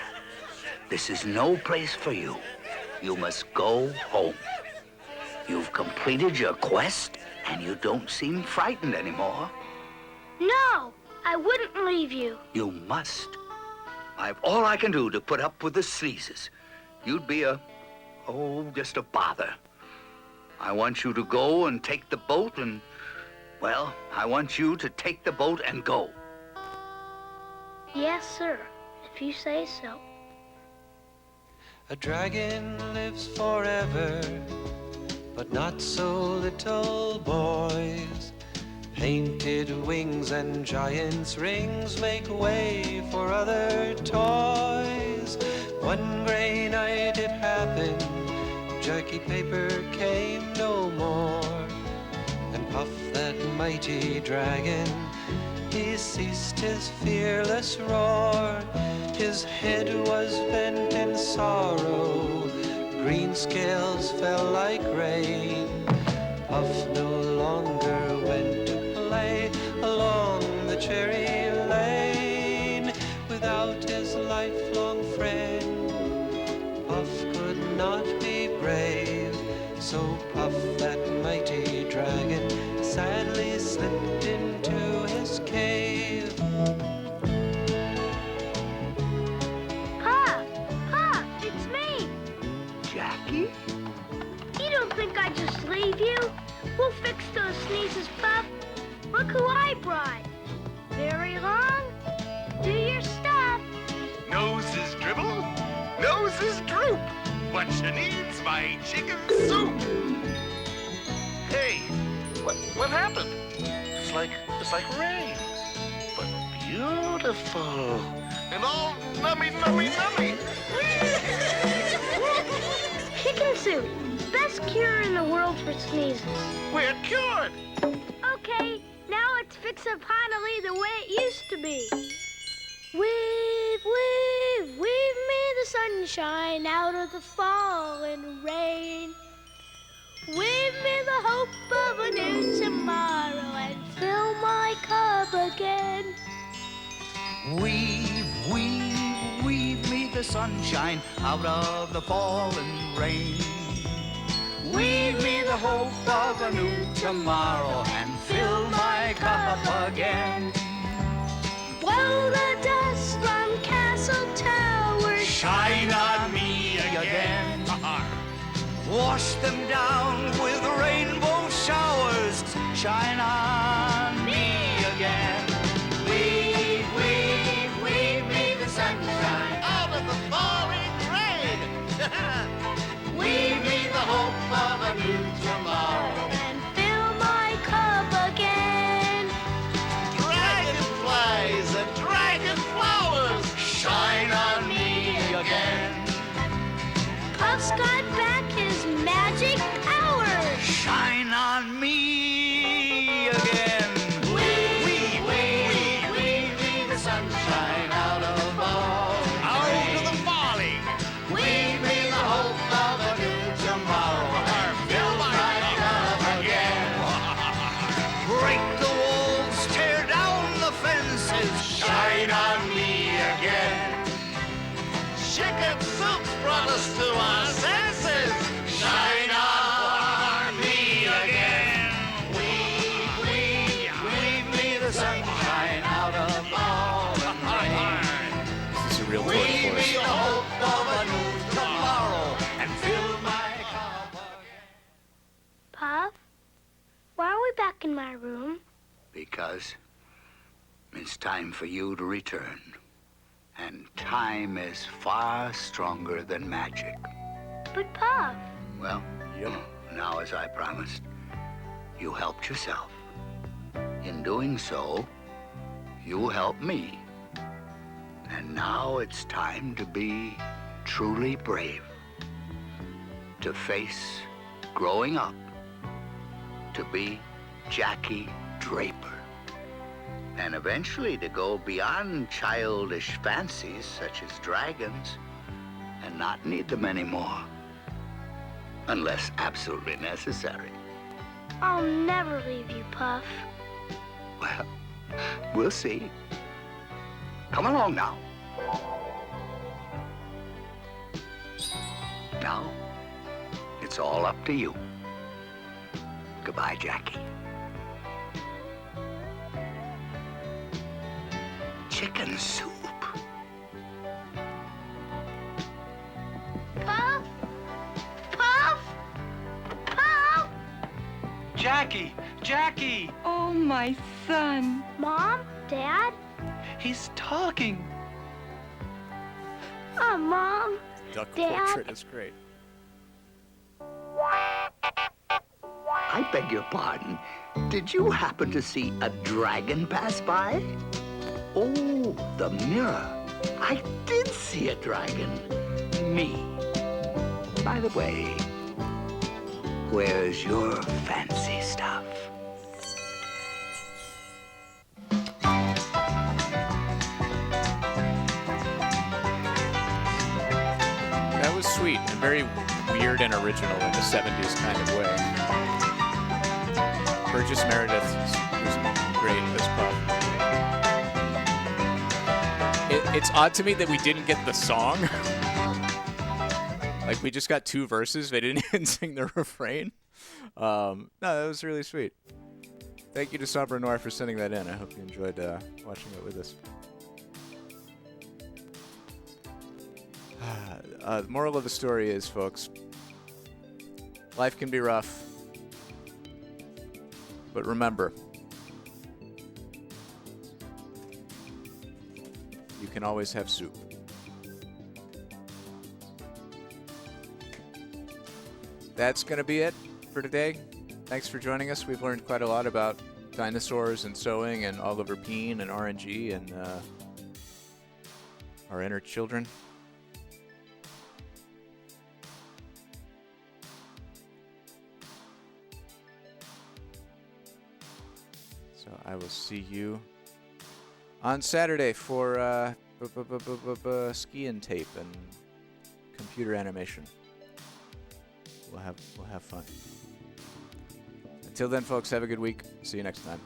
this is no place for you. You must go home. You've completed your quest, and you don't seem frightened anymore. No, I wouldn't leave you. You must. I've all I can do to put up with the sneezes. You'd be just a bother. I want you to go and take the boat and, well, I want you to take the boat and go. Yes, sir, if you say so. A dragon lives forever, but not so little boys. Painted wings and giant's rings make way for other toys. One gray night it happened, Jackie Paper came no more. And Puff, that mighty dragon, he ceased his fearless roar. His head was bent in sorrow, green scales fell like rain. Puff no longer went to play along the cherry lane. Without his lifelong friend, Puff could not be brave. So Puff, that mighty dragon, sadly slipped into his cave. Puff, it's me. Jackie? You don't think I'd just leave you? We'll fix those sneezes, Puff. Look who I brought. Very long. Do your stuff. Noses dribble, noses droop. What you need's my chicken soup. Hey, what happened? It's like rain, but beautiful and all nummy. Chicken soup. Best cure in the world for sneezes. We're cured. Okay, now let's fix up Hana Lee the way it used to be. Weave me the sunshine out of the falling rain. Weave me the hope of a new tomorrow and fill my cup again. Weave me the sunshine out of the falling rain. Weave me the hope of a new tomorrow and fill my cup again. Blow the dust from castle towers. Shine on me again. Wash them down with rainbow showers. Shine on me again. Weave me the sunshine out of the falling rain. Weave me the hope of a new tomorrow and fill my cup again. Dragonflies and dragon flowers, shine on me again. Puff's got back his magic powers. real tour de force. Pop, why are we back in my room? Because it's time for you to return. And time is far stronger than magic. But Pop. Well, now as I promised, you helped yourself. In doing so, you helped me. And now it's time to be truly brave. To face growing up. To be Jackie Draper. And eventually to go beyond childish fancies such as dragons and not need them anymore. Unless absolutely necessary. I'll never leave you, Puff. Well, we'll see. Come along now. Now, it's all up to you. Goodbye, Jackie. Chicken soup. Puff? Puff? Puff? Jackie! Jackie! Oh, my son. Mom? Dad? He's talking. Oh, Mom. Duck Dad? portrait is great. I beg your pardon. Did you happen to see a dragon pass by? Oh, the mirror. I did see a dragon. Me. By the way, where's your fancy stuff? That was sweet and very weird and original in the 70s kind of way. Burgess Meredith was great as Puff. It's odd to me that we didn't get the song. Like, we just got 2 verses. They didn't even sing the refrain. No, that was really sweet. Thank you to Sombre Noir for sending that in. I hope you enjoyed watching it with us. The moral of the story is, folks, life can be rough. But remember, you can always have soup. That's going to be it for today. Thanks for joining us. We've learned quite a lot about dinosaurs and sewing and Oliver Peen and RNG and our inner children. So I will see you on Saturday for ski and tape and computer animation. We'll have fun. Until then, folks, have a good week. See you next time.